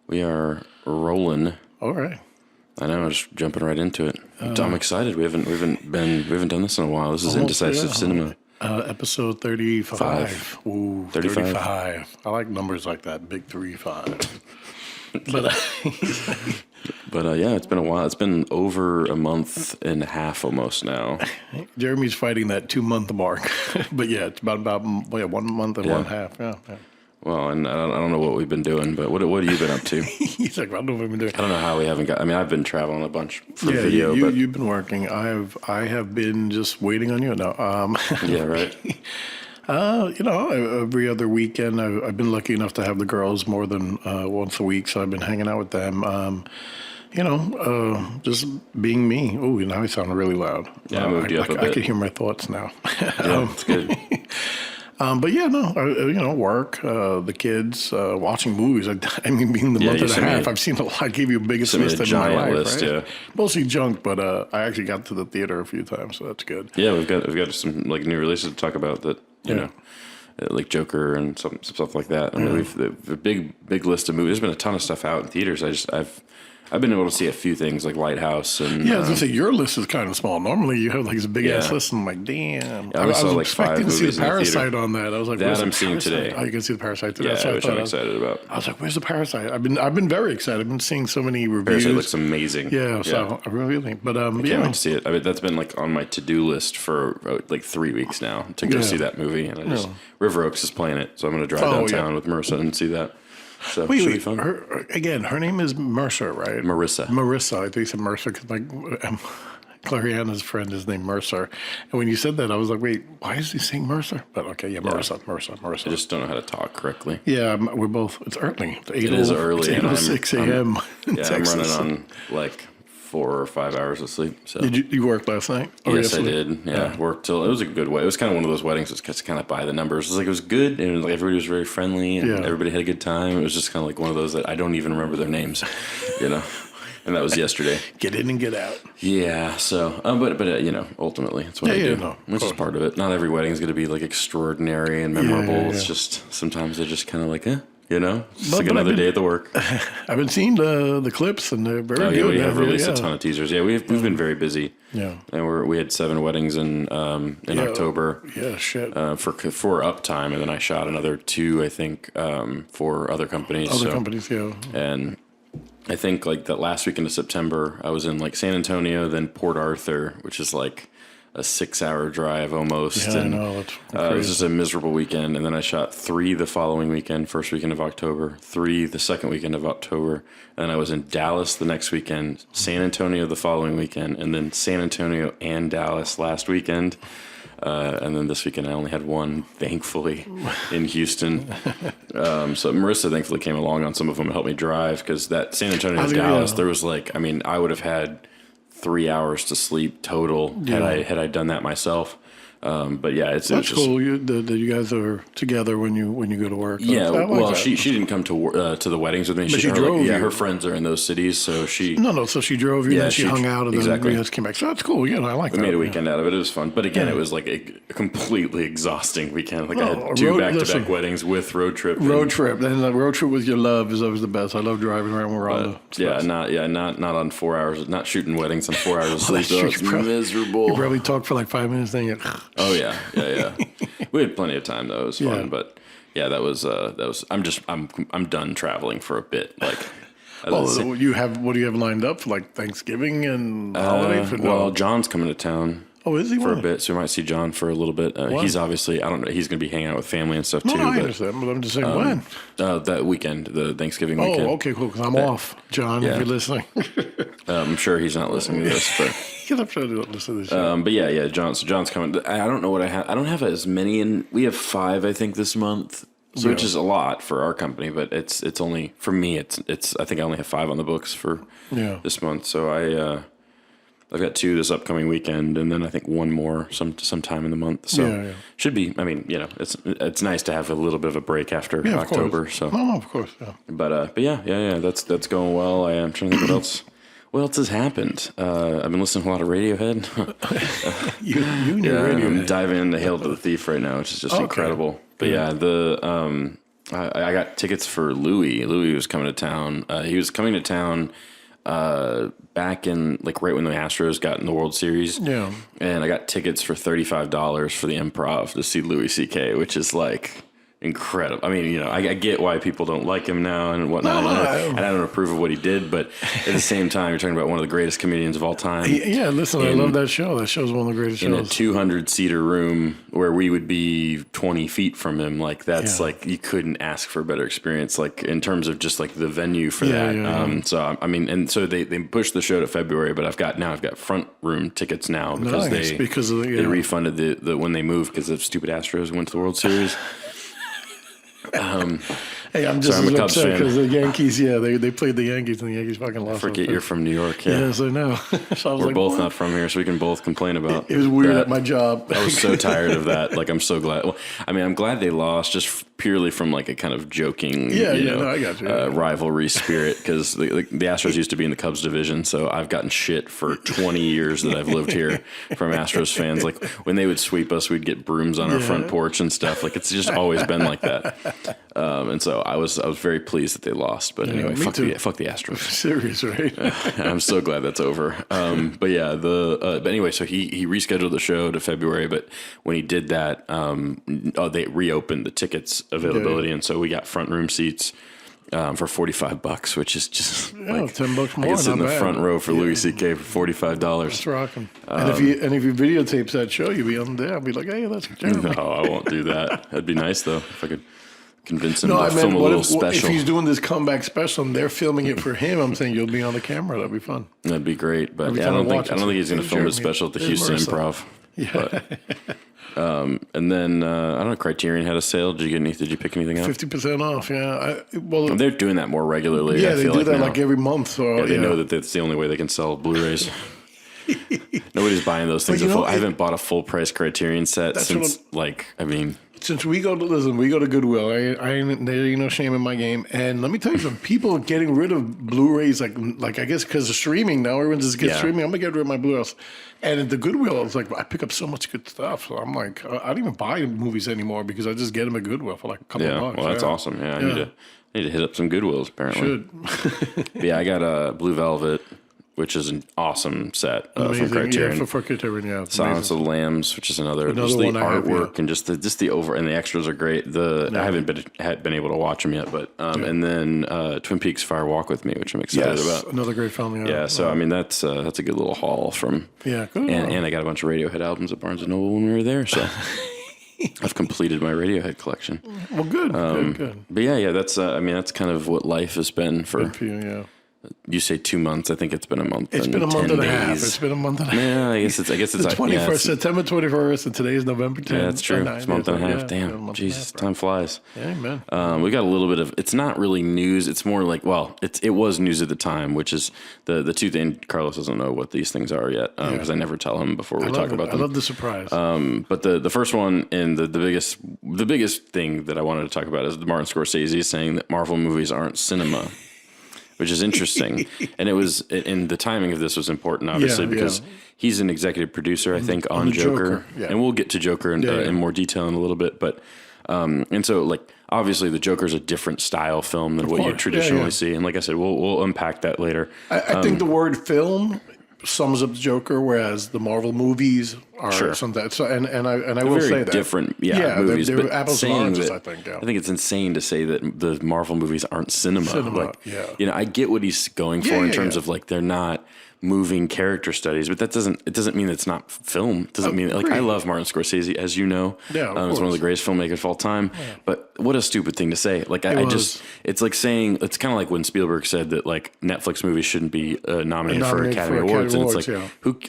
We are rolling. All right. I know, just jumping right into it. I'm excited. We haven't done this in a while. This is Indecisive Cinema. Episode 35. Ooh, 35. I like numbers like that. Big 3-5. But yeah, it's been a while. It's been over a month and a half almost now. Jeremy's fighting that 2-month mark. But yeah, it's about 1 month and 1/2. Yeah. Well, and I don't know what we've been doing, but what have you been up to? He's like, I don't know what we've been doing. I don't know how we haven't got. I mean, I've been traveling a bunch for video. You've been working. I have been just waiting on you. No. Yeah, right. Every other weekend, I've been lucky enough to have the girls more than once a week, so I've been hanging out with them. Just being me. Oh, now I sound really loud. Yeah, I moved you up a bit. I can hear my thoughts now. Yeah, it's good. But yeah, work, the kids, watching movies. I mean, being the month and a half, I've seen a lot. I gave you the biggest list in my life, list, right? Yeah. Mostly junk, but I actually got to the theater a few times, so that's good. Yeah, we've got some like new releases to talk about that. You know, like Joker and some stuff like that. I mean, we've a big list of movies. There's been a ton of stuff out in theaters. I've been able to see a few things like Lighthouse and I was gonna say your list is kind of small. Normally you have like this big ass list, and I'm like, damn. I was like expecting 5 to see movies the Parasite on that. I was like, that I'm seeing Parasite? today. Oh, you can see the Parasite today. Yeah, which I'm excited about. I was like, where's the Parasite? I've been very excited. I've been seeing so many reviews. Parasite looks amazing. Yeah, so I really think. But I can't wait to see it. I mean, that's been like on my to-do list for like 3 weeks now to go see that movie. And River Oaks is playing it, so I'm going to drive downtown with Marissa and see that. So it should be fun. Her name is Mercer, right? Marissa. I think it's Mercer because Clariana's friend is named Mercer. And when you said that, I was like, wait, why is he saying Mercer? But okay, Marissa. I just don't know how to talk correctly. Yeah, we're both. It's early. It is early. It's 8:06 a.m. in Texas. I'm running on like 4 or 5 hours of sleep. So. Did you work last night? Yes, I did. Yeah, worked till it was a good way. It was kind of one of those weddings that's kind of by the numbers. It was good, and like everybody was very friendly, and everybody had a good time. It was just kind of like one of those that I don't even remember their names, And that was yesterday. Get in and get out. Yeah. So, but ultimately, it's what I do, which is part of it. Not every wedding is going to be like extraordinary and memorable. It's just sometimes they're just kind of like, it's like another day at the work. I've been seeing the clips, and they're very good. We have released a ton of teasers. Yeah, we've been very busy. Yeah, and we had 7 weddings in October. Yeah, shit. For Uptime, and then I shot another 2, I think, for other companies. And I think like that last weekend of September, I was in like San Antonio, then Port Arthur, which is like a 6-hour drive almost. Yeah, and, I know. It was just a miserable weekend. And then I shot 3 the following weekend, first weekend of October, 3 the second weekend of October. And then I was in Dallas the next weekend, San Antonio the following weekend, and then San Antonio and Dallas last weekend. And then this weekend I only had 1, thankfully, in Houston. So Marissa thankfully came along on some of them and helped me drive, because that San Antonio to Dallas, there was I would have had 3 hours to sleep total had I done that myself. But yeah, it's just cool. That you guys are together when you go to work. Yeah, she didn't come to the weddings with me. But she drove you. Yeah, her friends are in those cities, so she. So she drove you, and then she hung out, and then you guys came back. So that's cool. Yeah, I like that. We made a weekend out of it. It was fun, but again, it was like a completely exhausting weekend. Like I had 2 back-to-back weddings with road trip. And the road trip with your love is always the best. I love driving around around not on 4 hours, not shooting weddings on 4 hours of sleep. It's miserable. You probably talked for like 5 minutes, then you. Oh yeah. We had plenty of time though. It was fun, but yeah, that was. I'm done traveling for a bit. Like, what do you have lined up for like Thanksgiving and holiday? John's coming to town. Oh, is he? For a bit, so we might see John for a little bit. He's obviously, I don't know, he's going to be hanging out with family and stuff too. I understand, but I'm just saying when? That weekend, the Thanksgiving weekend. Oh, okay, cool, because I'm off. John, if you're listening. I'm sure he's not listening to this, but... I'm sure he don't listen to this show. But yeah, John's coming. I don't know what I have. I don't have as many, we have 5, I think, this month. So which is a lot for our company, but it's only, for me, it's I think I only have 5 on the books for this month. So I've got 2 this upcoming weekend, and then I think 1 more sometime in the month. So should be. I mean, it's nice to have a little bit of a break after October. So no, of course. Yeah. But yeah. That's going well. I am trying to think what else. What else has happened? I've been listening to a lot of Radiohead. Radiohead. I'm diving into Hail to the Thief right now, which is just incredible. But yeah, I got tickets for Louis. Louis was coming to town. He was coming to town back in like right when the Astros got in the World Series. Yeah. And I got tickets for $35 for the Improv to see Louis C.K., which is like incredible. I mean, you know, I get why people don't like him now and whatnot, and I don't approve of what he did, but at the same time, you're talking about one of the greatest comedians of all time. Yeah, listen, I love that show. That show's one of the greatest shows. In a 200-seater room where we would be 20 feet from him, like that's like you couldn't ask for a better experience, like in terms of just like the venue for that. So I mean, and so they pushed the show to February, but I've got front room tickets now because they refunded the when they moved because of stupid Astros went to the World Series. Hey, I'm just upset because the Yankees, they played the Yankees and the Yankees fucking lost. I forget you're from New York. Yeah. Yes, I know. So We're both not from here, so we can both complain about it. Was weird at my job. I was so tired of that. Like, I'm so glad. Well, I mean, I'm glad they lost just purely from like a kind of joking, I got you. rivalry spirit because the Astros used to be in the Cubs division, so I've gotten shit for 20 years that I've lived here from Astros fans. Like when they would sweep us, we'd get brooms on our front porch and stuff. Like it's just always been like that. And so I was very pleased that they lost. But anyway, fuck the Astros. Serious, right? I'm so glad that's over. But yeah, but anyway, so he rescheduled the show to February. But when he did that, they reopened the tickets availability, and so we got front room seats for $45, which is just like $10 more. I can sit in the front row for Louis C.K. for $45. That's rocking. And if you videotapes that show, you'd be on there. I'd be like, hey, that's Jeremy. No, I won't do that. That'd be nice though if I could convince him to film a little special. If he's doing this comeback special and they're filming it for him, I'm saying you'll be on the camera. That'd be fun. That'd be great. But I don't think he's going to film his special at the Houston Improv. Yeah. But, and then I don't know. Criterion had a sale. Did you pick anything up? 50% off. Yeah. They're doing that more regularly. Yeah, they do that like every month. So they know that that's the only way they can sell Blu-rays. Nobody's buying those things. I haven't bought a full price Criterion set since since we go to Goodwill. I ain't no shame in my game. And let me tell you something. People are getting rid of Blu-rays like I guess because of streaming now. Everyone just gets streaming. I'm gonna get rid of my Blu-rays. And at the Goodwill, it's like I pick up so much good stuff. So I'm like, I don't even buy movies anymore because I just get them at Goodwill for like a couple of bucks. Well, that's awesome. Yeah, I need to hit up some Goodwills apparently. Should. But yeah, I got a Blue Velvet, which is an awesome set from Criterion. Yeah, for Criterion, yeah. Silence of the Lambs, which is another just the artwork and just the over and the extras are great. I haven't been able to watch them yet, but and then Twin Peaks: Fire Walk with Me, which I'm excited about. Another great film. Yeah, so I mean that's a good little haul from. Yeah, good. And I got a bunch of Radiohead albums at Barnes and Noble when we were there, so. I've completed my Radiohead collection. Well, good, good. But yeah, that's that's kind of what life has been for. Good for you, yeah. You say 2 months. I think it's been a month. It's been a month and a half. It's been a month and a half. Yeah, I guess it's the 21st, September 21st, and today is November 10th. Yeah, that's true. It's a month and a half. Damn, Jesus, time flies. Yeah, man. We got a little bit of. It's not really news. It's more like it was news at the time, which is the two things. Carlos doesn't know what these things are yet because I never tell him before we talk about them. I love the surprise. But the first one and the biggest thing that I wanted to talk about is Martin Scorsese saying that Marvel movies aren't cinema. Which is interesting. And the timing of this was important, obviously, because he's an executive producer, I think, on Joker. Yeah. And we'll get to Joker in more detail in a little bit. But, and so, like, obviously, the Joker's a different style film than what you traditionally see. And like I said, we'll unpack that later. I think the word film sums up Joker, whereas the Marvel movies are something. So, and I will say that different, movies. They're apples and oranges. I think. Yeah. I think it's insane to say that the Marvel movies aren't cinema. I get what he's going for in terms of like they're not moving character studies, but it doesn't mean it's not film. It doesn't mean I love Martin Scorsese, as you know. Yeah, he's one of the greatest filmmakers of all time. Yeah. But what a stupid thing to say. Like it's like saying it's kind of like when Spielberg said that like Netflix movies shouldn't be nominated for Academy Awards, and it's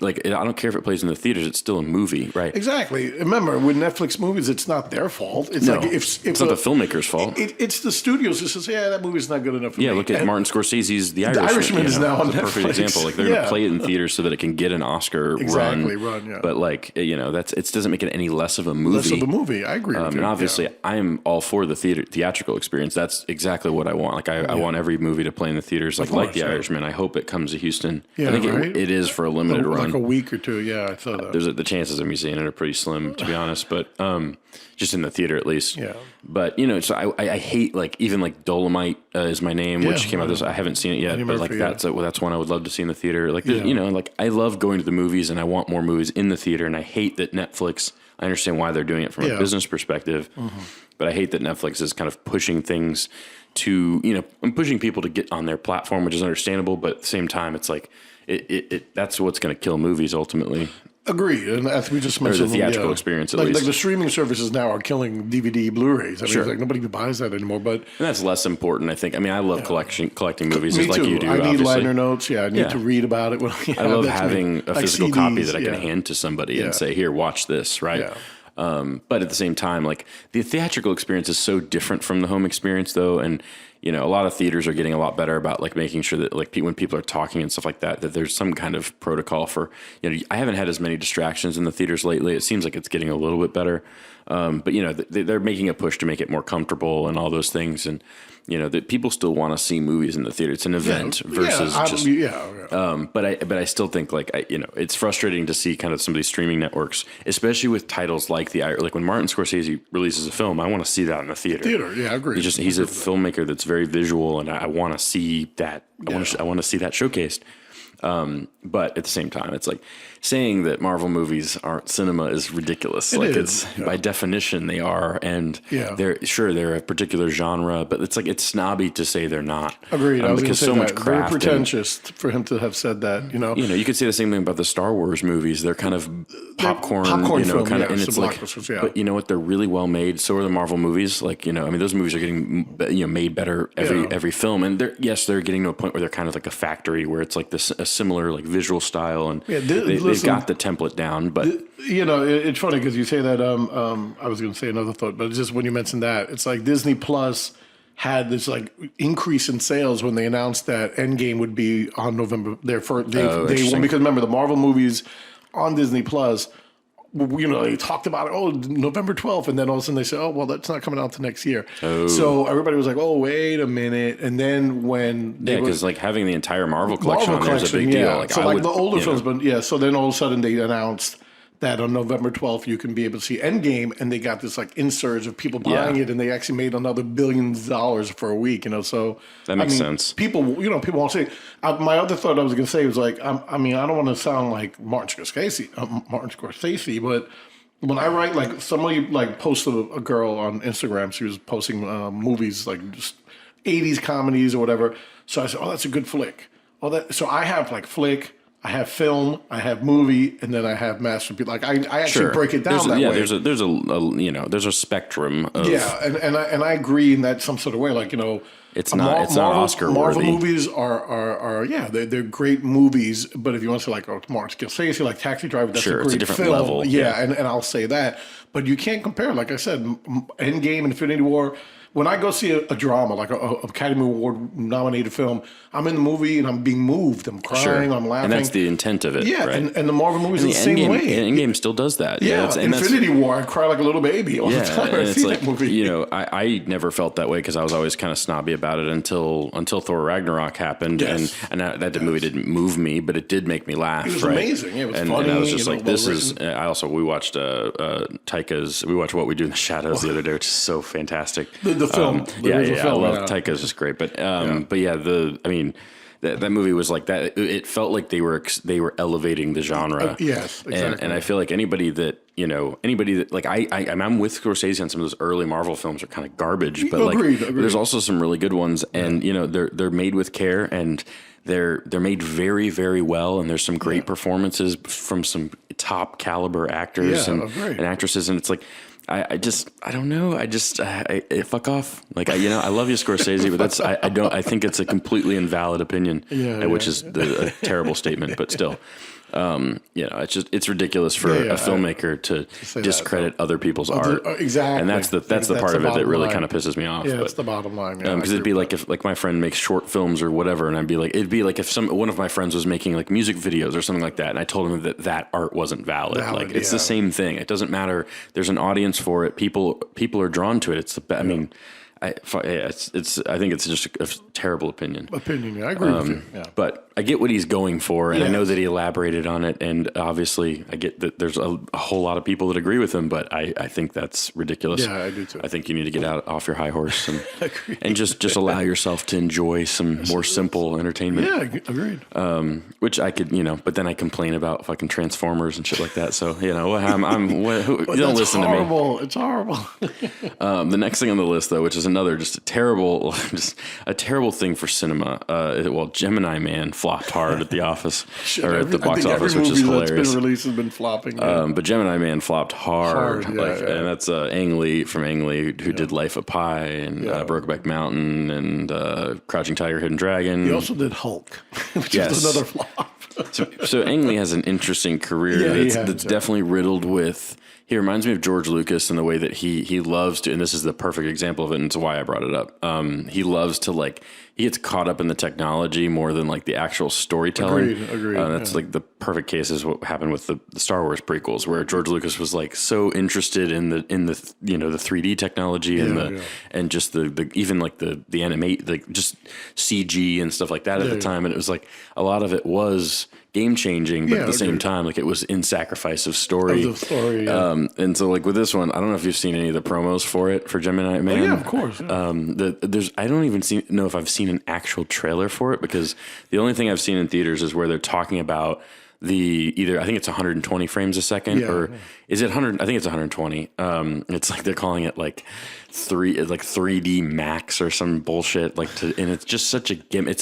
like I don't care if it plays in the theaters; it's still a movie, right? Exactly. Remember, with Netflix movies, it's not their fault. It's like if it's not the filmmaker's fault. It's the studios who says, "Yeah, that movie's not good enough for me." Look at Martin Scorsese's The Irishman. The Irishman is now on Netflix. A perfect example. Like they're gonna play it in theaters so that it can get an Oscar run. But like it doesn't make it any less of a movie. Less of a movie. I agree. With you. And obviously, I'm all for the theatrical experience. That's exactly what I want. Like I want every movie to play in the theaters. Like The Irishman. I hope it comes to Houston. I think it is for a limited run, like a week or two. Yeah, I saw that. There's the chances of me seeing it are pretty slim, to be honest. But just in the theater at least. Yeah. But so I hate even Dolomite Is My Name, which came out this. I haven't seen it yet, but that's one I would love to see in the theater. I love going to the movies, and I want more movies in the theater. And I hate that Netflix. I understand why they're doing it from a business perspective, but I hate that Netflix is kind of pushing things to and pushing people to get on their platform, which is understandable. But at the same time, it's like that's what's going to kill movies ultimately. Agreed, and as we just mentioned, the theatrical experience at least. Like the streaming services now are killing DVD, Blu-rays. I mean, it's like nobody buys that anymore. But and that's less important, I think. I mean, I love collecting movies, me just like too. you do. I need obviously. liner notes. I need to read about it. I love having a physical CDs, copy that I can hand to somebody and say, "Here, watch this." Right. Yeah. But at the same time, the theatrical experience is so different from the home experience, though, and a lot of theaters are getting a lot better about making sure that when people are talking and stuff like that, that there's some kind of protocol for. I haven't had as many distractions in the theaters lately. It seems like it's getting a little bit better, but they're making a push to make it more comfortable and all those things, and that people still want to see movies in the theater. It's an event versus just. But I still think it's frustrating to see kind of some of these streaming networks, especially with titles like when Martin Scorsese releases a film, I want to see that in the theater. Yeah, I agree. He's a filmmaker that's very visual, and I want to see that. I want to see that showcased. But at the same time, it's saying that Marvel movies aren't cinema is ridiculous. It's by definition they are, and they're a particular genre, but it's snobby to say they're not. Agreed. I was because say so that. much craft. Very pretentious for him to have said that. You could say the same thing about the Star Wars movies. They're kind of popcorn film, kind of, and it's but you know what? They're really well made. So are the Marvel movies. Those movies are getting made better every film, and they're getting to a point where they're kind of like a factory where it's a similar visual style, and they've got the template down. But it's funny because you say that. I was going to say another thought, but just when you mentioned that, it's like Disney Plus had this increase in sales when they announced that Endgame would be on November. They because remember the Marvel movies on Disney Plus. They talked about it, November 12th, and then all of a sudden they said, that's not coming out till next year. So everybody was like, wait a minute. And then when because having the entire Marvel collection on there is a big deal. So the older films, but so then all of a sudden they announced that on November 12th you can be able to see Endgame, and they got this insurge of people buying it, and they actually made another $billions for a week. So that makes sense. People won't say. My other thought I was going to say was I don't want to sound like Martin Scorsese, but when I write somebody posted a girl on Instagram, she was posting movies just 80s comedies or whatever. So I said, that's a good flick. So I have flick. I have film, I have movie, and then I have masterpiece. I actually break it down that way. There's a spectrum of and I agree in that some sort of way. It's not Oscar Marvel worthy. movies are they're great movies. But if you want to say Martin Scorsese, Taxi Driver, that's a great it's a different film. level. And I'll say that. But you can't compare. Like I said, Endgame, Infinity War. When I go see a drama, a Academy Award nominated film, I'm in the movie and I'm being moved. I'm crying, I'm laughing. And that's the intent of it. Yeah, right? and the Marvel movies are the same way. Endgame still does that. Yeah, Infinity War, I cry like a little baby all the time. And I see that movie. I never felt that way because I was always kind of snobby about it until Thor Ragnarok happened. Yes. And that movie didn't move me, but it did make me laugh. It was amazing. It was funny. And I was just this is. We watched Taika's. We watched What We Do in the Shadows the other day, which is so fantastic. The film. I love Taika's just great, but that movie was like that. It felt like they were elevating the genre. Yes, exactly. And I feel like anybody that I'm with Scorsese on some of those early Marvel films are kind of garbage, but agreed. There's also some really good ones, and they're made with care, and they're made very, very well, and there's some great performances from some top caliber actors and actresses, and it's like. I don't know. Fuck off. I love you, Scorsese, but I think it's a completely invalid opinion, which is a terrible statement, but still. It's ridiculous for a filmmaker to discredit other people's art. Exactly. And that's the part of it that really kind of pisses me off. Yeah, that's the bottom line. Because it'd be like if my friend makes short films or whatever, and it'd be like if one of my friends was making music videos or something like that, and I told him that art wasn't valid. It's the same thing. It doesn't matter. There's an audience for it. People are drawn to it. I think it's just a terrible opinion. I agree with you. Yeah. But I get what he's going for, and I know that he elaborated on it, and obviously I get that there's a whole lot of people that agree with him, but I think that's ridiculous. Yeah, I do too. I think you need to get off your high horse and just allow yourself to enjoy some more simple entertainment. Yeah, agreed. Which I could, but then I complain about fucking Transformers and shit like that. So, you don't listen to me. It's horrible. The next thing on the list, though, which is another just a terrible thing for cinema. Gemini Man flopped hard at the office or at the box office, which is hilarious. That's been released has been flopping. But Gemini Man flopped hard, yeah. And that's Ang Lee from Ang Lee, who did Life of Pi and Brokeback Mountain and Crouching Tiger, Hidden Dragon. He also did Hulk, which is another flop. So Ang Lee has an interesting career that's definitely riddled with. He reminds me of George Lucas in the way that he loves to, and this is the perfect example of it, and it's why I brought it up. He loves to he gets caught up in the technology more than the actual storytelling. Agreed. That's the perfect case is what happened with the Star Wars prequels, where George Lucas was so interested in the the 3D technology and just the even the animate just CG and stuff like that at the time, and it was a lot of it was game changing, but at the same time, it was in sacrifice of story. And so with this one, I don't know if you've seen any of the promos for Gemini Man. Oh, yeah, of course. I don't even know if I've seen an actual trailer for it, because the only thing I've seen in theaters is where they're talking about I think it's 120 frames a second, is it 100? I think it's 120. It's they're calling it 3D Max or some bullshit. And it's just such a gimmick.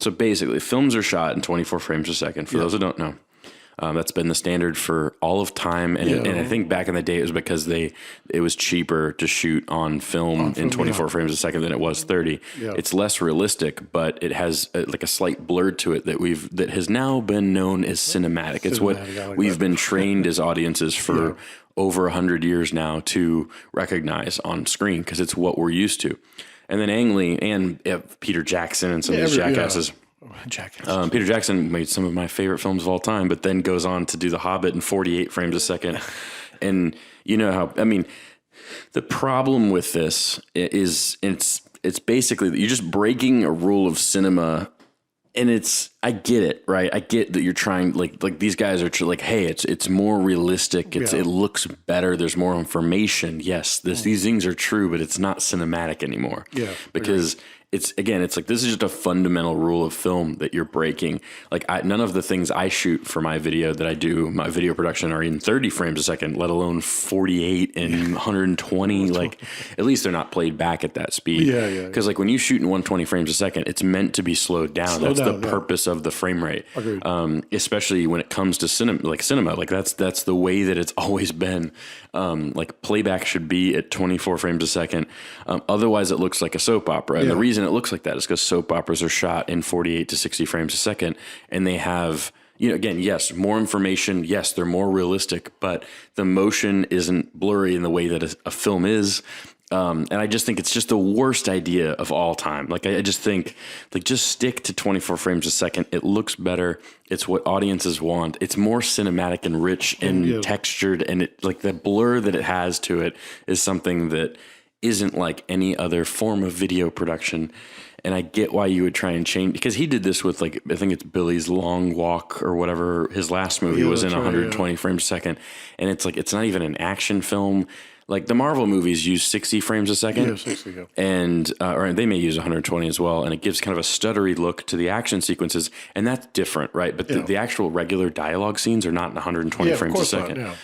So basically, films are shot in 24 frames a second. For those who don't know, that's been the standard for all of time. And I think back in the day, it was because it was cheaper to shoot on film in 24 frames a second than it was 30. Yeah. It's less realistic, but it has a slight blur to it that has now been known as cinematic. It's what we've been trained as audiences for over 100 years now to recognize on screen, because it's what we're used to. And then Ang Lee and Peter Jackson and some of these jackasses. Peter Jackson made some of my favorite films of all time, but then goes on to do The Hobbit in 48 frames a second. And the problem with this is it's basically that you're just breaking a rule of cinema. And I get it, right? I get that you're trying, these guys are hey, it's more realistic. It looks better. There's more information. Yes, these things are true, but it's not cinematic anymore. Yeah, because this is just a fundamental rule of film that you're breaking. None of the things I shoot for my video that I do, my video production, are in 30 frames a second, let alone 48 and 120. At least they're not played back at that speed. Yeah. Because when you shoot in 120 frames a second, it's meant to be slowed down. That's the purpose of the frame rate. Agreed. Especially when it comes to cinema. That's the way that it's always been. Playback should be at 24 frames a second. Otherwise, it looks like a soap opera. And the reason it looks like that is because soap operas are shot in 48 to 60 frames a second, and they have, again, yes, more information. Yes, they're more realistic, but the motion isn't blurry in the way that a film is. And I just think it's just the worst idea of all time. I just think, just stick to 24 frames a second. It looks better. It's what audiences want. It's more cinematic and rich and textured, and the blur that it has to it is something that isn't like any other form of video production. And I get why you would try and change, because he did this with I think it's Billy's Long Walk or whatever. His last movie was in 120 frames a second. And it's not even an action film. The Marvel movies use 60 frames a second. Yeah, 60, yeah. And, or they may use 120 as well. And it gives kind of a stuttery look to the action sequences. And that's different, right? But the actual regular dialogue scenes are not in 120 frames a second. Not,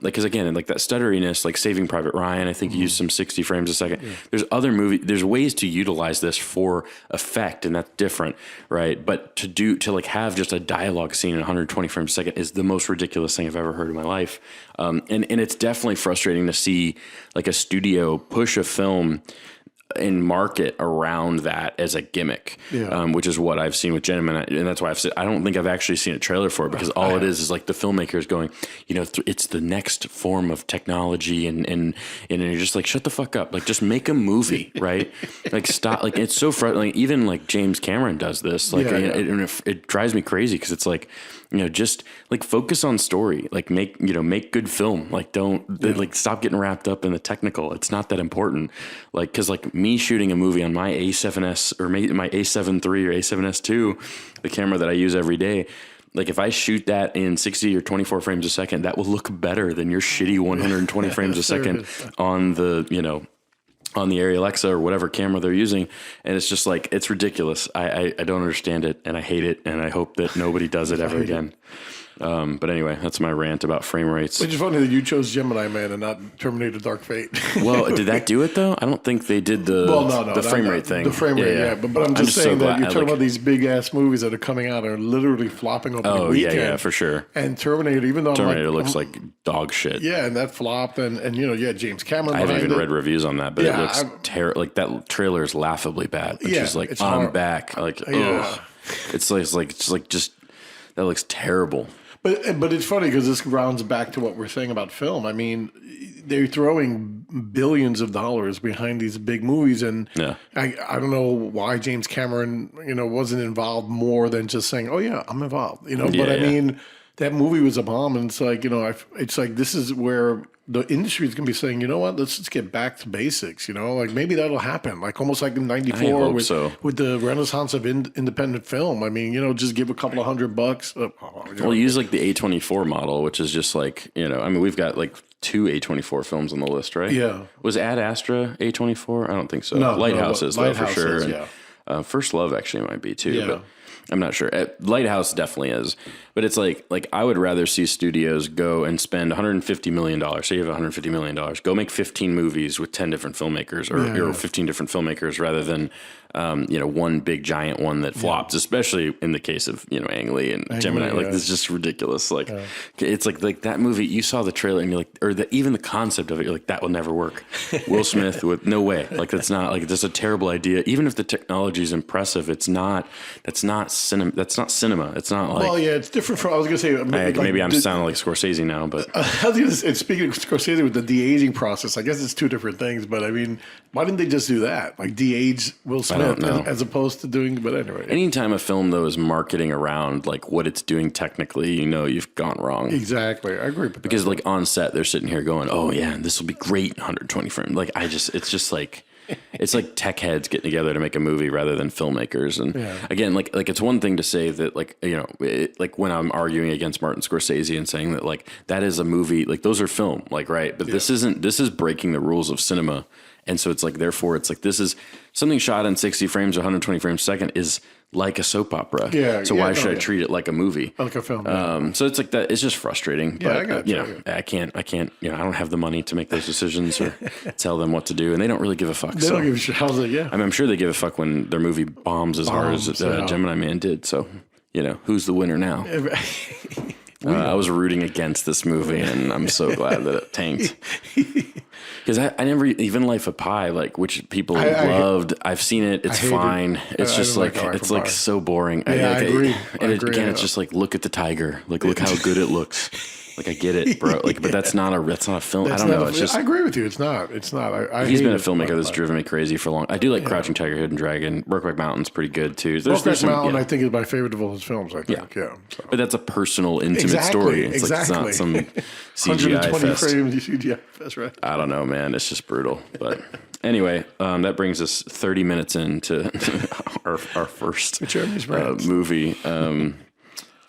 because again, that stutteriness, Saving Private Ryan, I think used some 60 frames a second. Yeah. There's other there's ways to utilize this for effect, and that's different, right? But to have just a dialogue scene in 120 frames a second is the most ridiculous thing I've ever heard in my life. And it's definitely frustrating to see a studio push a film and market around that as a gimmick, which is what I've seen with Gentlemen. And that's why I've said, I don't think I've actually seen a trailer for it, because all it is like the filmmakers going, it's the next form of technology. And you're just like, shut the fuck up. Like, just make a movie, right? Like, stop. Like, it's so frustrating. Like, even like James Cameron does this. Like, it drives me crazy, because it's like, just like focus on story, like make good film. Like, like stop getting wrapped up in the technical. It's not that important. Like, cause like me shooting a movie on my A7S or my A7 III or A7S II, the camera that I use every day, like if I shoot that in 60 or 24 frames a second, that will look better than your shitty 120 frames a second on the, on the Arri Alexa or whatever camera they're using. And it's just like, it's ridiculous. I don't understand it, and I hate it, and I hope that nobody does it ever again. But anyway, that's my rant about frame rates. Which is funny that you chose Gemini Man and not Terminator Dark Fate. Well, did that do it though? I don't think they did the frame rate thing. The frame rate, yeah. But I'm just saying that you're talking about these big ass movies that are coming out are literally flopping over the weekend. Yeah, for sure. And Terminator, even though Terminator looks like dog shit. Yeah, and that flopped, and James Cameron. I haven't even read reviews on that, but it looks terrible. Like that trailer is laughably bad. Which is like I'm back. Like, it's like just that looks terrible. But it's funny because this rounds back to what we're saying about film. I mean, they're throwing billions of dollars behind these big movies, and I don't know why James Cameron, wasn't involved more than just saying, "Oh yeah, I'm involved." But I mean, that movie was a bomb, and it's like it's like this is where the industry is going to be saying, you know what, let's just get back to basics. Like maybe that'll happen, like almost like in '94 with the renaissance of independent film. I mean, just give a couple of $100. Well, use like the A24 model, which is just like, I mean, we've got like 2 A24 films on the list, right? Yeah. Was Ad Astra A24? I don't think so. No, Lighthouse is though, for sure. Is, First Love actually might be too, but I'm not sure. Lighthouse definitely is, but it's like I would rather see studios go and spend $150 million. So you have $150 million. Go make 15 movies with 10 different filmmakers, or 15 different filmmakers, rather than one big giant one that flops. Especially in the case of Ang Lee and Gemini. Like, this is just ridiculous. Like it's like that movie. You saw the trailer and you're like, or even the concept of it, you're like, that will never work. Will Smith with no way. Like that's not like that's a terrible idea. Even if the technology is impressive, it's not. That's not cinema. That's not cinema. It's not like. Well, yeah, it's different from. I was gonna say maybe I'm sounding like Scorsese now, but I was gonna say, speaking of Scorsese with the de-aging process, I guess it's two different things. But I mean, why didn't they just do that? Like de-age Will Smith as opposed to doing. But anyway, anytime a film though is marketing around like what it's doing technically, you've gone wrong. Exactly, I agree. With because like on set, they're sitting here going, "Oh yeah, this will be great in 120 frames." Like it's just like. It's like tech heads getting together to make a movie rather than filmmakers. And again, like it's one thing to say that like, like when I'm arguing against Martin Scorsese and saying that like that is a movie, like those are film, like, right. But this is breaking the rules of cinema. And so it's like, therefore it's like, this is something shot in 60 frames or 120 frames a second is like a soap opera. So why should I treat it like a movie? Like a film. So it's like that. It's just frustrating. Yeah, but, I got you. I can't, I don't have the money to make those decisions or tell them what to do. And they don't really give a fuck. They don't give a shit. How's it? Yeah. I mean, I'm sure they give a fuck when their movie bombs as hard as Gemini Man did. So, who's the winner now? I was rooting against this movie, and I'm so glad that it tanked. Because I never, even Life of Pi, like, which people loved. I've seen it. It's fine. It's just like, it's like so boring. I agree. And again, it's just like, look at the tiger. Like, look how good it looks. Like, I get it, bro. Like, but that's not a film. I don't know. It's just. I agree with you. It's not. It's not. He's been a filmmaker that's driven me crazy for long. I do like Crouching Tiger, Hidden Dragon. Brokeback Mountain's pretty good too. Brokeback Mountain, I think, is my favorite of all his films. I think. Yeah. So. But that's a personal, intimate story. It's like, it's not some CGI 120 fest. frames CGI fest, right? I don't know, man. It's just brutal. But anyway, that brings us 30 minutes into our first movie.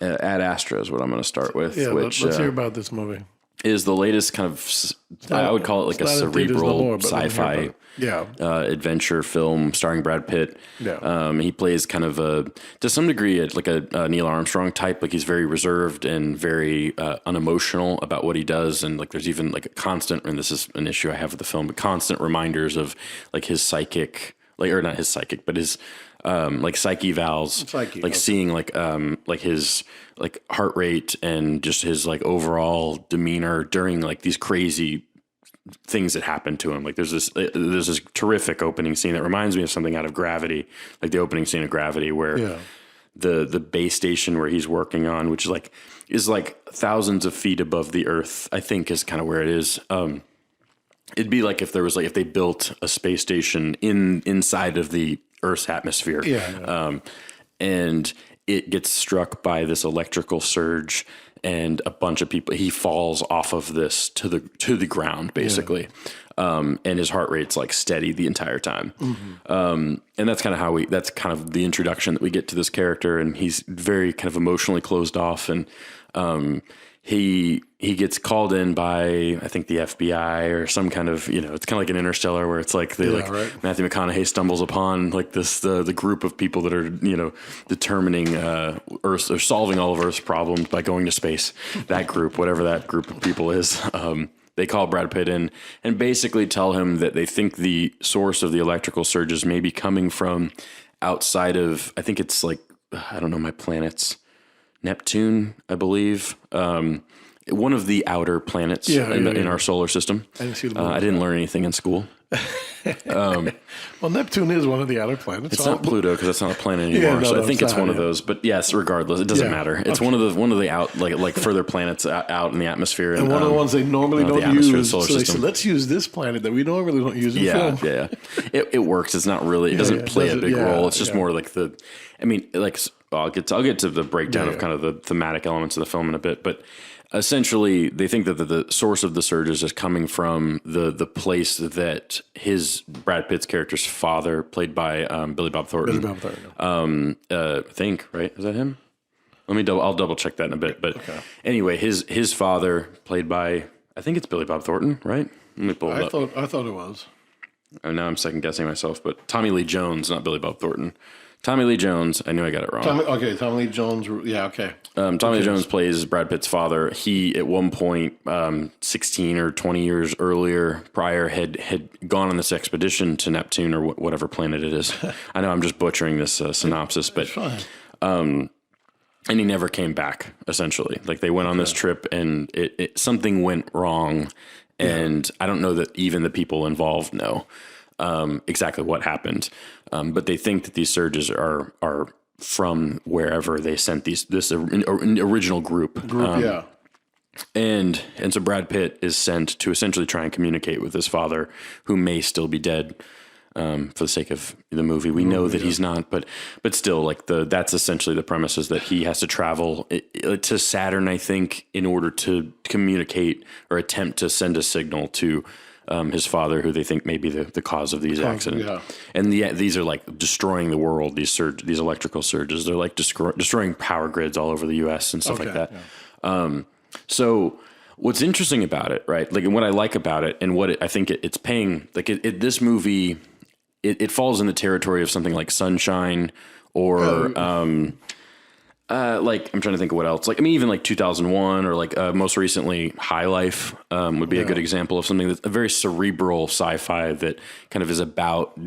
Ad Astra is what I'm going to start with. Yeah, let's hear about this movie. Is the latest kind of, I would call it like a cerebral sci-fi adventure film starring Brad Pitt. Yeah. He plays kind of to some degree, like a Neil Armstrong type. Like he's very reserved and very unemotional about what he does. And like there's even like a constant, and this is an issue I have with the film, but constant reminders of like his psychic, like, or not his psychic, but his like psyche evals, seeing like his like heart rate and just his like overall demeanor during like these crazy things that happen to him. Like there's this terrific opening scene that reminds me of something out of Gravity, like the opening scene of Gravity, where the base station where he's working on, which is like thousands of feet above the earth, I think is kind of where it is. It'd be like if they built a space station inside of the Earth's atmosphere. And it gets struck by this electrical surge, and a bunch of people, he falls off of this to the ground, basically. And his heart rate's like steady the entire time. And that's kind of that's kind of the introduction that we get to this character. And he's very kind of emotionally closed off. And, he gets called in by, I think, the FBI or some kind of, it's kind of like an Interstellar where it's like Matthew McConaughey stumbles upon like the group of people that are, determining Earth or solving all of Earth's problems by going to space. That group, whatever that group of people is, they call Brad Pitt in and basically tell him that they think the source of the electrical surges may be coming from outside of, I think it's like, I don't know my planets. Neptune, I believe, one of the outer planets in our solar system. I didn't learn anything in school. Well, Neptune is one of the outer planets. It's not Pluto because it's not a planet anymore. So I think it's one of those. But yes, regardless, it doesn't matter. It's one of the out like further planets out in the atmosphere, and one of the ones they normally don't use. So they said, let's use this planet that we normally don't use in film. Yeah, it works. It's not really. It doesn't play a big role. It's just more like the. I mean, like I'll get to the breakdown of kind of the thematic elements of the film in a bit, but. Essentially, they think that the source of the surges is coming from the place that Brad Pitt's character's father, played by Billy Bob Thornton. I think, right? Is that him? I'll double check that in a bit. But anyway, his father, played by, I think it's Billy Bob Thornton, right? Let me pull it up. I thought it was. Oh, now I'm second guessing myself, but Tommy Lee Jones, not Billy Bob Thornton. Tommy Lee Jones. I knew I got it wrong. Tommy Lee Jones. Yeah, okay. Tommy Lee Jones plays Brad Pitt's father. He, at one point, 16 or 20 years prior, had gone on this expedition to Neptune or whatever planet it is. I know I'm just butchering this synopsis, but and he never came back. Essentially, like they went on this trip and something went wrong, and I don't know that even the people involved know. Exactly what happened. But they think that these surges are from wherever they sent this original group. And so Brad Pitt is sent to essentially try and communicate with his father, who may still be dead. For the sake of the movie, we know that he's not, but still, like that's essentially the premise, is that he has to travel to Saturn, I think, in order to communicate or attempt to send a signal to his father, who they think may be the cause of these accidents. And these are like destroying the world. These electrical surges, they're like destroying power grids all over the U.S. and stuff like that. So what's interesting about it, right? Like, and what I like about it, and what I think it's paying, like this movie, it falls in the territory of something like Sunshine, or like I'm trying to think of what else. Like, I mean, even like 2001, or like most recently High Life would be a good example of something that's a very cerebral sci-fi that kind of is about,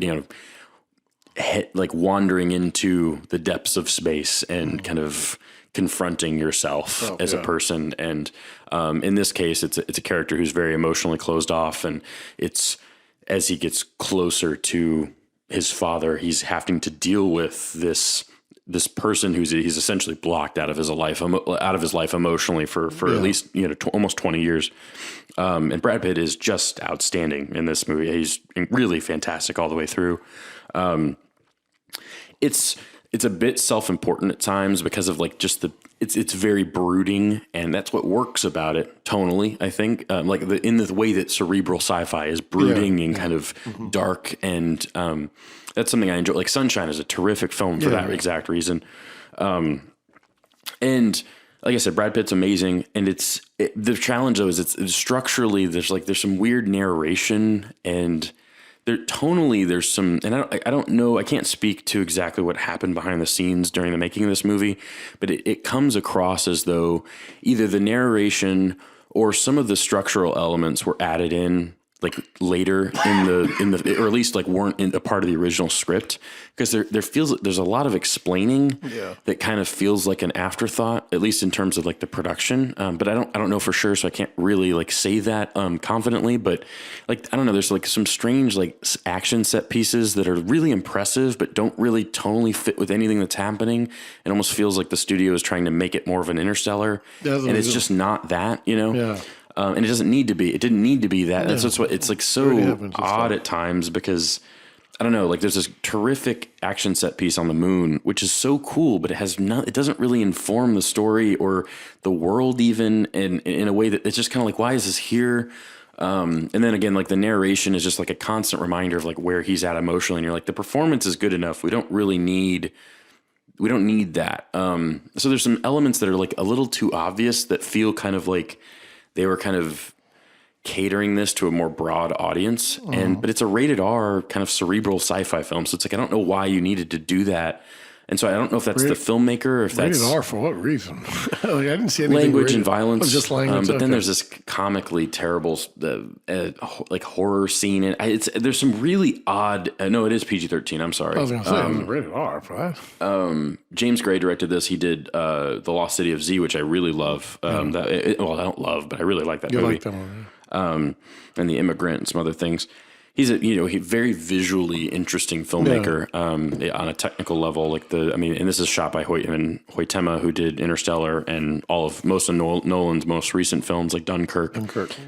like wandering into the depths of space and kind of confronting yourself as a person. And in this case, it's a character who's very emotionally closed off, and it's as he gets closer to his father, he's having to deal with this person he's essentially blocked out of his life emotionally for at least almost 20 years. And Brad Pitt is just outstanding in this movie. He's really fantastic all the way through. It's a bit self-important at times because of like just it's very brooding, and that's what works about it tonally, I think. Like in the way that cerebral sci-fi is brooding and kind of dark, and that's something I enjoy. Like Sunshine is a terrific film for that exact reason. And like I said, Brad Pitt's amazing, and the challenge though is it's structurally there's some weird narration, and tonally there's some, and I don't know, I can't speak to exactly what happened behind the scenes during the making of this movie, but it comes across as though either the narration or some of the structural elements were added in like later in the or at least like weren't in a part of the original script, because there feels there's a lot of explaining that kind of feels like an afterthought, at least in terms of like the production. But I don't know for sure, so I can't really like say that confidently. But like I don't know, there's like some strange like action set pieces that are really impressive, but don't really tonally fit with anything that's happening. It almost feels like the studio is trying to make it more of an Interstellar, and it's just not that, you know. Yeah. And it doesn't need to be. It didn't need to be that. That's just what it's like. So odd at times because I don't know. Like there's this terrific action set piece on the moon, which is so cool, but it has not. It doesn't really inform the story or the world even in a way that it's just kind of like, why is this here? And then again, like the narration is just like a constant reminder of like where he's at emotionally. And you're like, the performance is good enough. We don't need that. So there's some elements that are like a little too obvious that feel kind of like they were kind of catering this to a more broad audience. But it's a rated R kind of cerebral sci-fi film. So it's like, I don't know why you needed to do that. And so I don't know if that's the filmmaker or if that's rated R for what reason? Like, I didn't see anything language rated. and violence. Oh, just language. But then there's this comically terrible like horror scene. And there's some really odd. No, it is PG-13. I'm sorry. I was going to say it was rated R for that. James Gray directed this. He did The Lost City of Z, which I really love. I don't love, but I really like that movie. Like that one, and The Immigrant and some other things. He's a very visually interesting filmmaker on a technical level. Like and this is shot by Hoytema, who did Interstellar and most of Nolan's most recent films, like Dunkirk.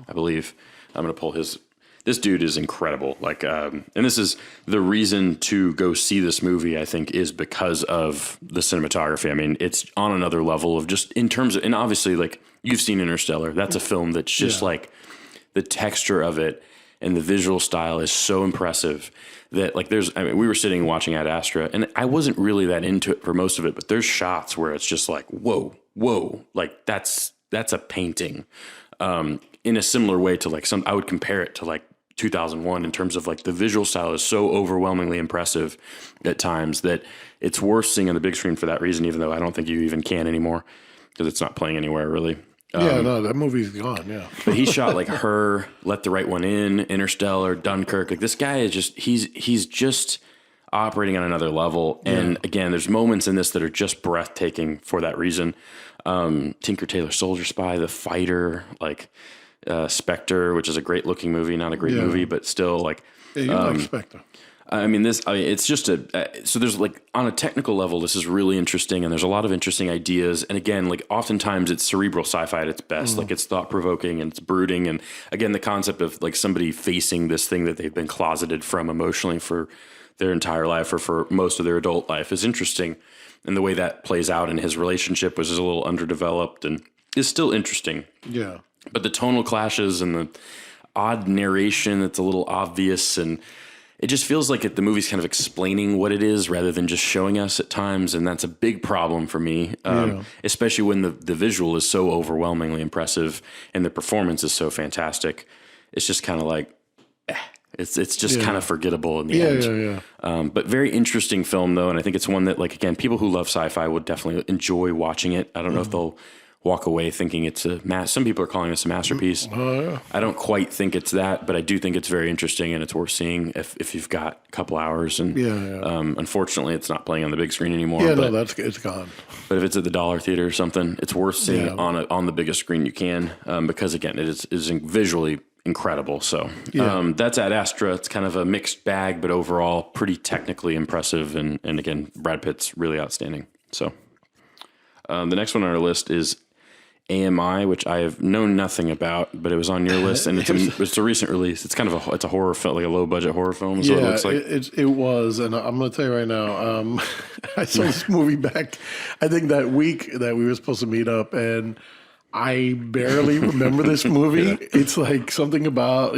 I believe. I'm going to pull his. This dude is incredible. Like, and this is the reason to go see this movie, I think, is because of the cinematography. I mean, it's on another level of just in terms of, and obviously, like you've seen Interstellar. That's a film that's just like the texture of it. And the visual style is so impressive that like we were sitting watching Ad Astra and I wasn't really that into it for most of it, but there's shots where it's just like, whoa, like that's a painting. In a similar way to like I would compare it to like 2001 in terms of like the visual style is so overwhelmingly impressive at times that it's worth seeing on the big screen for that reason, even though I don't think you even can anymore because it's not playing anywhere really. That movie's gone, But he shot like Her, Let the Right One In, Interstellar, Dunkirk. Like this guy is he's just operating on another level. And again, there's moments in this that are just breathtaking for that reason. Tinker Tailor Soldier Spy, The Fighter, like Spectre, which is a great looking movie, not a great movie, but still like. Yeah, you like Spectre. It's just so there's like on a technical level, this is really interesting and there's a lot of interesting ideas. And again, like oftentimes it's cerebral sci-fi at its best, like it's thought provoking and it's brooding. And again, the concept of like somebody facing this thing that they've been closeted from emotionally for their entire life or for most of their adult life is interesting. And the way that plays out in his relationship, which is a little underdeveloped and is still interesting. Yeah. But the tonal clashes and the odd narration that's a little obvious and it just feels like the movie's kind of explaining what it is rather than just showing us at times. And that's a big problem for me, especially when the visual is so overwhelmingly impressive and the performance is so fantastic. It's just kind of like, it's just kind of forgettable in the end. But very interesting film, though. And I think it's one that, like, again, people who love sci-fi would definitely enjoy watching it. I don't know if they'll walk away thinking it's some people are calling this a masterpiece. I don't quite think it's that, but I do think it's very interesting and it's worth seeing if you've got a couple hours. And unfortunately, it's not playing on the big screen anymore. It's gone. But if it's at the Dollar Theater or something, it's worth seeing on the biggest screen you can because again, it is visually incredible. So that's Ad Astra. It's kind of a mixed bag, but overall pretty technically impressive. And again, Brad Pitt's really outstanding. So the next one on our list is AMI, which I have known nothing about, but it was on your list, and it's a recent release. It's kind of it's a horror film, like a low budget horror film. Is what it looks like. It was, and I'm going to tell you right now, I saw this movie back, I think that week that we were supposed to meet up, and I barely remember this movie. It's like something about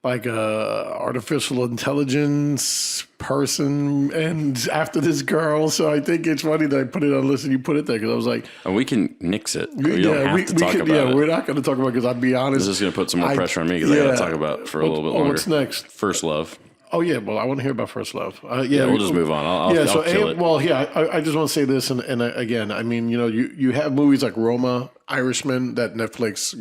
artificial intelligence person and after this girl. So I think it's funny that I put it on the list and you put it there because I was like, we can nix it. We don't have to talk about it. We're not going to talk about it because I'll be honest. This is going to put some more pressure on me because I got to talk about it for a little bit longer. What's next? First Love. Oh yeah, well I want to hear about First Love. We'll just move on. I'll kill it. Well, I just want to say this, and again, I mean, you have movies like Roma, Irishman that Netflix,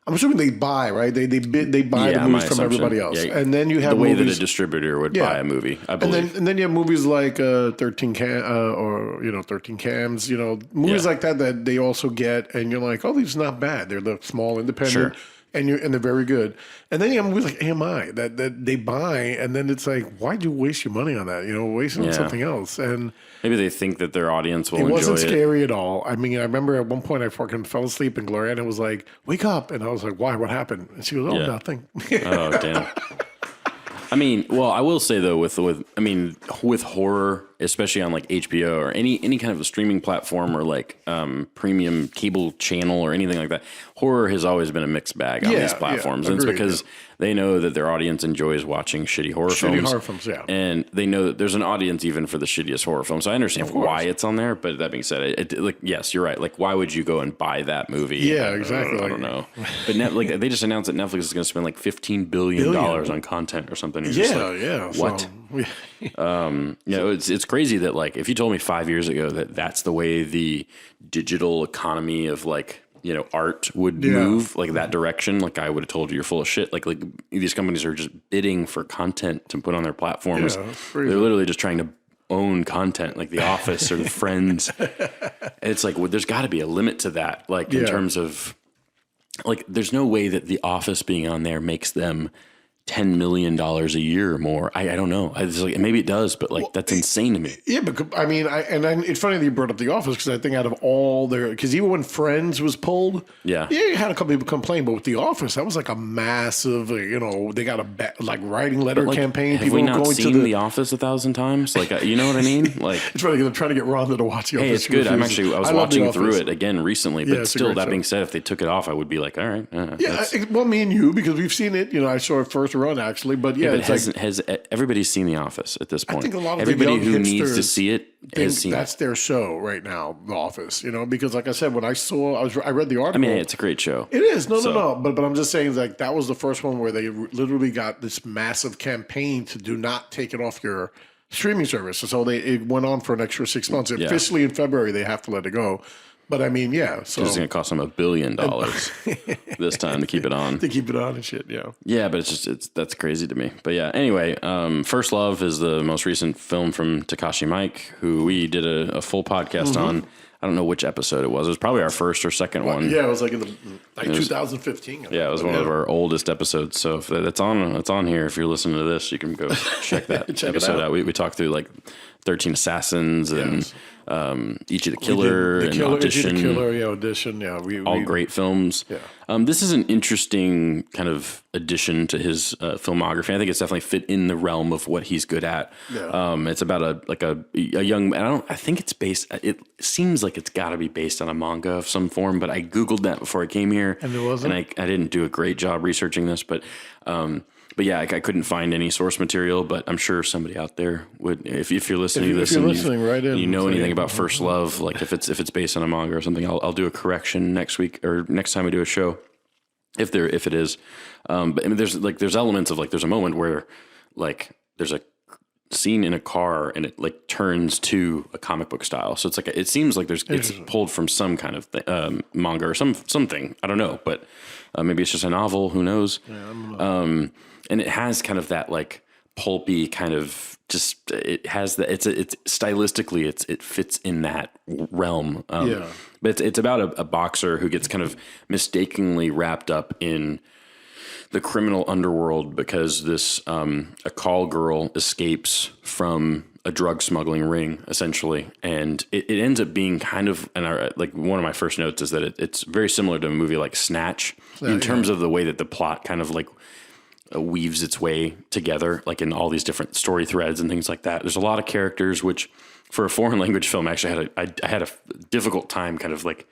I'm assuming they buy, right? They buy the movies from everybody else, and then you have the way movies, that a distributor would buy a movie, I believe. And then you have movies like 13 Cams, movies like that they also get, and you're like, oh, these are not bad. They're the small independent. Sure. And they're very good. And then you have movies like AMI that they buy, and then it's like, why'd you waste your money on that? Waste it on something else. And maybe they think that their audience will enjoy it. It wasn't scary at all. I mean, I remember at one point I fucking fell asleep, and Gloriana was like, "Wake up!" And I was like, "Why? What happened?" And she goes, "Oh, nothing." Oh, damn. I mean, well, I will say though, with horror, especially on like HBO or any kind of a streaming platform or like premium cable channel or anything like that, horror has always been a mixed bag on these platforms, and it's because they know that their audience enjoys watching shitty horror films. And they know that there's an audience even for the shittiest horror films. So I understand why it's on there, but that being said, yes, you're right. Like, why would you go and buy that movie? Yeah, exactly. I don't know. But they just announced that Netflix is going to spend like $15 billion on content or something. What? It's crazy that like if you told me 5 years ago that that's the way the digital economy of like art would move like that direction, like I would have told you you're full of shit. Like these companies are just bidding for content to put on their platforms. They're literally just trying to own content, like The Office or The Friends. And it's like, well, there's got to be a limit to that. Like in terms of like, there's no way that The Office being on there makes them $10 million a year or more. I don't know. It's like, maybe it does, but like that's insane to me. Yeah, but I mean, it's funny that you brought up The Office because I think out of all because even when Friends was pulled, you had a couple people complain, but with The Office, that was like a massive, they got a writing letter campaign. Have we not seen The Office 1,000 times? Like, you know what I mean? Like, it's funny. I'm trying to get Rhonda to watch The Office. Hey, it's good. I was watching through it again recently, but still, that being said, if they took it off, I would be like, all right. Well, me and you, because we've seen it. I saw it first run actually, but has everybody seen The Office at this point? I think a lot of everybody who needs to see it has seen that's their show right now, The Office. Because like I said, when I read the article. I mean, it's a great show. It is. No. But I'm just saying, like that was the first one where they literally got this massive campaign to do not take it off your streaming service. So it went on for an extra 6 months. Officially in February, they have to let it go. But I mean, so it's going to cost them $1 billion this time to keep it on. And shit, yeah. Yeah, but that's crazy to me. But yeah, anyway, First Love is the most recent film from Takashi Miike, who we did a full podcast on. I don't know which episode it was. It was probably our first or second one. Yeah, it was like in 2015. Yeah, it was one of our oldest episodes. So if it's on here. If you're listening to this, you can go check that episode out. We talked through like 13 Assassins and Ichi the Killer and Audition. Ichi the Killer, Audition. Yeah, all great films. Yeah. This is an interesting kind of addition to his filmography. I think it's definitely fit in the realm of what he's good at. Yeah. It's about a young. I think it's based. It seems like it's got to be based on a manga of some form. But I googled that before I came here, and it wasn't. And I didn't do a great job researching this, but. But yeah, I couldn't find any source material, but I'm sure somebody out there would. If you're listening to this and you know anything about First Love, like if it's based on a manga or something, I'll do a correction next week or next time we do a show, if it is. But I mean, there's elements of like there's a moment where like there's a scene in a car and it like turns to a comic book style. So it's like it seems like it's pulled from some kind of manga or something. I don't know, but maybe it's just a novel. Who knows? Yeah, I don't know. And it has kind of that like pulpy kind of just it has that it's stylistically it fits in that realm. But it's about a boxer who gets kind of mistakenly wrapped up in the criminal underworld because this a call girl escapes from a drug smuggling ring essentially, and it ends up being kind of like one of my first notes is that it's very similar to a movie like Snatch in terms of the way that the plot kind of like weaves its way together, like in all these different story threads and things like that. There's a lot of characters, which for a foreign language film, actually I had a difficult time kind of like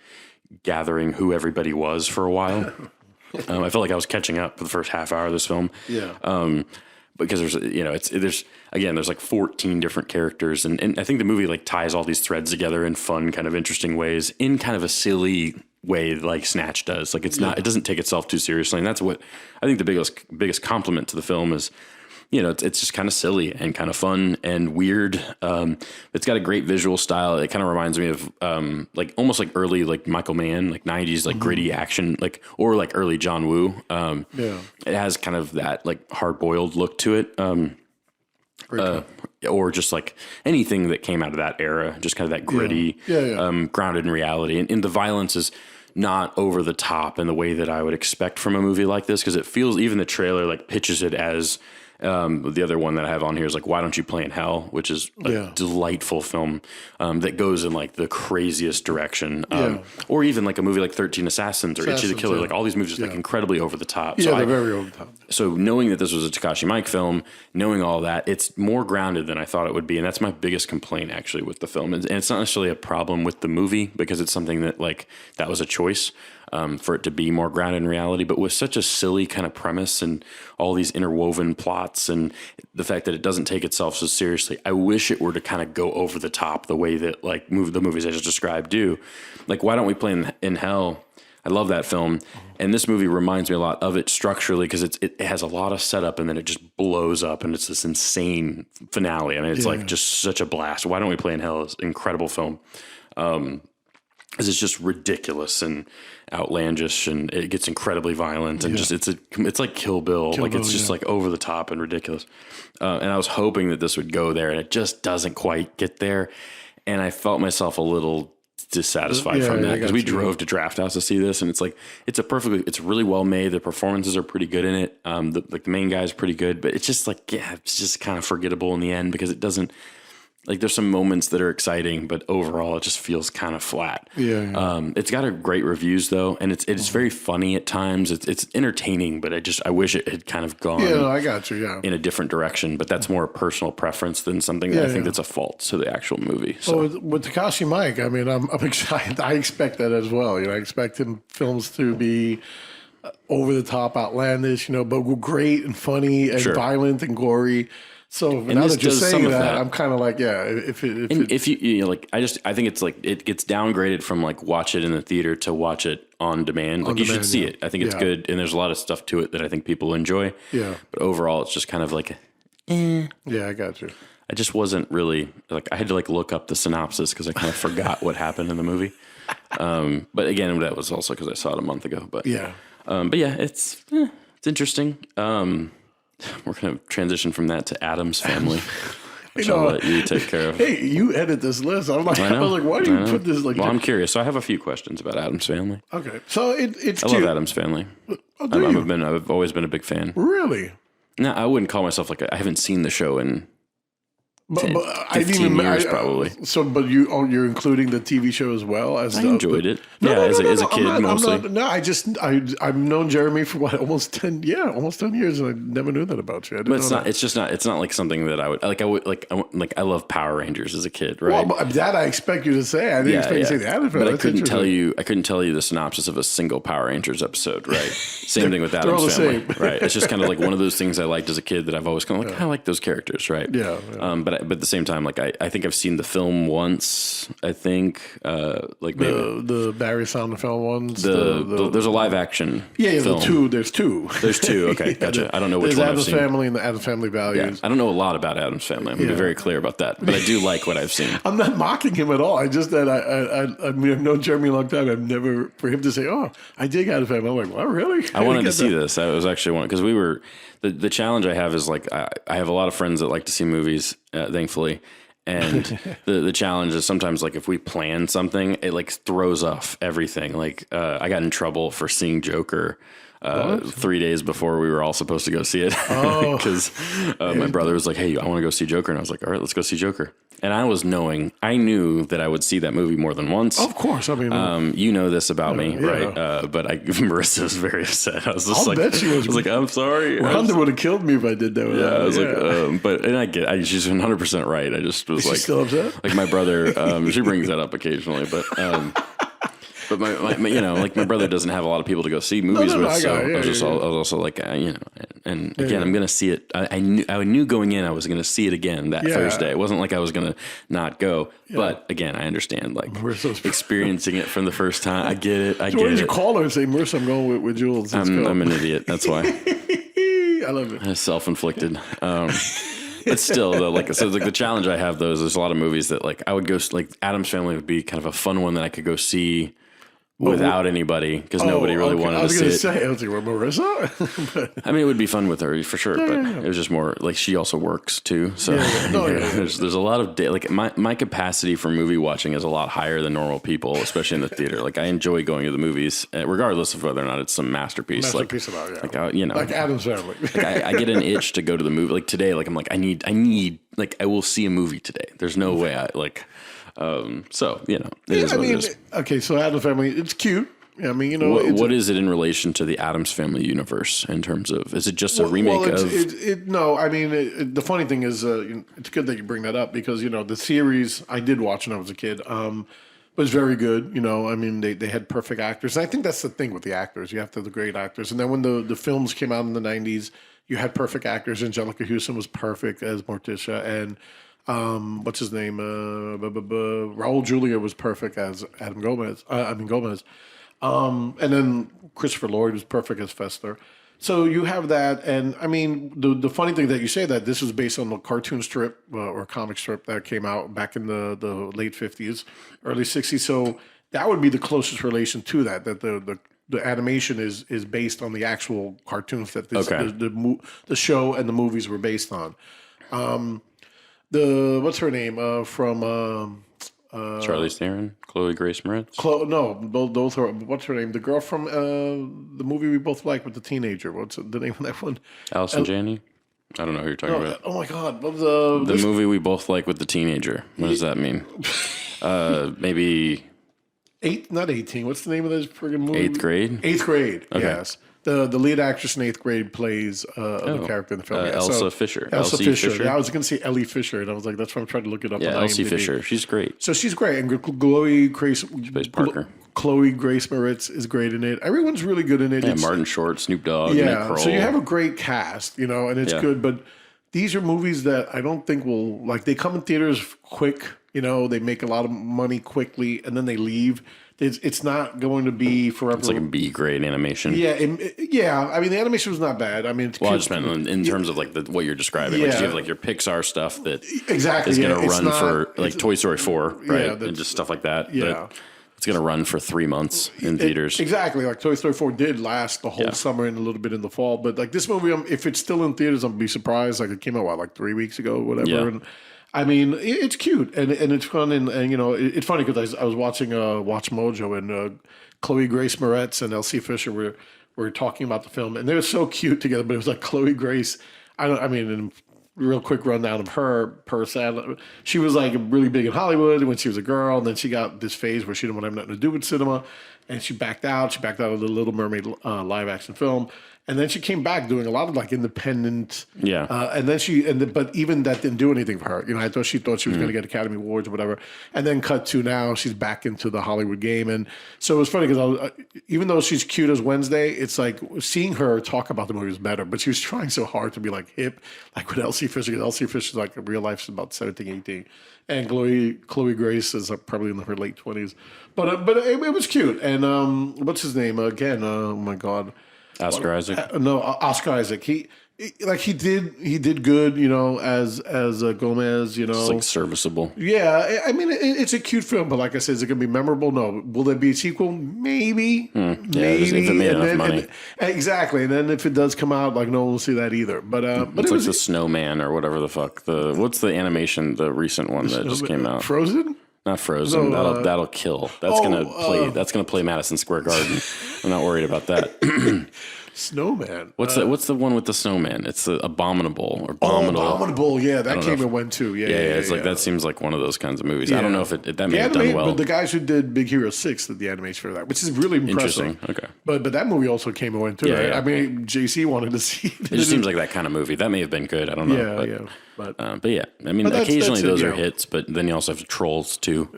gathering who everybody was for a while. I felt like I was catching up for the first half hour of this film. Yeah. Because there's like 14 different characters, and I think the movie like ties all these threads together in fun, kind of interesting ways, in kind of a silly way like Snatch does. Like it doesn't take itself too seriously, and that's what I think the biggest compliment to the film is you know, it's just kind of silly and kind of fun and weird. It's got a great visual style. It kind of reminds me of like almost like early like Michael Mann, like 90s like gritty action, like or like early John Woo. It has kind of that like hard boiled look to it. Or just like anything that came out of that era, just kind of that gritty, grounded in reality. And the violence is not over the top in the way that I would expect from a movie like this, because it feels, even the trailer like pitches it as the other one that I have on here is like Why Don't You Play in Hell, which is a delightful film that goes in like the craziest direction. Or even like a movie like 13 Assassins or Itchy the Killer, like all these movies are like incredibly over the top. Yeah, they're very over the top. So knowing that this was a Takashi Miike film, knowing all that, it's more grounded than I thought it would be. And that's my biggest complaint actually with the film. And it's not necessarily a problem with the movie, because it's something that like, that was a choice. For it to be more grounded in reality, but with such a silly kind of premise and all these interwoven plots, and the fact that it doesn't take itself so seriously. I wish it were to kind of go over the top the way that like the movies I just described do. Like Why Don't We Play in Hell? I love that film, and this movie reminds me a lot of it structurally, because it has a lot of setup and then it just blows up and it's this insane finale. I mean, it's like just such a blast. Why Don't We Play in Hell is an incredible film. Because it's just ridiculous and outlandish, and it gets incredibly violent, and just it's like Kill Bill. It's just like over the top and ridiculous. And I was hoping that this would go there, and it just doesn't quite get there. And I felt myself a little dissatisfied from that, because we drove to Draft House to see this, and it's like it's really well made. The performances are pretty good in it. The main guy is pretty good, but it's just like it's just kind of forgettable in the end, because it doesn't. Like there's some moments that are exciting, but overall it just feels kind of flat. It's got a great reviews though, and it's very funny at times. It's entertaining, but I wish it had kind of gone. I got you. Yeah, in a different direction. But that's more a personal preference than something that I think that's a fault to the actual movie. So with Takashi Miike, I mean, I'm excited. I expect that as well. You know, I expect him films to be over the top, outlandish. You know, but great and funny and violent and gory. So now that you're saying that, I'm kind of like, if you know, like, I think it's like, it gets downgraded from like watch it in the theater to watch it on demand. Like you should see it. I think it's good. And there's a lot of stuff to it that I think people enjoy. But overall, it's just kind of like, Yeah, I got you. I just wasn't really like, I had to like look up the synopsis because I kind of forgot what happened in the movie. But again, that was also because I saw it a month ago. But it's interesting. We're going to transition from that to Addams Family, which I'll let you take care of. Hey, you edit this list. I was like, why do you put this like? Well, I'm curious. So I have a few questions about Addams Family. Okay, so it's I cute. love Addams Family. I've always been a big fan. Really? No, I wouldn't call myself like I haven't seen the show in. But 15 years probably. So, but you're including the TV show as well as I enjoyed it. As a kid mostly. I've known Jeremy for almost 10 years, and I never knew that about you. But it's not like something that I would I love Power Rangers as a kid, right? Well, that I expect you to say. I didn't expect you to say that. But I couldn't tell you the synopsis of a single Power Rangers episode, right? Same thing with Addams Family, right? It's just kind of like one of those things I liked as a kid that I've always kind of like I like those characters, right? But at the same time, like I think I've seen the film once. I think like maybe the Barry Sonnenfeld ones. There's a live action. Film. There's two. There's two. Okay, gotcha. I don't know which one I've seen. There's Addams Family and the Addams Family Values. I don't know a lot about Addams Family. I'm gonna be very clear about that. But I do like what I've seen. I'm not mocking him at all. I just that I mean I've known Jeremy a long time. I've never for him to say, "Oh, I dig Addams Family." I'm like, "Well, really?" I wanted to see this. I was actually one because we were. The challenge I have is like I have a lot of friends that like to see movies, thankfully, and the challenge is sometimes like if we plan something, it like throws off everything. Like I got in trouble for seeing Joker 3 days before we were all supposed to go see it because my brother was like, "Hey, I want to go see Joker," and I was like, "All right, let's go see Joker." And I knew that I would see that movie more than once. Of course, I mean, you know this about me, right? But Marissa was very upset. I was just like, I was like, I'm sorry. Rhonda would have killed me if I did that. I was like, she's 100% right. I just was like, still upset? Like my brother, she brings that up occasionally, but. But my like my brother doesn't have a lot of people to go see movies with, so I was also like, and again, I'm gonna see it. I knew going in I was gonna see it again that Thursday. It wasn't like I was gonna not go, but again, I understand like experiencing it from the first time. I get it. Why did you call her and say, "Marissa, I'm going with Jules"? I'm an idiot. That's why. I love it. Self-inflicted. But still, though, like so, like the challenge I have though is there's a lot of movies that like I would go like Addams Family would be kind of a fun one that I could go see without anybody because nobody really wanted to see it. I was like, well, Marissa? I mean, it would be fun with her for sure, but it was just more like she also works too. So there's a lot of like my capacity for movie watching is a lot higher than normal people, especially in the theater. Like I enjoy going to the movies, regardless of whether or not it's some masterpiece. Like like Addams Family. Like I get an itch to go to the movie. Like today, like I'm like I need like I will see a movie today. There's no way I like. So, you know, it is what it is. Okay, so Addams Family, it's cute. I mean, you know. What is it in relation to the Addams Family universe in terms of, is it just a remake of? No, I mean, the funny thing is, it's good that you bring that up because, you know, the series I did watch when I was a kid was very good. You know, I mean, they had perfect actors. And I think that's the thing with the actors. You have to have the great actors. And then when the films came out in the 90s, you had perfect actors. Angelica Houston was perfect as Morticia. And what's his name? Raul Julia was perfect as Gomez. And then Christopher Lloyd was perfect as Fester. So you have that, and I mean, the funny thing that you say that this was based on the cartoon strip or comic strip that came out back in the late 50s, early 60s. So that would be the closest relation to that the animation is based on the actual cartoons that the show and the movies were based on. What's her name from Charlize Theron, Chloe Grace Moretz. Those are what's her name? The girl from the movie we both like with the teenager. What's the name of that one? Allison Janney. I don't know who you're talking about. Oh my god, the movie we both like with the teenager. What does that mean? Maybe not 18. What's the name of this friggin' movie? Eighth Grade. Eighth Grade. Okay. Yes. The lead actress in Eighth Grade plays the character in the film. Elsa Fisher. Elsa Fisher. Yeah, I was going to say Ellie Fisher, and I was like, that's why I'm trying to look it up. Yeah, Elsie Fisher. She's great. So she's great. And Chloe Grace Parker. Chloe Grace Moretz is great in it. Everyone's really good in it. Yeah, Martin Short, Snoop Dogg, Nick Kroll. So you have a great cast, you know, and it's good. But these are movies that I don't think will, like, they come in theaters quick, you know, they make a lot of money quickly, and then they leave. It's not going to be forever. It's like a B-grade animation. Yeah. I mean, the animation was not bad. I mean, it's I just meant in terms of like what you're describing. Like you have like your Pixar stuff that is going to run for like Toy Story 4, right? And just stuff like that. Yeah. But it's going to run for 3 months in theaters. Exactly. Like Toy Story 4 did last the whole summer and a little bit in the fall. But like this movie, if it's still in theaters, I'm going to be surprised. Like it came out, like 3 weeks ago or whatever. Yeah. And I mean, it's cute and it's fun. And you know, it's funny because I was watching Watch Mojo and Chloe Grace Moretz and Elsie Fisher were talking about the film. And they were so cute together. But it was like Chloe Grace. In real quick rundown of her person. She was like really big in Hollywood when she was a girl. And then she got this phase where she didn't want to have nothing to do with cinema. And she backed out. She backed out of the Little Mermaid live action film. And then she came back doing a lot of like independent. Yeah. But even that didn't do anything for her. You know, I thought she was going to get Academy Awards or whatever. And then cut to now she's back into the Hollywood game. And so it was funny because even though she's cute as Wednesday, it's like seeing her talk about the movie was better. But she was trying so hard to be like hip, like with Elsie Fisher. Because Elsie Fisher's like in real life, she's about 17, 18. And Chloe Grace is probably in her late 20s. But it was cute. And what's his name again? Oh my God. Oscar Isaac. Oscar Isaac. He did good, you know, as Gomez, you know. It's like serviceable. Yeah, I mean, it's a cute film, but like I said, is it going to be memorable? No. Will there be a sequel? Maybe. Maybe. If it made enough money. Exactly. And then if it does come out, like no one will see that either. But it's like the Snowman or whatever the fuck. What's the animation? The recent one that just came out. Frozen. Not Frozen. That'll kill. That's gonna play. That's gonna play Madison Square Garden. I'm not worried about that. Snowman. What's the one with the snowman? It's the Abominable or Abominable. Abominable. Yeah, that came and went too. Yeah. It's like that seems like one of those kinds of movies. I don't know if that may have done well. But the guys who did Big Hero 6 did the animation for that, which is really impressive. Interesting. Okay. But that movie also came and went too. Right? Yeah. I mean, JC wanted to see it. It just seems like that kind of movie. That may have been good. I don't know. But yeah, I mean, occasionally those are hits, but then you also have Trolls 2,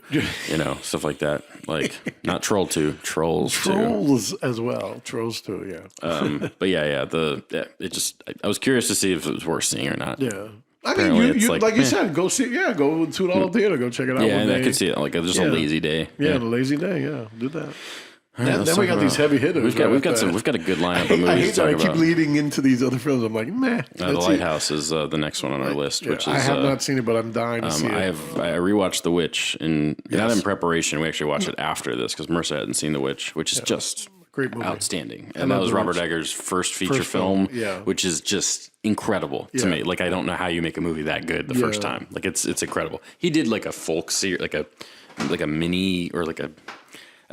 you know, stuff like that. Like, not Troll 2, Trolls 2. Trolls as well. Trolls 2, yeah. But I was curious to see if it was worth seeing or not. Yeah. I mean, like you said, go see, go $2 theater, go check it out. Yeah, and I could see it like just a lazy day. Yeah, a lazy day, yeah. Do that. Then we got these heavy hitters. We've got a good lineup of movies. I hate to that. talk I keep about. leading into these other films. I'm like, meh. The Lighthouse is the next one on our list, which is I have not seen it, but I'm dying to see it. I rewatched The Witch, and not in preparation. We actually watched it after this because Mercer hadn't seen The Witch, which is just great movie. Outstanding. And that was Robert Eggers' first feature film, yeah. which is just incredible to me. Like, I don't know how you make a movie that good the first time. Like, it's incredible. He did like a folk series, like a mini or like a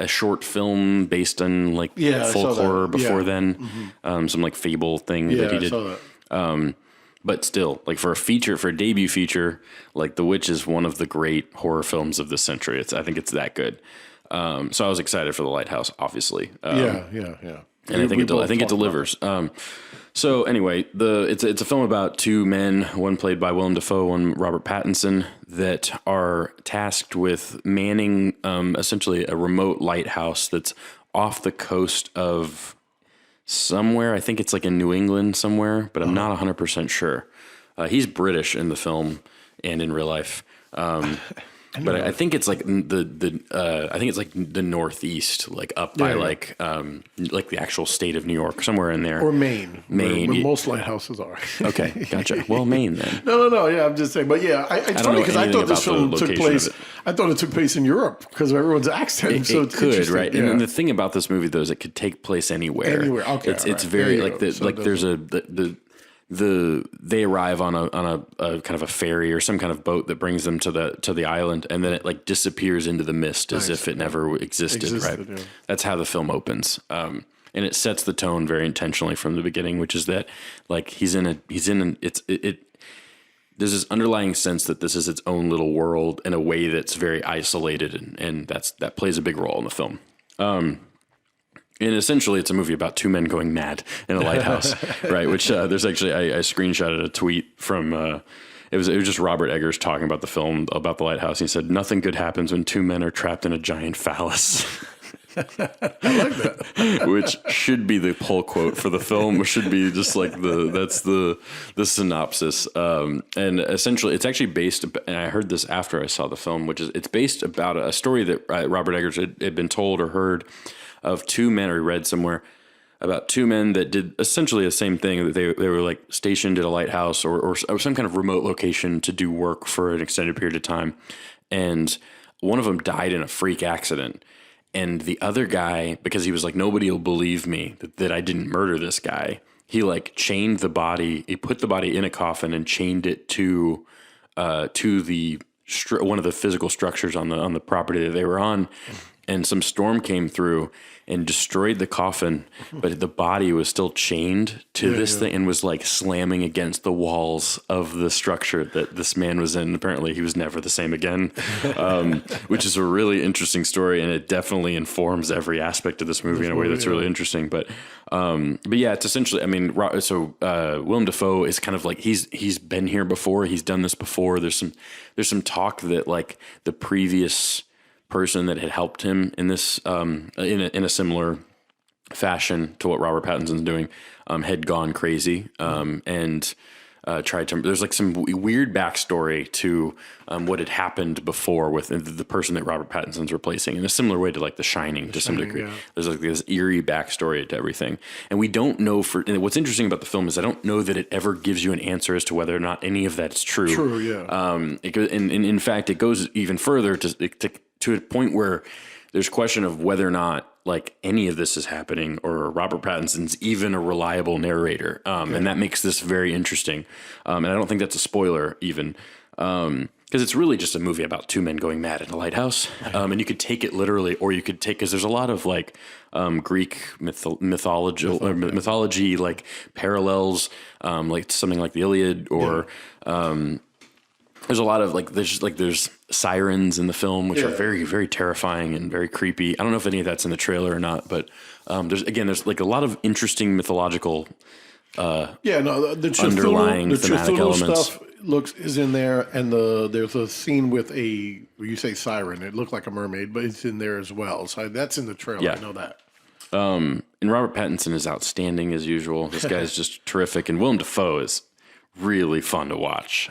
short film based on like folklore before then. Mm-hmm. Some like fable thing that he did. I saw that. But still, like for a debut feature, like The Witch is one of the great horror films of the century. I think it's that good. So I was excited for The Lighthouse, obviously. Yeah. And I think it delivers. So anyway, it's a film about two men, one played by Willem Dafoe, one Robert Pattinson, that are tasked with manning essentially a remote lighthouse that's off the coast of somewhere. I think it's like in New England somewhere, but I'm not 100% sure. He's British in the film and in real life. But I think it's like the Northeast, like up by like the actual state of New York, somewhere in there, or Maine. Where most lighthouses are. Okay, gotcha. Well, Maine then. No. Yeah, I'm just saying. But yeah, it's funny because I thought this film took place. I thought it took place in Europe because of everyone's accent. It could, right? Yeah. And the thing about this movie though is it could take place anywhere. Okay, it's very like there's they arrive on a kind of a ferry or some kind of boat that brings them to the island, and then it like disappears into the mist as if it never existed, right? Yeah. That's how the film opens. And it sets the tone very intentionally from the beginning, which is that like there's this underlying sense that this is its own little world in a way that's very isolated, and that plays a big role in the film. And essentially, it's a movie about two men going mad in a lighthouse, right? Which there's actually I screenshotted a tweet from it was just Robert Eggers talking about the film about the lighthouse. He said, "Nothing good happens when two men are trapped in a giant phallus." I like that. Which should be the pull quote for the film, or should be just like that's the synopsis. And essentially, it's actually based. And I heard this after I saw the film, which is it's based about a story that Robert Eggers had been told or heard of two men, or read somewhere about two men that did essentially the same thing. That they were like stationed at a lighthouse or some kind of remote location to do work for an extended period of time, and one of them died in a freak accident. And the other guy, because he was like, nobody will believe me that I didn't murder this guy, he like chained the body. He put the body in a coffin and chained it to the one of the physical structures on the property that they were on. And some storm came through and destroyed the coffin, but the body was still chained to this thing and was like slamming against the walls of the structure that this man was in. Apparently he was never the same again, which is a really interesting story. And it definitely informs every aspect of this movie in a way that's really interesting. But yeah, it's essentially, I mean, so Willem Dafoe is kind of like, he's been here before. He's done this before. There's some talk that like the previous person that had helped him in this in a similar fashion to what Robert Pattinson's doing had gone crazy and tried to. There's like some weird backstory to what had happened before with the person that Robert Pattinson's replacing, in a similar way to like The Shining to some degree. Yeah. There's like this eerie backstory to everything, and we don't know. And what's interesting about the film is I don't know that it ever gives you an answer as to whether or not any of that's true. True, yeah. And in fact, it goes even further to a point where there's question of whether or not like any of this is happening or Robert Pattinson's even a reliable narrator. And that makes this very interesting. And I don't think that's a spoiler even, because it's really just a movie about two men going mad in a lighthouse. And you could take it literally, or you could take, because there's a lot of like Greek mythology, like parallels, like something like the Iliad or, there's a lot of like there's sirens in the film, which are very, very terrifying and very creepy. I don't know if any of that's in the trailer or not, but there's like a lot of interesting mythological the underlying thematic elements. Stuff is in there, and there's a scene with you say siren. It looked like a mermaid, but it's in there as well. So that's in the trailer. Yeah. I know that. And Robert Pattinson is outstanding as usual. This guy is just terrific, and Willem Dafoe is really fun to watch.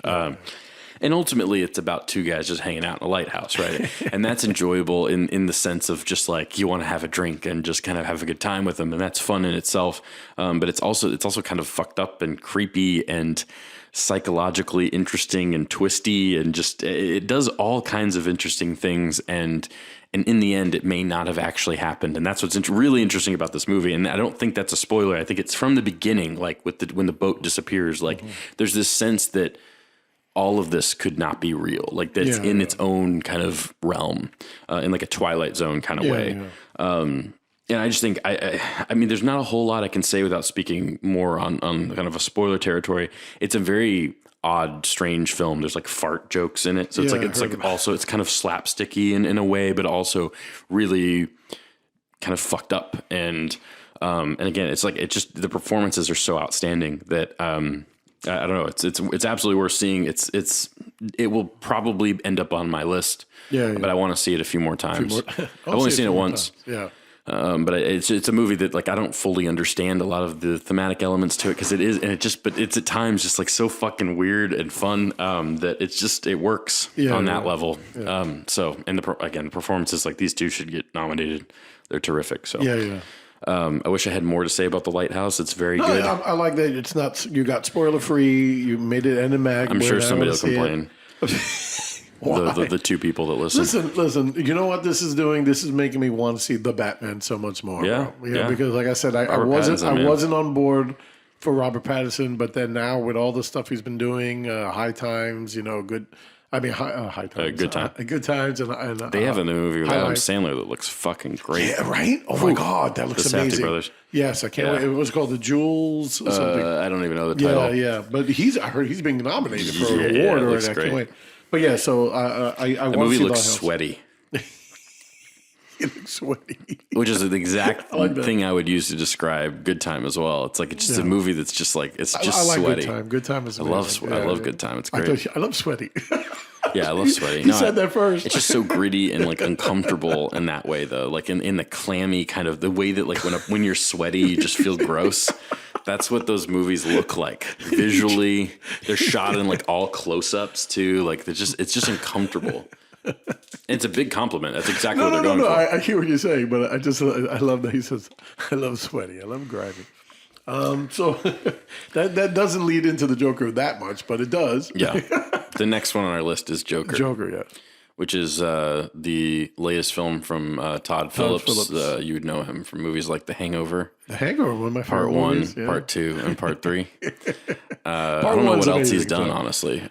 And ultimately, it's about two guys just hanging out in a lighthouse, right? And that's enjoyable in the sense of just like you want to have a drink and just kind of have a good time with them, and that's fun in itself. But it's also kind of fucked up and creepy and psychologically interesting and twisty, and just it does all kinds of interesting things. And in the end, it may not have actually happened, and that's what's really interesting about this movie. And I don't think that's a spoiler. I think it's from the beginning, like when the boat disappears. Like there's this sense that all of this could not be real, like that's in its own kind of realm, in like a Twilight Zone kind of way. And I just think, I mean, there's not a whole lot I can say without speaking more on kind of a spoiler territory. It's a very odd, strange film. There's like fart jokes in it. So it's also, it's kind of slapsticky in a way, but also really kind of fucked up. And again, it's just, the performances are so outstanding that, I don't know. It's absolutely worth seeing. It will probably end up on my list. But I want to see it a few more times. I've only seen it once. But it's a movie that like I don't fully understand a lot of the thematic elements to it because but it's at times just like so fucking weird and fun that it works on that level. So the performances, like these two should get nominated. They're terrific. So I wish I had more to say about The Lighthouse. It's very good. I like that it's not, you got spoiler free. You made it end of mag. I'm sure somebody will complain. The two people that listen. Listen. You know what this is doing? This is making me want to see the Batman so much more. Because like I said, I wasn't on board for Robert Pattinson, but then now with all the stuff he's been doing, High Times, Good. I mean, High Times, Good Time, Good Times, and they have a new movie with Adam Sandler that looks fucking great. Yeah, right. Oh my god, that looks amazing. The Safdie brothers. Yes, I can't wait. It was called The Jewels. Or something. I don't even know the title. Yeah, but I heard he's being nominated for an award already. I can't wait. But yeah, so I the movie looks sweaty. It looks sweaty, which is the exact thing I would use to describe Good Time as well. It's like it's just a movie that's just like it's just I like sweaty. Good Time. Good Time is amazing. I love Good Time. It's great. I love sweaty. Yeah, I love sweaty. You said that first. It's just so gritty and like uncomfortable in that way, though. Like in the clammy kind of the way that like when you're sweaty, you just feel gross. That's what those movies look like visually. They're shot in like all close-ups too. Like it's just uncomfortable. And it's a big compliment. That's exactly what they're going for. I hear what you're saying, but I love that he says I love sweaty. I love grimy. So that doesn't lead into the Joker that much, but it does. Yeah. The next one on our list is Joker. Joker, yeah. Which is the latest film from Todd Phillips. You would know him from movies like The Hangover. The Hangover, one of my favorite Part 1, movies, Part 2, and Part 3. I don't know what else he's done, honestly.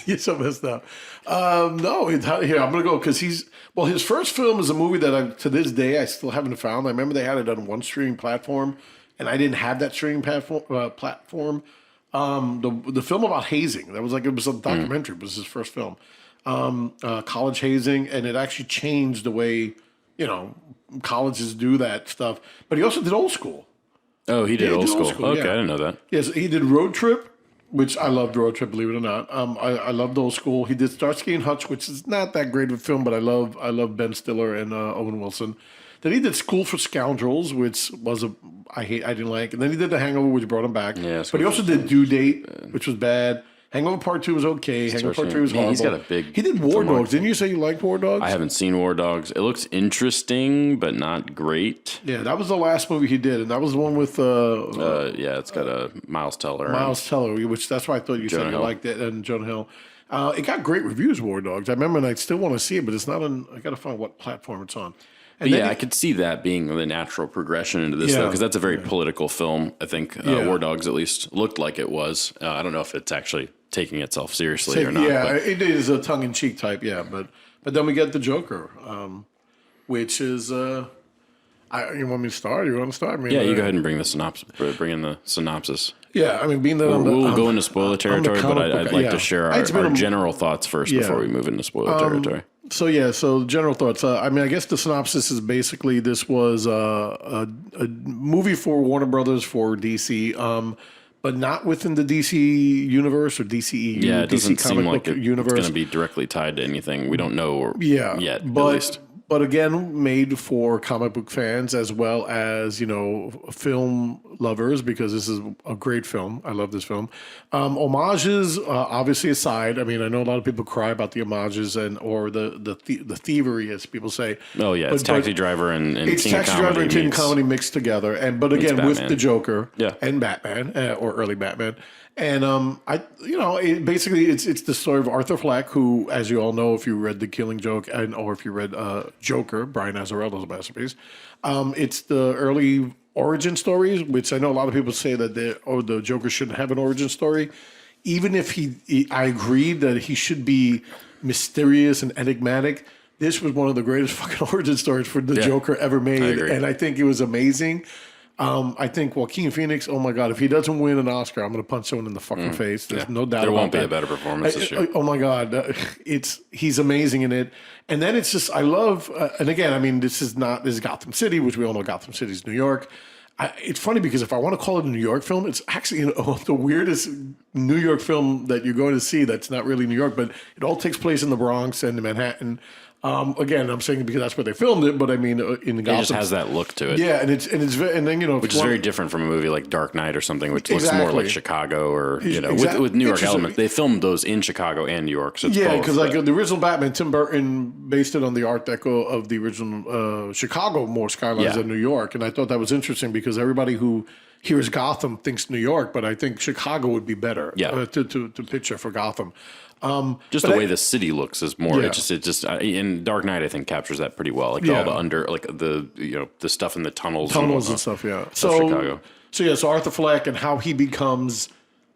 You're so messed up. No, here, I'm going to go because his first film is a movie that to this day I still haven't found. I remember they had it on one streaming platform, and I didn't have that streaming platform. The film about hazing, it was a documentary, it was his first film. College hazing, and it actually changed the way, colleges do that stuff. But he also did Old School. Oh, he did Old School. Okay, I didn't know that. Yes, he did Road Trip, which I loved Road Trip, believe it or not. I loved Old School. He did Starsky and Hutch, which is not that great of a film, but I love Ben Stiller and Owen Wilson. Then he did School for Scoundrels, which was I didn't like. And then he did The Hangover, which brought him back. Yeah, but he also did Due Date, which was bad. Hangover Part 2 was okay. Hangover Part 3 was horrible. He's got a big... He did War Dogs. Didn't you say you liked War Dogs? I haven't seen War Dogs. It looks interesting, but not great. Yeah, that was the last movie he did, and that was the one with... it's got Miles Teller. Miles Teller, which that's why I thought you said you liked it, and Jonah Hill. It got great reviews, War Dogs. I remember, and I still want to see it, but it's not on... I got to find what platform it's on. And I could see that being the natural progression into this, though, because that's a very political film, I think. War Dogs, at least, looked like it was. I don't know if it's actually taking itself seriously or not. Yeah, it is a tongue-in-cheek type, but then we get the Joker, which is... you want me to start? You want to start? You go ahead and bring the synopsis. Bring in the synopsis. Yeah, I mean, being that we'll go into spoiler territory, but I'd like to share our general thoughts first before we move into spoiler territory. So general thoughts. I guess the synopsis is basically this was a movie for Warner Brothers for DC, but not within the DC universe or DCEU. Yeah, it doesn't DC seem like it's universe. going to be directly tied to anything. We don't know yet, but, at least. but again, made for comic book fans as well as, film lovers, because this is a great film. I love this film. Homages, obviously aside, I mean, I know a lot of people cry about the homages or the thievery, as people say. Oh yeah, it's Taxi Driver and it's King Taxi Comedy Driver and King meets- Comedy mixed together, but again with the Joker Yeah. and Batman or early Batman. And basically it's the story of Arthur Fleck, who, as you all know, if you read The Killing Joke or if you read Joker, Brian Azzarello's masterpiece, it's the early origin stories, which I know a lot of people say that the Joker shouldn't have an origin story. Even if I agreed that he should be mysterious and enigmatic. This was one of the greatest fucking origin stories for the Joker ever made, and I think it was amazing. I think Joaquin Phoenix, oh my God, if he doesn't win an Oscar, I'm going to punch someone in the fucking face. There's no doubt about that. There won't be a better performance this year. Oh my God, he's amazing in it. And then it's just, I love, and again, I mean, this is Gotham City, which we all know Gotham City is New York. It's funny because if I want to call it a New York film, it's actually the weirdest New York film that you're going to see that's not really New York, but it all takes place in the Bronx and Manhattan. Again, I'm saying because that's where they filmed it, but I mean, in Gotham, it just has that look to it. Yeah, and then which is very different from a movie like Dark Knight or something, which looks more like Chicago or with New York elements. They filmed those in Chicago and New York, so it's both. Because like the original Batman, Tim Burton based it on the Art Deco of the original Chicago more skylines than New York, and I thought that was interesting because everybody who here's Gotham thinks New York, but I think Chicago would be better to picture for Gotham. Just the way the city looks is more. It just in Dark Knight I think captures that pretty well. Like all the under, like the stuff in the tunnels and stuff. Yeah. So Chicago. So Arthur Fleck and how he becomes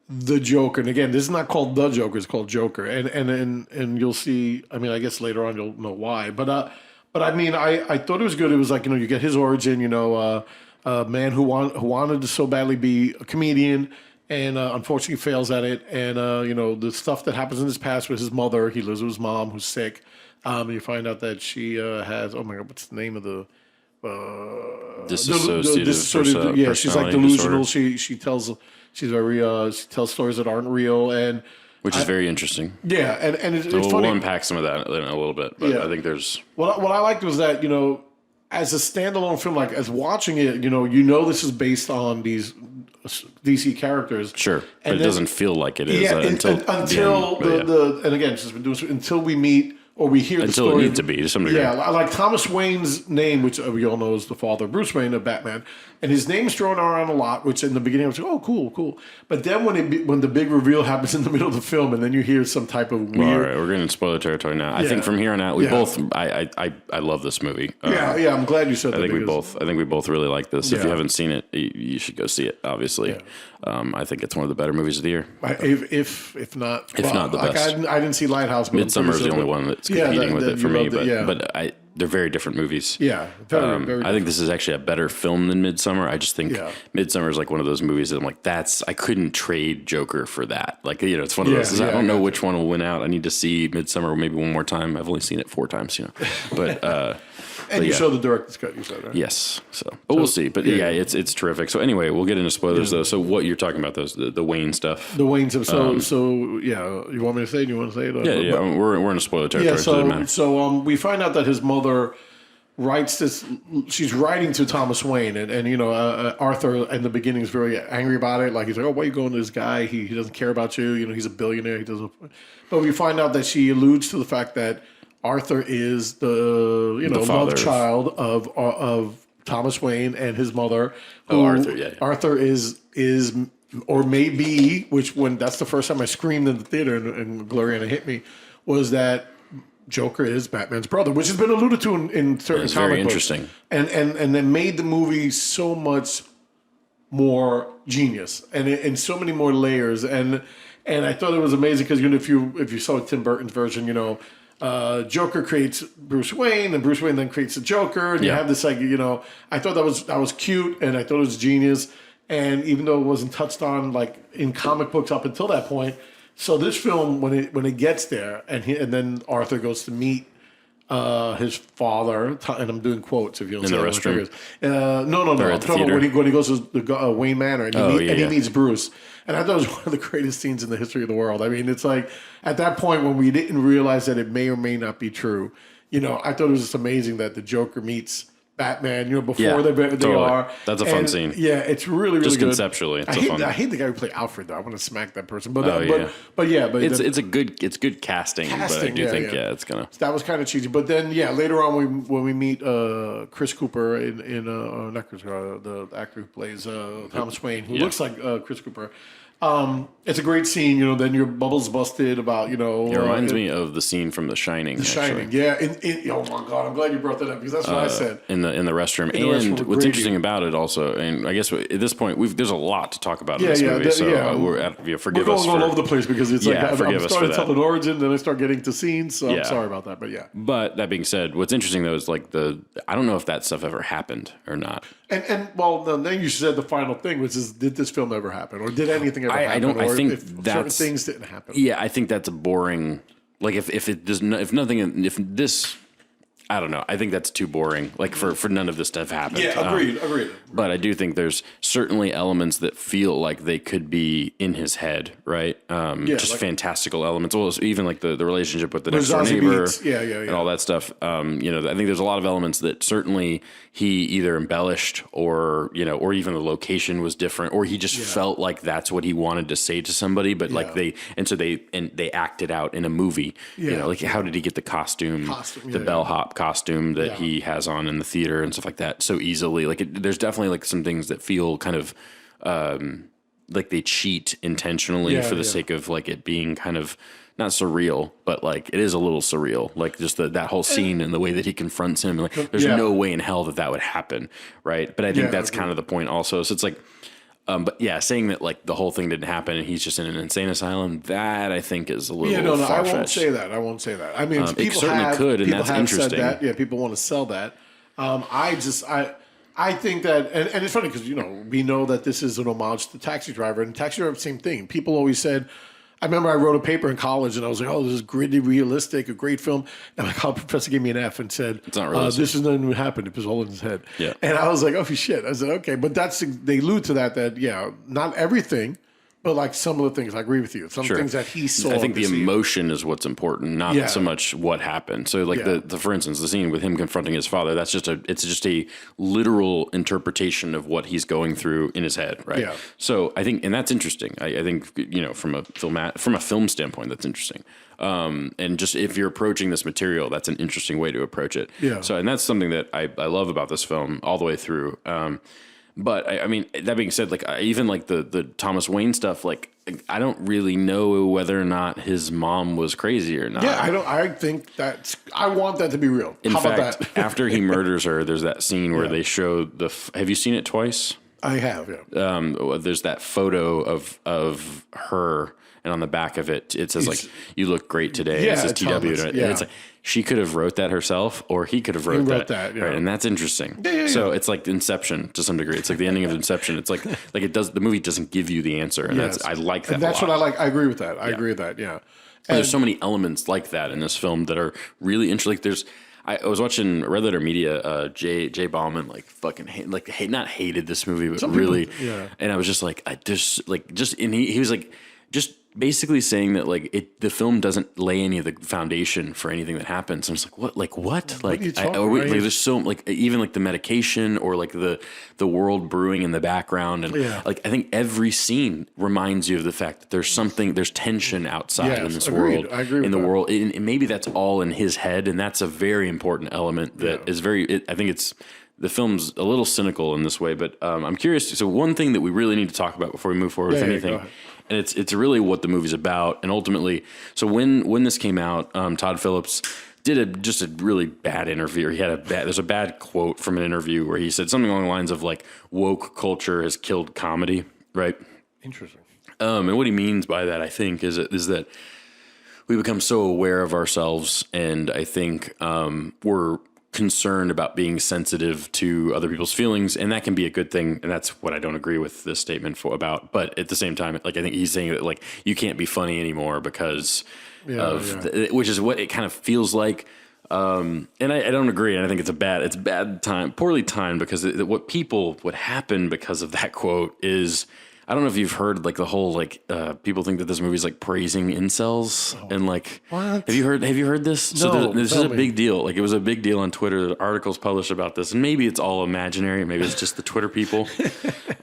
the Joker. And again, this is not called the Joker; it's called Joker. And you'll see. I mean, I guess later on you'll know why. But I mean, I thought it was good. It was like you get his origin. A man who wanted to so badly be a comedian. And unfortunately fails at it. And, the stuff that happens in his past with his mother, he lives with his mom who's sick. And you find out that she has, oh my God, what's the name of the... Dissociative yeah, she's like delusional. Disorder. She tells stories that aren't real. And which is very interesting. Yeah, and it's funny. We'll unpack some of that in a little bit. But I think there's... What I liked was that, as a standalone film, like as watching it, this is based on these DC characters. Sure, but it doesn't feel like it is until we meet or we hear the story. Until it needs to be to some degree. Yeah, like Thomas Wayne's name, which we all know is the father of Bruce Wayne of Batman, and his name's thrown around a lot. Which in the beginning I was like, oh, cool. But then when the big reveal happens in the middle of the film, and then you hear some type of weird. All right, we're getting spoiler territory now. I think from here on out, we both. I love this movie. I'm glad you said that. I think we both really like this. If you haven't seen it, you should go see it. Obviously, I think it's one of the better movies of the year. If not the best. I didn't see Lighthouse. Midsummer is the only one that's competing with it for me. They're very different movies. Yeah, very different. I think this is actually a better film than Midsummer. I just think Midsummer is like one of those movies that I'm like, I couldn't trade Joker for that. Like, it's one of those. I don't know which one will win out. I need to see Midsummer maybe one more time. I've only seen it 4 times, but. And you saw the director's cut, you said, right? Yes. But we'll see. But it's terrific. So anyway, we'll get into spoilers though. So what you're talking about, the Wayne stuff. The Wayne stuff. You want me to say it? Do you want to say it? Yeah. We're in a spoiler territory. So we find out that his mother writes this. She's writing to Thomas Wayne, and Arthur in the beginning is very angry about it. Like he's like, oh, why are you going to this guy? He doesn't care about you. He's a billionaire. He doesn't. But we find out that she alludes to the fact that Arthur is the love child of Thomas Wayne and his mother. Arthur, yeah. Arthur is or may be, that's the first time I screamed in the theater and Gloriana hit me, was that Joker is Batman's brother, which has been alluded to in certain comic very books. Interesting. And then made the movie so much more genius and in so many more layers. And I thought it was amazing because if you saw Tim Burton's version, Joker creates Bruce Wayne, and Bruce Wayne then creates the Joker, and you have this I thought that was cute, and I thought it was genius. And even though it wasn't touched on like in comic books up until that point, so this film when it gets there, and then Arthur goes to meet his father, and I'm doing quotes if you don't see in the restroom. No. I'm talking about when he goes to the Wayne Manor and he meets Bruce. And I thought it was one of the greatest scenes in the history of the world. I mean, it's like at that point when we didn't realize that it may or may not be true, I thought it was just amazing that the Joker meets Batman, before Yeah, they totally. are. That's a fun And, scene. Yeah, it's really, really Just good. conceptually, it's I hate the guy who played Alfred, though. I want to smack that person. But It's good casting, but I do think it's gonna. That was kind of cheesy. But then later on when we meet Chris Cooper in not Chris the actor who plays Thomas Wayne, who looks like Chris Cooper. It's a great scene, then your bubble's busted about, It reminds me of the scene from The Shining. The Shining, yeah. Oh my God, I'm glad you brought that up because that's what I said. In the restroom. And what's interesting about it also, and I guess at this point, there's a lot to talk about in this movie. Forgive us. We're going all over the place because it's I'm starting to tell an origin, then I start getting to scenes, so I'm sorry about that, but yeah. But that being said, what's interesting though is like I don't know if that stuff ever happened or not. And then you said the final thing, which is, did this film ever happen, or did anything ever happen? I think certain things didn't happen. Yeah, I think that's a boring. Like if this, I don't know. I think that's too boring. Like for none of this to have happened. Yeah, agreed. But I do think there's certainly elements that feel like they could be in his head, right? Just fantastical elements. Well, even like the relationship with the next door neighbor, and all that stuff. I think there's a lot of elements that certainly he either embellished or even the location was different, or he just felt like that's what he wanted to say to somebody. But like they acted out in a movie. Like how did he get the costume the bellhop costume that he has on in the theater and stuff like that so easily? Like there's definitely like some things that feel kind of like they cheat intentionally for the sake of like it being kind of not surreal, but like it is a little surreal. Like just that whole scene and the way that he confronts him. Like there's no way in hell that would happen, right? But I think that's kind of the point also. So it's like, but yeah, saying that like the whole thing didn't happen and he's just in an insane asylum, that I think is a little far-fetched. I won't say that. I mean, it certainly could, and that's interesting. Said that. Yeah, people want to sell that. I think that, and it's funny because we know that this is an homage to Taxi Driver, and Taxi Driver, same thing. People always said. I remember I wrote a paper in college and I was like, oh, this is gritty, realistic, a great film. And my college professor gave me an F and said, it's not realistic. This is not even happened. It was all in his head. Yeah. And I was like, oh, shit. I said, okay. But they allude to that, not everything, but like some of the things. I agree with you. Some things that he saw. I think the emotion is what's important, not so much what happened. So like for instance, the scene with him confronting his father, it's just a literal interpretation of what he's going through in his head, right? Yeah. So I think, and that's interesting. I think, from a film standpoint, that's interesting. And just if you're approaching this material, that's an interesting way to approach it. Yeah. So, and that's something that I love about this film all the way through. But I mean, that being said, like even like the Thomas Wayne stuff, like I don't really know whether or not his mom was crazy or not. Yeah, I think I want that to be real. How about that? After he murders her, there's that scene where they show have you seen it twice? I have, yeah. There's that photo of her, and on the back of it, it says like, "You look great today." Yeah, it says TW. And it's like she could have wrote that herself, or he could have wrote that. Right, and that's interesting. Yeah. So it's like Inception to some degree. It's like the ending of Inception. It's like the movie doesn't give you the answer, and I like that. And that's what I like. I agree with that. I agree with that. Yeah. And there's so many elements like that in this film that are really interesting. Like I was watching Red Letter Media. Jay Bauman not hated this movie, but really, and I was just like, and he was like, just basically saying that like the film doesn't lay any of the foundation for anything that happens. I'm just like, what? Like what? Like, there's so like even like the medication or like the world brewing in the background, and like I think every scene reminds you of the fact that there's tension outside in this world. I agree with the world, and maybe that's all in his head, and that's a very important element that is I think it's. The film's a little cynical in this way, but I'm curious. So one thing that we really need to talk about before we move forward with anything, and it's really what the movie's about. And ultimately, so when this came out, Todd Phillips did just a really bad interview. There's a bad quote from an interview where he said something along the lines of like, woke culture has killed comedy, right? Interesting. And what he means by that, I think, is that we become so aware of ourselves, and I think we're concerned about being sensitive to other people's feelings, and that can be a good thing, and that's what I don't agree with this statement about. But at the same time, like I think he's saying that like you can't be funny anymore because which is what it kind of feels like. And I don't agree, and I think it's bad time, poorly timed, because what happened because of that quote is I don't know if you've heard like the whole like people think that this movie is like praising incels and like What? Have you heard this? So No, this is tell a me. big deal. Like it was a big deal on Twitter. The articles published about this, and maybe it's all imaginary. Maybe it's just the Twitter people.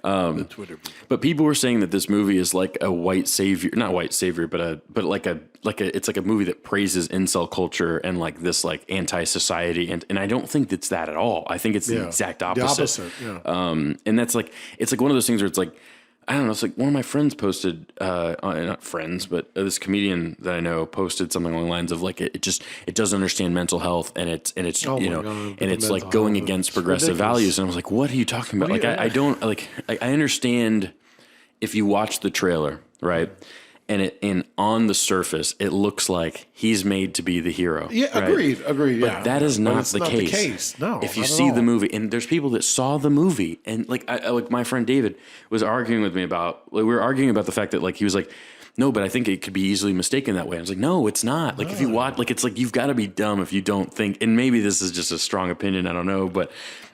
The Twitter people. But people were saying that this movie is like a white savior, not white savior, but it's like a movie that praises incel culture and like this like anti-society, and I don't think it's that at all. I think it's the exact opposite. The opposite, yeah. And that's like it's like one of those things where it's like I don't know. It's like one of my friends posted, not friends, but this comedian that I know posted something along the lines of like it doesn't understand mental health and it's Oh you my know God, and it's like mental going health. against It's progressive ridiculous. values. And I was like, what are you talking about? What Like do you- I don't like I understand if you watch the trailer, right? And on the surface, it looks like he's made to be the hero. Yeah, right? agreed. But Yeah, that is But not, it's the, not case. the case. No, if you not at see the all. movie, and there's people that saw the movie, and like like my friend David was arguing with me about, like, we were arguing about the fact that like he was like, no, but I think it could be easily mistaken that way. I was like, no, it's not. Like if you watch, like it's like you've got to be dumb if you don't think. And maybe this is just a strong opinion. I don't know, but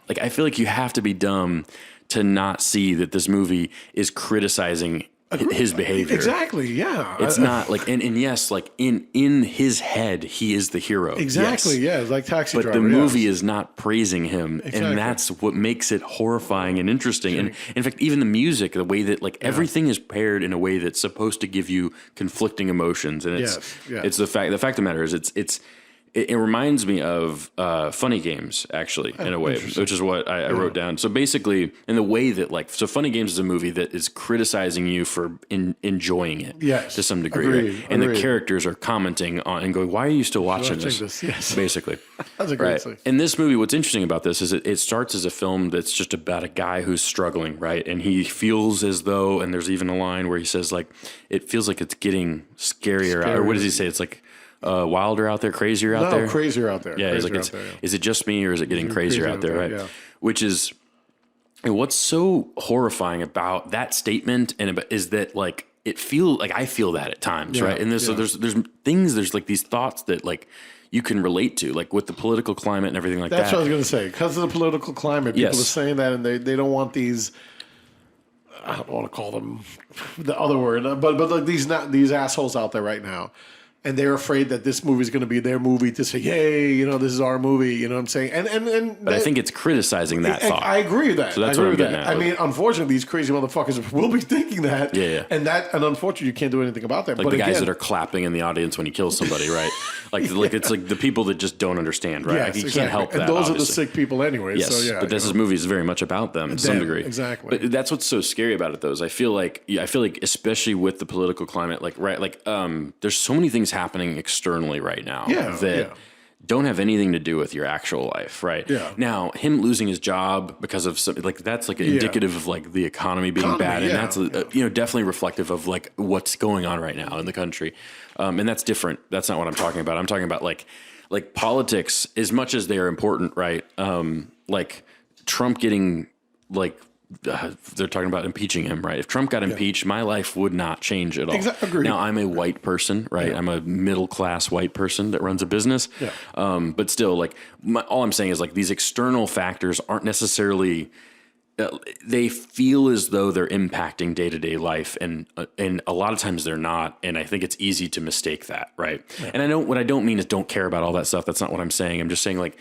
like I feel like you have to be dumb to not see that this movie is criticizing his behavior. Exactly. Yeah. It's not like, and yes, like in his head, he is the hero. Exactly. Yes. Yeah. It's like Taxi But Driver. the movie yes. is not praising him, Exactly. and that's what makes it horrifying and interesting. And in fact, even the music, the way that like everything is paired in a way that's supposed to give you conflicting emotions, and it's Yes. it's the fact of the matter is it reminds me of Funny Games, actually, in a way, which is what I wrote down. So basically, in the way that, like, so Funny Games is a movie that is criticizing you for enjoying it Yes. to some degree. Agreed. Right? And the Agreed. characters are commenting on and going, why are you still watching this? Yes. Basically. That's a great Right. thing. In this movie, what's interesting about this is it starts as a film that's just about a guy who's struggling, right? And he feels as though, and there's even a line where he says, like, it feels like it's getting scarier. Or what does he say? It's like, wilder out there, crazier out there. No, crazier out there. Yeah, he's Crazier like, out there, yeah. is it just me or is it getting crazier out there, right? yeah. Which is, and what's so horrifying about that statement is that like it feel like I feel that at times, right? And so there's things, there's like these thoughts that like you can relate to, like with the political climate and everything like That's that. what I was going to say. Because of the political climate, people Yes. are saying that, and they don't want these. I don't want to call them the other word, but like these assholes out there right now, and they're afraid that this movie is going to be their movie to say, "Hey, you know, this is our movie." You know what I'm saying? But I think it's criticizing that and thought. I agree with that. So that's I what agree I'm with getting that. at. I mean, unfortunately, these crazy motherfuckers will be thinking that. Yeah. And unfortunately, you can't do anything about that. Like but the guys again, that are clapping in the audience when he kills somebody, right? like it's like the people that just don't understand, right? yes, Like you exactly. can't help and that. those obviously. are the sick people anyway. Yes, so yeah. but this movie is very much about them to some Them, degree. exactly. But that's what's so scary about it, though. Is I feel like especially with the political climate, like there's so many things happening externally right now that don't have anything to do with your actual life, right? Yeah. Now, him losing his job because of some, like that's like indicative of like the economy being bad, and that's definitely reflective of like what's going on right now in the country, and that's different. That's not what I'm talking about. I'm talking about like politics, as much as they are important, right? Like Trump getting like. They're talking about impeaching him, right? If Trump got impeached, my life would not change at all. Agreed. Now, I'm a white person, right? I'm a middle-class white person that runs a business. Yeah. But still, like, all I'm saying is, like, these external factors aren't necessarily... they feel as though they're impacting day-to-day life, and a lot of times they're not, and I think it's easy to mistake that, right? Yeah. And what I don't mean is don't care about all that stuff. That's not what I'm saying. I'm just saying like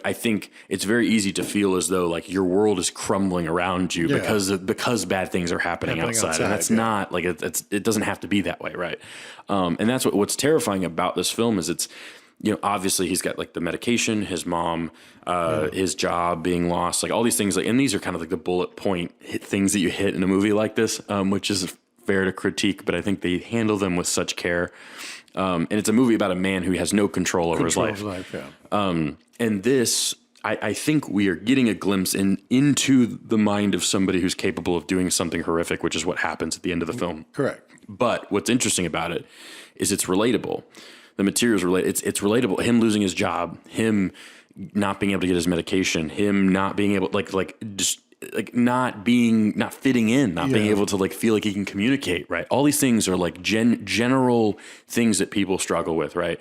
I think it's very easy to feel as though like your world is crumbling around you because bad things are happening outside, and that's not like it doesn't have to be that way, right? And that's what's terrifying about this film is it's. You know, obviously he's got like the medication, his mom, his job being lost, like all these things. Like, and these are kind of like the bullet point things that you hit in a movie like this, which is fair to critique, but I think they handle them with such care. And it's a movie about a man who has no control over his life. And this, I think we are getting a glimpse into the mind of somebody who's capable of doing something horrific, which is what happens at the end of the film. Correct. But what's interesting about it is it's relatable. The material's related. It's relatable. Him losing his job, him not being able to get his medication, him not being able not fitting in, not being able to like feel like he can communicate, right? All these things are like general things that people struggle with, right?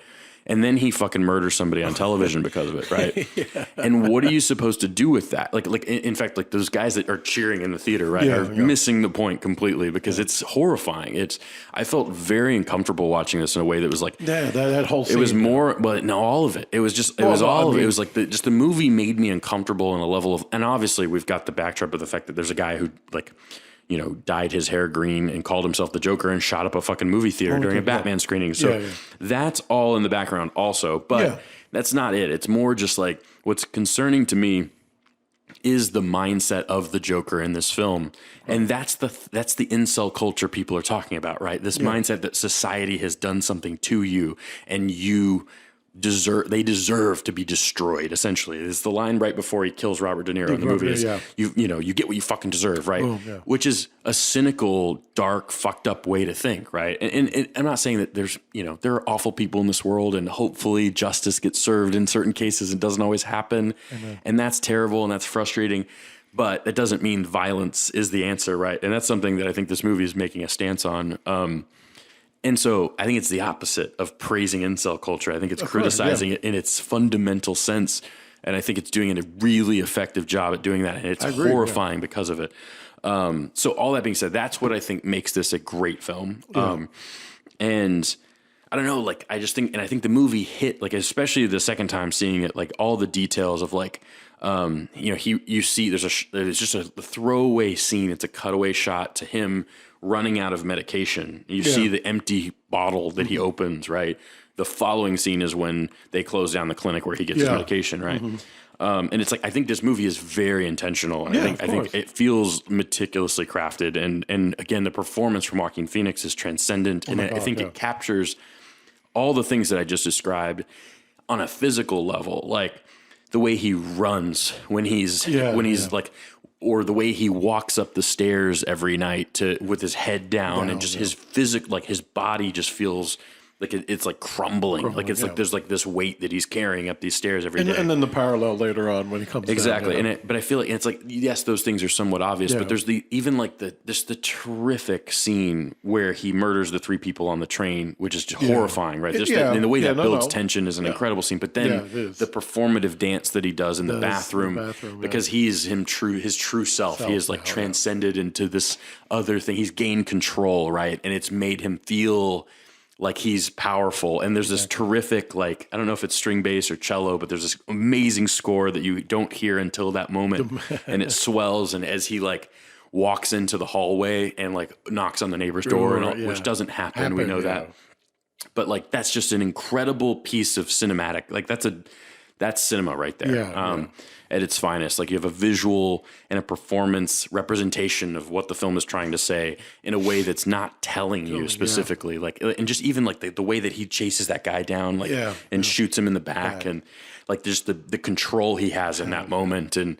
and then he fucking murders somebody on television because of it, right? And what are you supposed to do with that? Like in fact, like those guys that are cheering in the theater, right, are missing the point completely because it's horrifying. I felt very uncomfortable watching this in a way that was like, that whole scene. It was more, but no, all of it. It was just, all of it. It was like just the movie made me uncomfortable in a level of, and obviously we've got the backdrop of the fact that there's a guy who like, dyed his hair green and called himself the Joker and shot up a fucking movie theater during a Batman screening. So that's all in the background also, but that's not it. It's more just like what's concerning to me is the mindset of the Joker in this film. And that's the incel culture people are talking about, right? This mindset that society has done something to you and they deserve to be destroyed, essentially. It's the line right before he kills Robert De Niro in the movie. You get what you fucking deserve, right? Which is a cynical, dark, fucked up way to think, right? And I'm not saying that there are awful people in this world and hopefully justice gets served in certain cases. It doesn't always happen. And that's terrible and that's frustrating. But that doesn't mean violence is the answer, right? And that's something that I think this movie is making a stance on. And so I think it's the opposite of praising incel culture. I think it's criticizing it in its fundamental sense. And I think it's doing a really effective job at doing that. And it's horrifying because of it. So all that being said, that's what I think makes this a great film. And I don't know, like, I think the movie hit, like, especially the second time seeing it, like all the details of like, you see there's just a throwaway scene. It's a cutaway shot to him running out of medication. You see the empty bottle that he opens, right? The following scene is when they close down the clinic where he gets his medication, right? And it's like, I think this movie is very intentional. And I think it feels meticulously crafted. And again, the performance from Joaquin Phoenix is transcendent. And I think it captures all the things that I just described on a physical level, like the way he runs when he's like, or the way he walks up the stairs every night with his head down and just his physical, like his body just feels like it's like crumbling. Like it's like there's like this weight that he's carrying up these stairs every day. And then the parallel later on when he comes down. But I feel like it's like, yes, those things are somewhat obvious, but there's the terrific scene where he murders the three people on the train, which is horrifying, right? And the way that builds tension is an incredible scene. But then the performative dance that he does in the bathroom because he's his true self. He is like transcended into this other thing. He's gained control, right? And it's made him feel like he's powerful. And there's this terrific, like, I don't know if it's string bass or cello, but there's this amazing score that you don't hear until that moment. And it swells. And as he like walks into the hallway and like knocks on the neighbor's door, which doesn't happen. We know that. But like, that's just an incredible piece of cinematic. Like that's cinema right there. At its finest. Like you have a visual and a performance representation of what the film is trying to say in a way that's not telling you specifically. Like, and just even like the way that he chases that guy down, like, and shoots him in the back and like just the control he has in that moment. And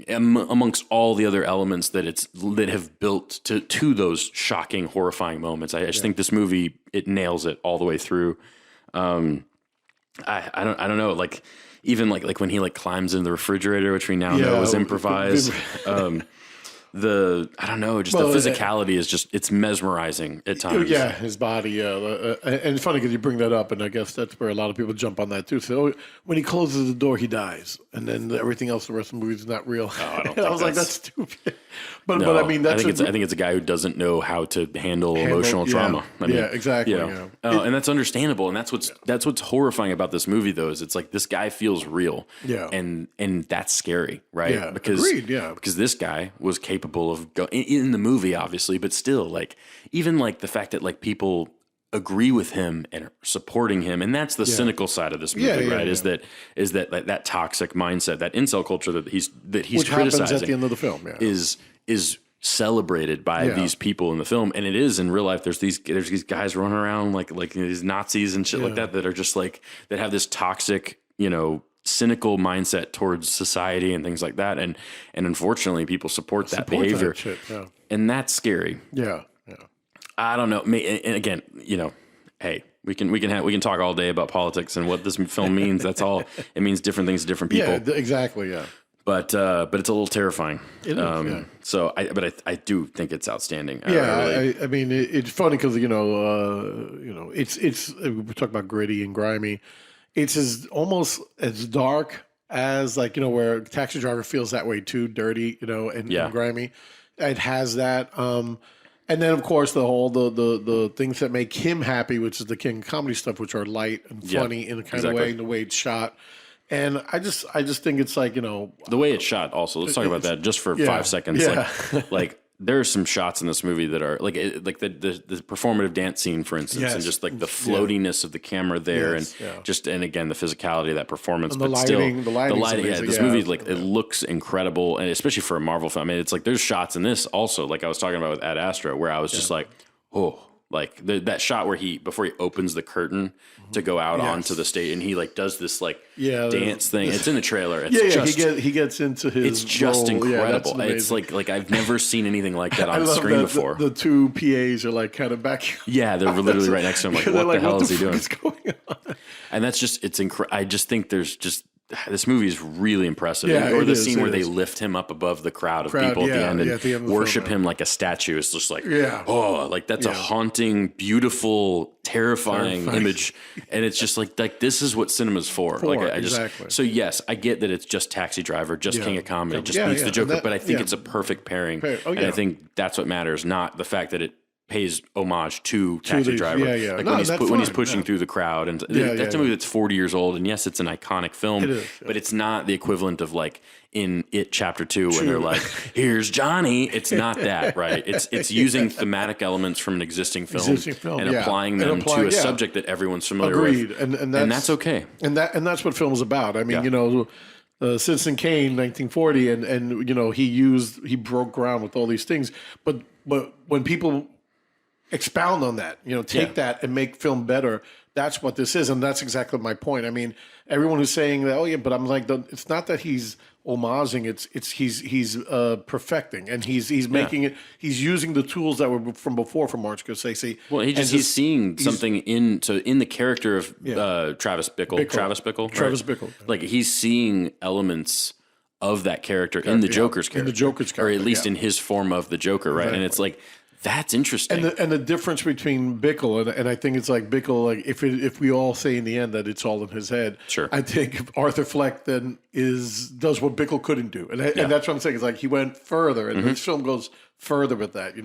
amongst all the other elements that have built to those shocking, horrifying moments. I just think this movie, it nails it all the way through. I don't know, like, even like when he like climbs in the refrigerator, which we now know was improvised. The physicality is just, it's mesmerizing at times. Yeah, his body. And it's funny because you bring that up, and I guess that's where a lot of people jump on that too. So when he closes the door, he dies, and then everything else, the rest of the movie is not real. I was like, that's stupid. But I mean, I think it's a guy who doesn't know how to handle emotional trauma. I mean, exactly. And that's understandable, and that's what's horrifying about this movie, though, is it's like this guy feels real. And that's scary, right? Yeah, Because this guy was capable of in the movie, obviously, but still, like, even like the fact that like people agree with him and are supporting him, and that's the cynical side of this movie, right? Is that like, that toxic mindset, that incel culture that he's which criticizing happens at the end of the film, is celebrated by these people in the film, and it is in real life. There's these guys running around like these Nazis and shit like that are just like, that have this toxic, cynical mindset towards society and things like that, and unfortunately people support that behavior, and that's scary. I don't know. And again, hey, we can talk all day about politics and what this film means. That's all. It means different things to different people. Exactly. But it's a little terrifying. It is, yeah. So I do think it's outstanding. Yeah, I mean, it's funny because it's we talk about gritty and grimy. It's almost as dark as where Taxi Driver feels that way too, dirty, and grimy. It has that. And then of course the things that make him happy, which is the King of Comedy stuff, which are light and funny in a kind of way, and the way it's shot. And I just think it's the way it's shot. Also, let's talk about that just for 5 seconds. Yeah. Like there are some shots in this movie that are like the performative dance scene, for instance, and just like the floatiness of the camera there, and again the physicality of that performance. And the lighting. Yeah, this movie it looks incredible, and especially for a Marvel film. I mean, it's like there's shots in this also, like I was talking about with Ad Astra, where I was just like, oh. Like that shot where before he opens the curtain to go out onto the stage, and he does this dance thing. It's in the trailer. It's he gets into his. It's just role. incredible. Yeah, it's like I've never seen anything like that on screen before. The two PAs are kind of back. Yeah, they're literally right next to him. Like, what the hell is he doing? What's going on? And that's just I just think there's just. This movie is really impressive. Yeah, or the scene where they lift him up above the crowd of people at the end and worship him like a statue. It's just like, that's a haunting, beautiful, terrifying image. And it's just like this is what cinema's for. So yes, I get that it's just Taxi Driver, just King of Comedy, just beats the Joker, but I think it's a perfect pairing. And I think that's what matters, not the fact that it pays homage to Taxi Driver. When he's pushing through the crowd, and that's a movie that's 40 years old, and yes, it's an iconic film, but it's not the equivalent of in It Chapter 2 when they're like, "Here's Johnny." It's not that, right? It's using thematic elements from an existing film and applying them to a subject that everyone's familiar with. And that's okay. And that's what film's about. I mean, Citizen Kane, 1940, and he broke ground with all these things, but when people expound on that, take that and make film better. That's what this is, and that's exactly my point. I mean, everyone who's saying that, but I'm like, it's not that he's homaging. It's he's perfecting, and he's making it. He's using the tools that were from before from Martin Scorsese. Well, he's seeing something in the character of Travis Bickle. Like he's seeing elements of that character in the Joker's character, or at least in his form of the Joker, right? Exactly. And it's like. That's interesting. And the difference between Bickle and I think it's like Bickle, if we all say in the end that it's all in his head, sure. I think Arthur Fleck then does what Bickle couldn't do, and that's what I'm saying. It's like he went further, and this film goes further with that.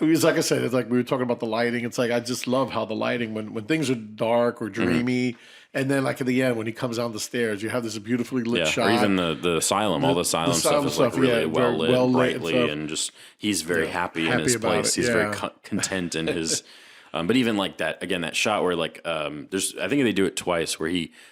It's like I said, it's like we were talking about the lighting. It's like I just love how the lighting when things are dark or dreamy. And then, at the end, when he comes down the stairs, you have this beautifully lit shot. Or even the asylum, all the asylum stuff is really well lit, brightly, and just he's very happy in his place. He's very content in his. But even like that, again, that shot where there's, I think they do it twice, where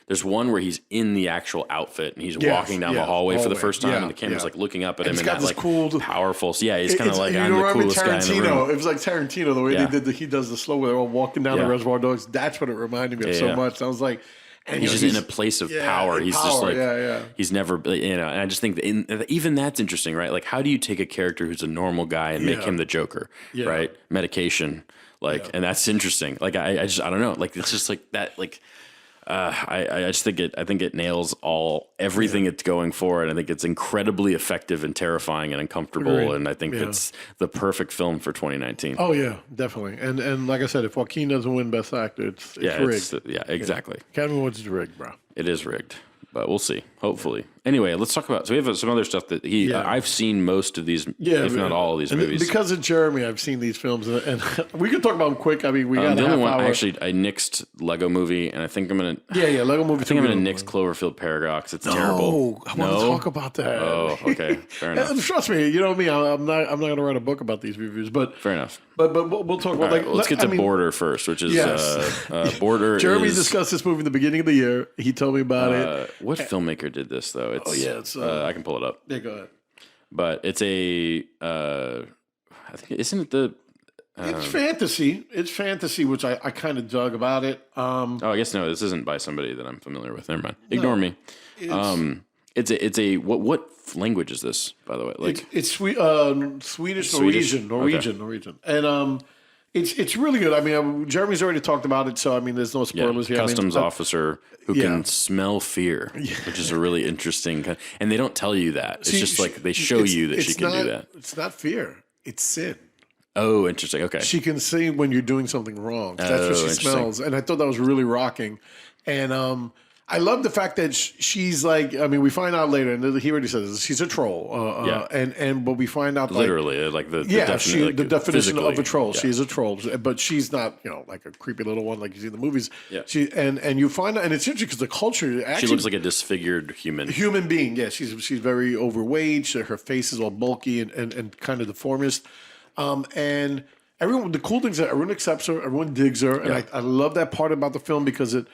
there's one where he's in the actual outfit and he's walking down the hallway for the first time, and the camera's looking up at him, and that cool, powerful. So he's kind of like, I'm the coolest guy in the room. It was like Tarantino, the way he does the slow where they're all walking down the Reservoir Dogs. That's what it reminded me of so much. I was like, and he's just in a place of power. He's just like, he's never, and I just think that even that's interesting, right? Like, how do you take a character who's a normal guy and make him the Joker, right? Medication. And that's interesting. Like, I don't know. Like, it's just like that. Like, I just think it nails everything it's going for, and I think it's incredibly effective and terrifying and uncomfortable. Agreed. And I think it's the perfect film for 2019. Oh yeah, definitely. And like I said, if Joaquin doesn't win Best Actor, it's rigged. Exactly. Academy Awards is rigged, bro. It is rigged. But we'll see. Hopefully. Anyway, let's talk about. So we have some other stuff that I've seen most of these, if not all of these movies. Because of Jeremy, I've seen these films, and we can talk about them quick. I mean, we got the a half only one. hour. Actually, I nixed Lego Movie, and I think I'm gonna. Lego Movie. I think I'm gonna nix Cloverfield Paradox. It's terrible. I want to talk about that. Oh, okay, fair enough. Trust me, you know me. I'm not gonna write a book about these reviews, but fair enough. But we'll talk about let's get to Border first, which is Border. Jeremy discussed this movie in the beginning of the year. He told me about it. What filmmaker did this though? It's I can pull it up. Yeah, go ahead. But it's I think isn't it the. It's fantasy. It's fantasy, which I kind of dug about it. I guess no. This isn't by somebody that I'm familiar with. Never mind. Ignore me. It's a what language is this, by the way? Like it's Swedish, Norwegian, okay. and It's really good. I mean, Jeremy's already talked about it, so I mean, there's no spoilers here. Customs officer who yeah. can smell fear, which is a really interesting. And they don't tell you that. It's just like they show you that she can do that. It's not fear. It's sin. Oh, interesting. Okay. She can see when you're doing something wrong. That's what she smells. And I thought that was really rocking. And I love the fact that she's like, I mean, we find out later, and he already says this, she's a troll. But we find out literally the definition of a troll. Yeah. She's a troll, but she's not, like a creepy little one like you see in the movies. Yeah. And you find out, and it's interesting because the culture actually, she looks like a disfigured human being. Yeah, she's very overweight. Her face is all bulky and kind of deformist. And everyone, the cool thing is that everyone accepts her, everyone digs her, and I love that part about the film because it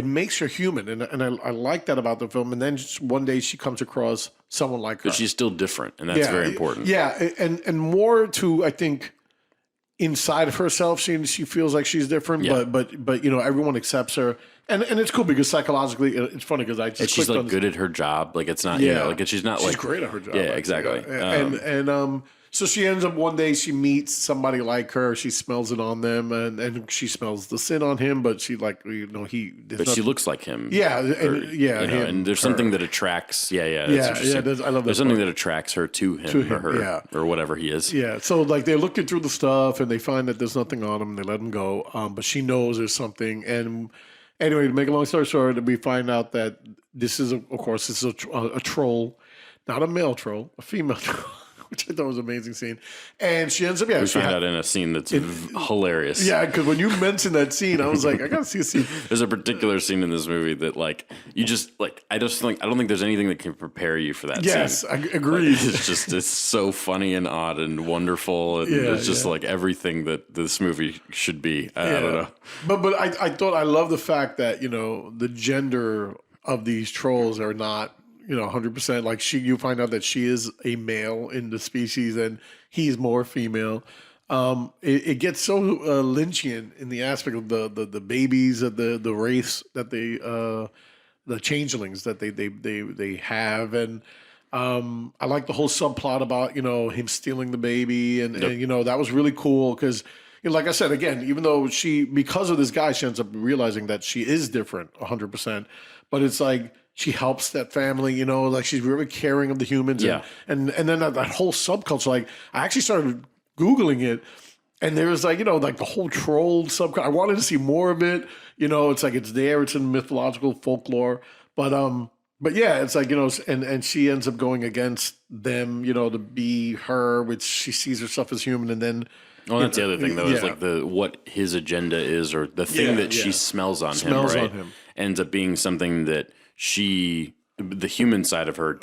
makes her human, and I like that about the film. And then just one day she comes across someone like her, but she's still different, and that's very important. Yeah, and more to I think inside of herself, she feels like she's different, but everyone accepts her. And it's cool because psychologically, it's funny because I just she's like good at her job. Like it's not, she's not she's great at her job. Yeah, exactly. So she ends up one day she meets somebody like her. She smells it on them, and she smells the sin on him. But she But she looks like him. Yeah, and there's something that attracts. I love that. There's something that attracts her to him or her or whatever he is. Yeah. So like they're looking through the stuff and they find that there's nothing on him. And they let him go. But she knows there's something. And anyway, to make a long story short, we find out that this is a troll, not a male troll, a female troll. Which I thought was an amazing scene. And she ends up, we find out in a scene that's hilarious. Yeah, because when you mentioned that scene, I was like, I got to see a scene. There's a particular scene in this movie that, like, you just, like, I don't think there's anything that can prepare you for that scene. Yes, I agree. Like, it's so funny and odd and wonderful. And it's just like everything that this movie should be. I don't know. But I love the fact that, the gender of these trolls are not, 100%. Like you find out that she is a male in the species and he's more female. It gets so Lynchian in the aspect of the babies of the race that the changelings that they have. And I like the whole subplot about, him stealing the baby. And that was really cool because, like I said, again, even though because of this guy, she ends up realizing that she is different 100%. But it's like, she helps that family, like she's really caring of the humans. Yeah. And then that whole subculture, like I actually started Googling it and there was like, like the whole troll subculture. I wanted to see more of it. It's like it's there, it's in mythological folklore. But yeah, it's like, and she ends up going against them, to be her, which she sees herself as human and then well, that's the other thing, though, is like what his agenda is, or the thing that she smells on him, ends up being something that the human side of her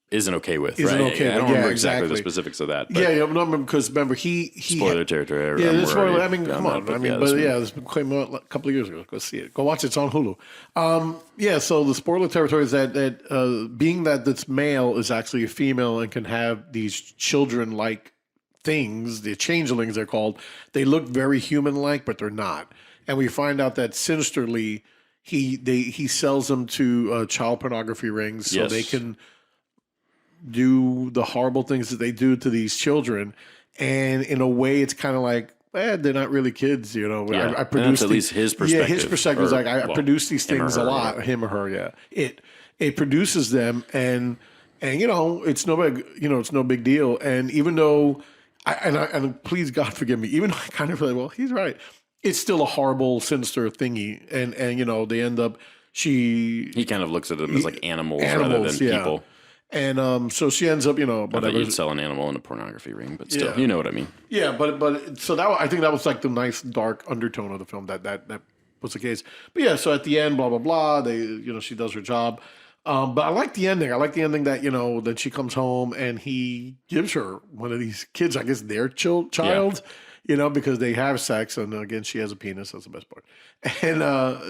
isn't okay with, right? Okay. I don't remember exactly the specifics of that. But no, because remember he spoiler territory. Spoiler. I mean, come on. This came out a couple of years ago. Go see it. Go watch it. It's on Hulu. So the spoiler territory is that being that this male is actually a female and can have these children-like things, the changelings they're called, they look very human-like, but they're not. And we find out that sinisterly, he sells them to child pornography rings so they can do the horrible things that they do to these children. And in a way, it's kind of like, they're not really kids, I produce at least his perspective. Yeah, his perspective is like, I produce these things a lot. Him or her, It produces them, and it's no big deal. And even though, and please God forgive me, even though I kind of feel like, well, he's right. It's still a horrible, sinister thingy, and they end up. He kind of looks at them as like animals rather than people. And so she ends up, I thought you'd sell an animal in a pornography ring, but still, you know what I mean. Yeah, but so I think that was like the nice dark undertone of the film that was the case. But yeah, so at the end, blah blah blah, she does her job. But I like the ending. I like the ending that that she comes home and he gives her one of these kids, I guess their child. Because they have sex, and again, she has a penis. That's the best part. And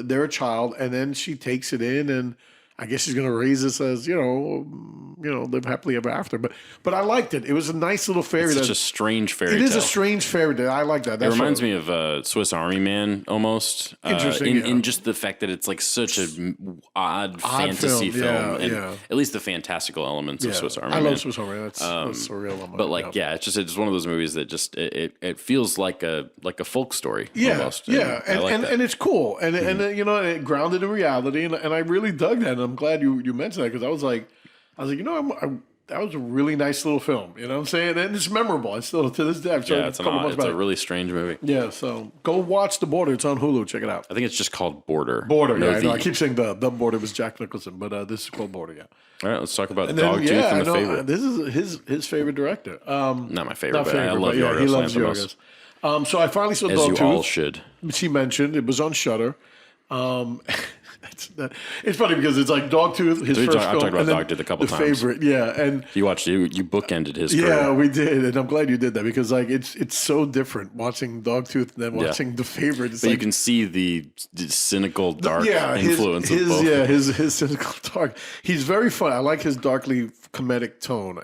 they're a child, and then she takes it in, and I guess she's going to raise this as live happily ever after. But I liked it. It was a nice little fairy. It's such a strange fairy tale. It is a strange fairy tale. I like that. It reminds me of Swiss Army Man almost. Interesting. In just the fact that it's like such an odd fantasy film. At least the fantastical elements of Swiss Army Man. I love Swiss Army Man. That's surreal. But it's just one of those movies that just it feels like a folk story almost. And it's cool. And it grounded in reality. And I really dug that. And I'm glad you mentioned that because I was like, that was a really nice little film. You know what I'm saying? And it's memorable. It's still to this day. It's a really strange movie. Yeah, so go watch The Border. It's on Hulu. Check it out. I think it's just called Border. Border, no, yeah. I keep saying the Border was Jack Nicholson, but this is called Border, yeah. All right, let's talk about Dogtooth and the favorite. This is his favorite director. Not my favorite, but I love Yorgos. He loves Yorgos. So I finally saw Dogtooth. As you all should. She mentioned it was on Shudder. It's funny because it's like Dogtooth, his first film. I've talked about Dogtooth a couple times. Favorite, yeah. And you bookended his career. Yeah, we did, and I'm glad you did that because like it's so different watching Dogtooth than watching The Favorite. It's but you can see the cynical, dark influence of both. Yeah, his cynical dark. He's very fun. I like his darkly comedic tone,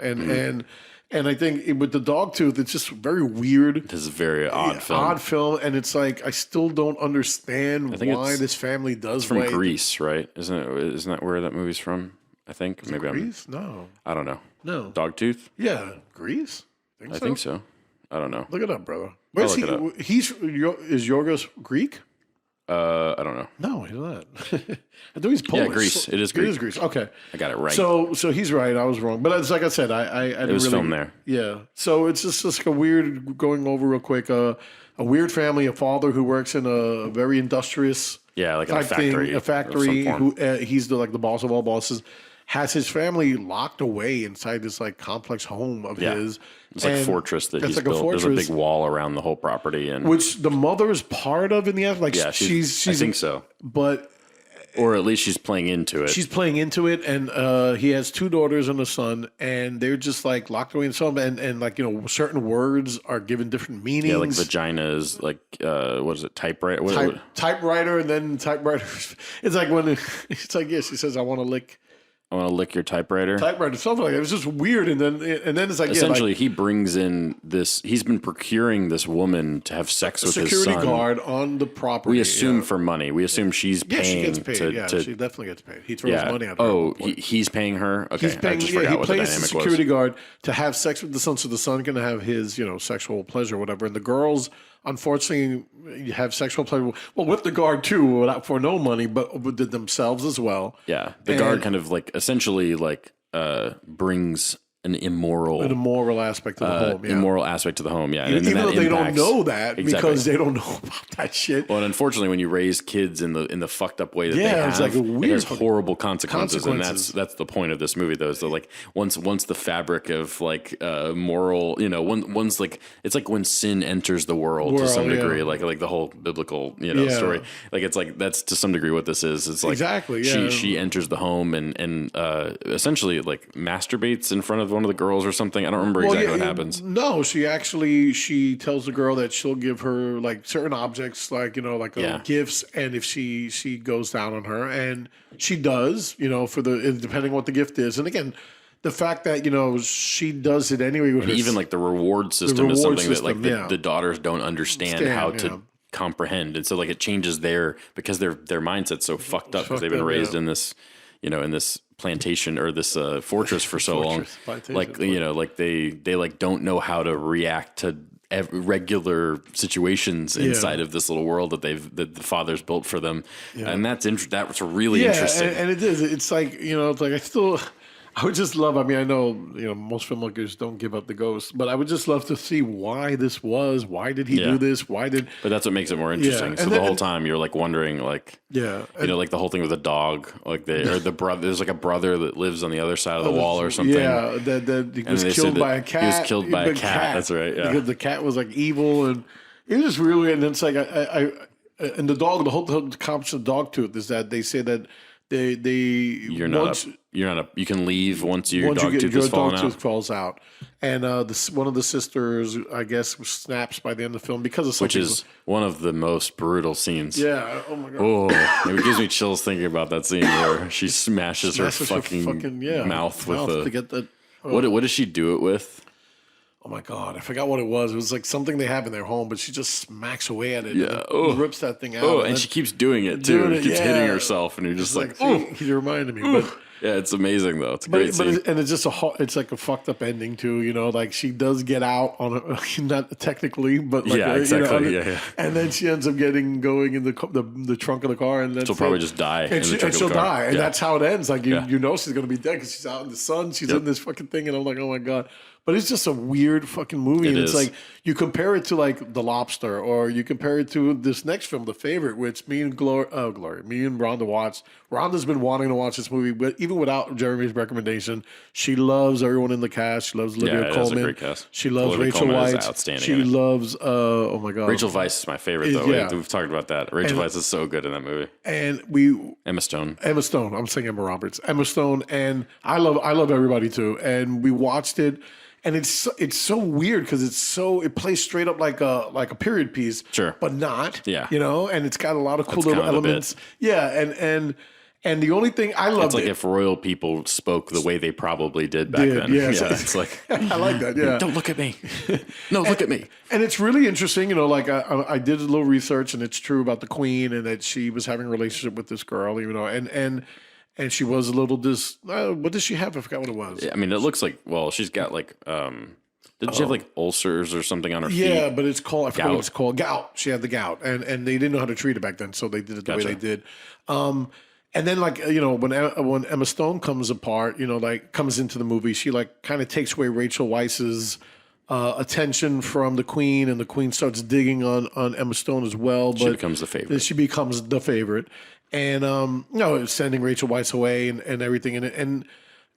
and I think with the Dogtooth, it's just very weird. This is a very odd film. And it's like I still don't understand why this family does. It's from Greece, right? Isn't that where that movie's from? I think maybe Greece. No, I don't know. No, Dogtooth. Yeah, Greece. I think so. I don't know. Look it up, brother. Where's he? Is Yorgos Greek? I don't know. No, he's not. I think he's Polish. Yeah, Greece. It is Greece. It is Greece. Okay. I got it right. So he's right. I was wrong. But it's like I said, I didn't it was filmed there. Yeah. So it's just like a weird, going over real quick, a weird family, a father who works in a very industrious like a factory. A factory who he's the boss of all bosses. Has his family locked away inside this like complex home of his. It's like a fortress that he's built. There's a big wall around the whole property, and which the mother is part of in the end. Like she's I think so, but or at least she's playing into it. She's playing into it, and he has 2 daughters and a son, and they're just like locked away in some, and like certain words are given different meanings. Yeah, like vagina is like what is it? Typewriter. Typewriter, and then typewriter. It's like when it's like she says, "I want to lick." I want to lick your typewriter. Something like that. It was just weird, and then it's like essentially he brings in this. He's been procuring this woman to have sex with his son. Security guard on the property. We assume for money. We assume she's paying. She gets paid. She definitely gets paid. He throws money at her. Oh, he's paying her. Okay, he's paying, I just forgot what the dynamic was. He plays the security guard to have sex with the son, so the son can have his sexual pleasure, or whatever, and the girls unfortunately have sexual pleasure. Well, with the guard too, for no money, but with themselves as well. Yeah, the guard kind of essentially brings an immoral aspect to the home. Yeah. Immoral aspect to the home, yeah. Even though they don't know that because they don't know about that shit. Well, and unfortunately, when you raise kids in the fucked up way that they have, it's like it has horrible consequences, and that's the point of this movie, though. Is that once the fabric of moral, once it's like when sin enters the world to some degree, like the whole biblical story. Like it's like that's to some degree what this is. It's like exactly she enters the home and essentially masturbates in front of one of the girls or something. I don't remember exactly what happens. No, she tells the girl that she'll give her certain objects, gifts, and if she goes down on her, and she does, depending on what the gift is. And again, the fact that she does it anyway with even the reward system is something that the daughters don't understand how to comprehend, and so it changes because their mindset's so fucked up because they've been raised in this in this plantation or this fortress for so long, they don't know how to react to regular situations inside of this little world that the father's built for them, and that's really interesting. And it is. It's I would just love. I mean, I know most filmmakers don't give up the ghost, but I would just love to see why this was. Why did he do this? Why did? But that's what makes it more interesting. Yeah. So the whole time you're wondering, the whole thing with the dog, or the brother. There's a brother that lives on the other side of the wall or something. Yeah, that he was killed by a cat. He was killed by a cat. That's right. Yeah, because the cat was evil, and it was just really. And it's and the dog. The whole concept of Dogtooth is that they say that You're not you can leave once your dog tooth has fallen out. Falls out, and one of the sisters, I guess, snaps by the end of the film because of something. Which is one of the most brutal scenes. Yeah. Oh my god. Oh, it gives me chills thinking about that scene where she smashes her fucking mouth with to get that. What does she do it with? Oh my god, I forgot what it was. It was like something they have in their home, but she just smacks away at it. Yeah, and rips that thing out. Oh, and she keeps doing it too. She keeps hitting herself, and you're just like, oh, he reminded me. But yeah, it's amazing though. It's a great scene. And it's just it's like a fucked up ending too. You know, like she does get out on not technically, but like exactly. You know, yeah. And then she ends up going in the trunk of the car, and then she'll probably just die. And she'll die, and that's how it ends. Like you know she's gonna be dead because she's out in the sun. She's in this fucking thing, and I'm like, oh my god. But it's just a weird fucking movie. And it's like, you compare it to like The Lobster, or you compare it to this next film, The Favorite, which me and Rhonda watched. Rhonda's been wanting to watch this movie, but even without Jeremy's recommendation, she loves everyone in the cast. She loves Olivia Colman. It's a great cast. She loves Rachel Weisz. Outstanding. She loves, oh my God. Rachel Weisz is my favorite, though. We've talked about that. Rachel Weisz is so good in that movie. And Emma Stone. I'm saying Emma Roberts. Emma Stone. And I love everybody too. And we watched it. And it's so weird because it plays straight up like a period piece, sure, but not, you know. And it's got a lot of cool little elements, And the only thing I love, it's like if royal people spoke the way they probably did back then. Yeah, it's like I like that. Yeah, don't look at me. No, look at me. And it's really interesting, you know. Like I did a little research, and it's true about the Queen, and that she was having a relationship with this girl, you know, and she was a little what does she have? I forgot what it was. Yeah, I mean, it looks like, well, she's got like, didn't she have like ulcers or something on her feet? Yeah, but it's called, I forgot what it's called. Gout. She had the gout. And they didn't know how to treat it back then, so they did it the way they did. And then, like, you know, when Emma Stone comes apart, you know, like comes into the movie, she like kind of takes away Rachel Weisz's attention from the Queen, and the Queen starts digging on Emma Stone as well. But she becomes the favorite. Then she becomes the favorite. And, sending Rachel Weisz away and everything. And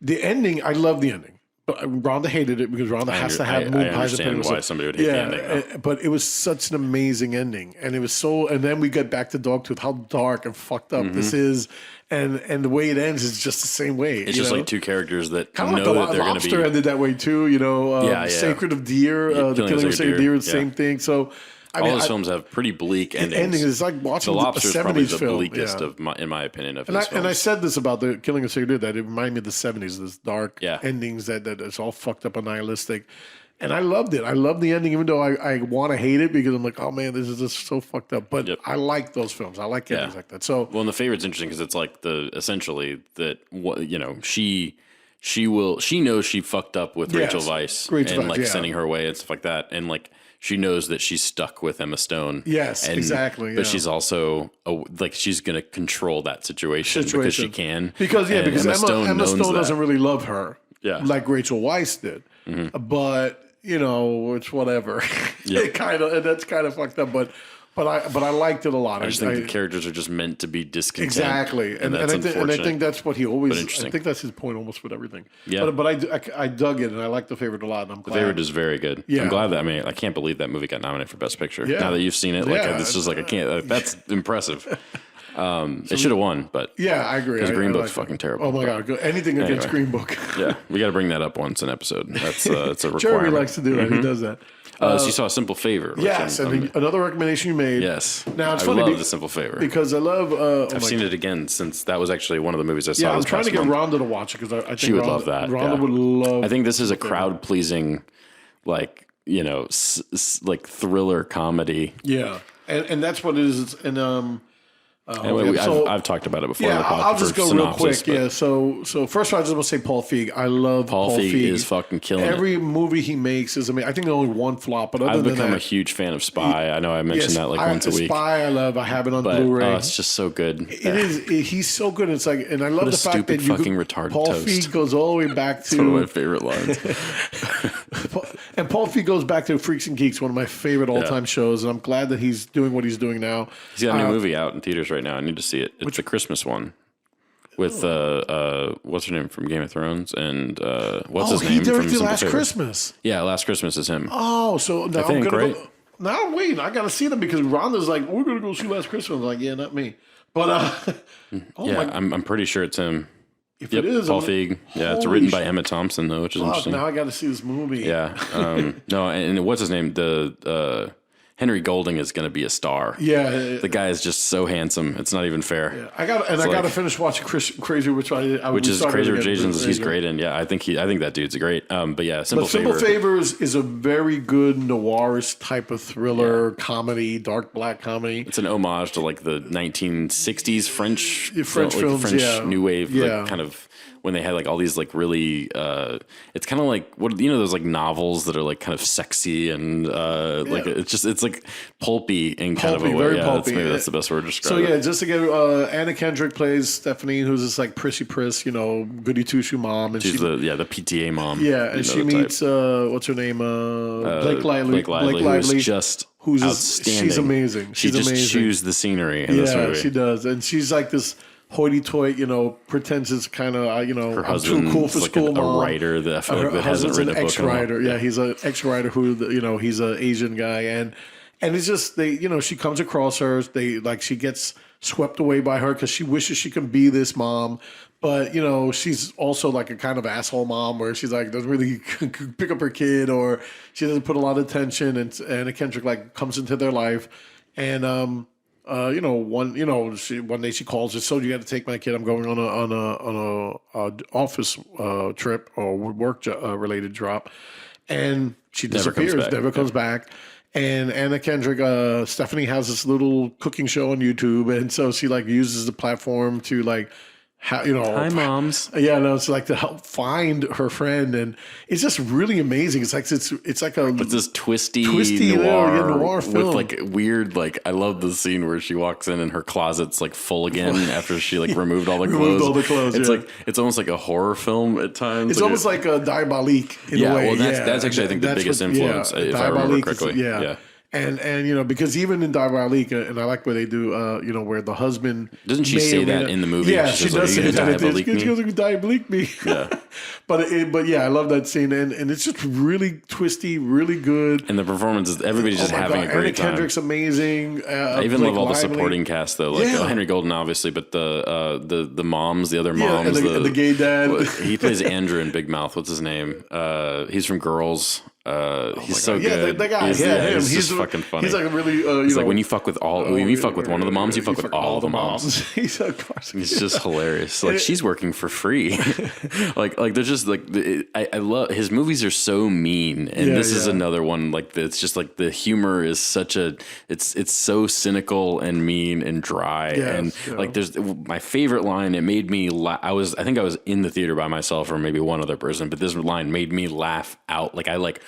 the ending, I love the ending. But Rhonda hated it because Rhonda has to have I understand why somebody would hate the ending. But it was such an amazing ending. And it was so, and then we get back to Dogtooth, how dark and fucked up this is. And the way it ends is just the same way. It's just like two characters that kind know of like that they're going to be. Lobster ended that way too, you know. Sacred of Deer, The Killing of Sacred Deer, the same thing. So, all those films have pretty bleak endings. It's like watching The Lobster a 70s is probably the film. bleakest in my opinion of his films. And I said this about The Killing of Sacred Deer, that it reminded me of the 70s, this dark endings that it's all fucked up and nihilistic. And I loved it. I love the ending, even though I want to hate it because I'm like, oh man, this is just so fucked up. But I like those films. I like endings like that. So, well, and The Favorite's interesting because it's like essentially that, you know, she knows she fucked up with Rachel Weisz sending her away and stuff like that, and like she knows that she's stuck with Emma Stone. Yes, exactly. But she's also like she's going to control that situation because she can. Because Emma Stone doesn't really love her. Like Rachel Weisz did. Mm-hmm. But you know, it's whatever. That's kind of fucked up. But I liked it a lot. I just think the characters are just meant to be discontent. Exactly, and I think that's what he always. I think that's his point almost with everything. Yeah, but I dug it, and I like The Favorite a lot. And I'm glad. The Favorite is very good. Yeah, I'm glad that. I mean, I can't believe that movie got nominated for Best Picture. Yeah. Now that you've seen it, like this is like I can't. That's impressive. It should have won, but I agree. Because Green Book's fucking terrible. Oh my god, anything against Green Book. We got to bring that up once an episode. That's it's a requirement. Jeremy likes to do that. He does that. So you saw A Simple Favor. Yes, another recommendation you made. Yes. Now it's funny. I love The Simple Favor because I love. I've seen it again since that was actually one of the movies I saw. Yeah, I'm trying to get Rhonda to watch it because I think she would love that. Rhonda would love. I think this is a crowd pleasing, like like thriller comedy. Yeah, and that's what it is. And anyway, I've talked about it before. Yeah, in the podcast I'll just go real quick. But Yeah, so first of all, I just want to say Paul Feig. I love Paul Feig. Is fucking killing Every movie he makes is amazing. I think only one flop, but I've become a huge fan of Spy. I know I mentioned that once a week. Spy, I love. I have it on Blu-ray. It's just so good. It is. He's so good. It's like, and I love the fact that Paul Feig goes all the way back to one of my favorite lines. And Paul Feig goes back to Freaks and Geeks, one of my favorite all-time shows, and I'm glad that he's doing what he's doing now. He's got a new movie out in theaters right now. I need to see it. It's a Christmas one with what's her name from Game of Thrones and what's his name he from directed Simple Last Favor. Christmas. Yeah, Last Christmas is him. Oh, so now I'm gonna go. Now wait, I gotta see them because Rhonda's like, we're gonna go see Last Christmas. I'm like, yeah, not me. But I'm pretty sure it's him. If it is, Paul Feig. Yeah, it's written by Emma Thompson though, which is interesting. Now I got to see this movie. Yeah. No, and what's his name? The Henry Golding is going to be a star. Yeah, the guy is just so handsome. It's not even fair. Yeah. I got to finish watching Crazy Rich Asians. Which is Crazy Rich Asians. He's great in. Yeah, I think that dude's great. But yeah, Simple Favors is a very good noirish type of thriller comedy, dark black comedy. It's an homage to like the 1960s French films, French New Wave, like, kind of. When they had like all these like really, it's kind of like those like novels that are like kind of sexy and like it's like pulpy in kind of a way. Very pulpy. Maybe that's the best word to describe it. So just to get Anna Kendrick plays Stephanie, who's this like prissy priss, goody two shoe mom, and she's the PTA mom. Yeah, and she meets what's her name? Blake Lively. Blake Lively, who's just outstanding. She's amazing. She just chews the scenery in this movie. Yeah, she does, and she's like this hoity-toity, pretends it's kind of, her I'm too cool for like school mom. A writer that I feel like that hasn't written a book. Ex-writer. Yeah, he's an ex-writer who, he's an Asian guy. And it's just, she comes across her. She gets swept away by her because she wishes she can be this mom. But, she's also like a kind of asshole mom where she's like, doesn't really pick up her kid, or she doesn't put a lot of attention. And Anna Kendrick like comes into their life. And, one day she calls her, so you got to take my kid. I'm going on a office trip or work related drop, and she disappears, never comes back. And Anna Kendrick, Stephanie has this little cooking show on YouTube, and so she like uses the platform to like. Hi, moms. Yeah, no, it's like to help find her friend, and it's just really amazing. It's like it's this twisty noir film with like weird. Like I love the scene where she walks in and her closet's like full again after she like removed all the clothes. It's like it's almost like a horror film at times. It's almost like a Diabolique in a way. Well, that's actually I think the biggest influence if I remember correctly. Yeah. And because even in Diabolique, and I like where they do, where the husband doesn't she say that in the movie? Yeah, she does say that. She goes like Diabolique me. Yeah, but yeah, I love that scene, and it's just really twisty, really good. And the performances, everybody's just having a great time. Anna Kendrick's amazing. I even love all the supporting cast though, like Henry Golden obviously, but the moms, the other moms, and the gay dad. He plays Andrew in Big Mouth. What's his name? He's from Girls. He's so good. Yeah, the guy. He's just fucking funny. He's like really. He's like when you fuck with when you fuck with one of the moms, you fuck with all the moms. He's just hilarious. Like she's working for free. like they're just like I love his movies are so mean, and this is another one like it's just like the humor is such a it's so cynical and mean and dry like there's my favorite line. It made me laugh. I think I was in the theater by myself or maybe one other person, but this line made me laugh out. Like I like.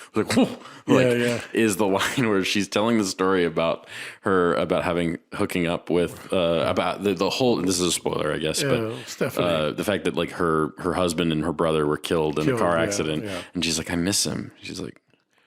Is the line where she's telling the story about hooking up with about the whole. This is a spoiler, I guess, but the fact that like her husband and her brother were killed in a car accident, and she's like, I miss him. She's like,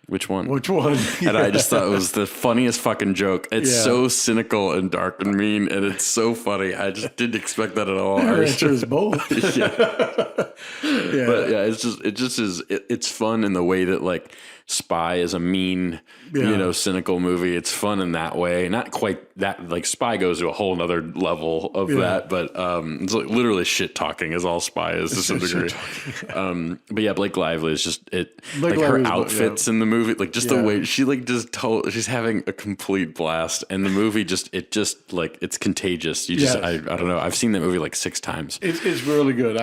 which one? And I just thought it was the funniest fucking joke. It's so cynical and dark and mean, and it's so funny. I just didn't expect that at all. It's both. But it's fun in the way that like Spy is a mean, cynical movie. It's fun in that way. Not quite that, like Spy goes to a whole nother level of that, but it's like literally shit talking is all Spy is to some degree. But yeah, Blake Lively is just like her outfits in the movie, like just the way she like she's having a complete blast, and the movie it's contagious. I don't know. I've seen that movie like 6 times. It's really good.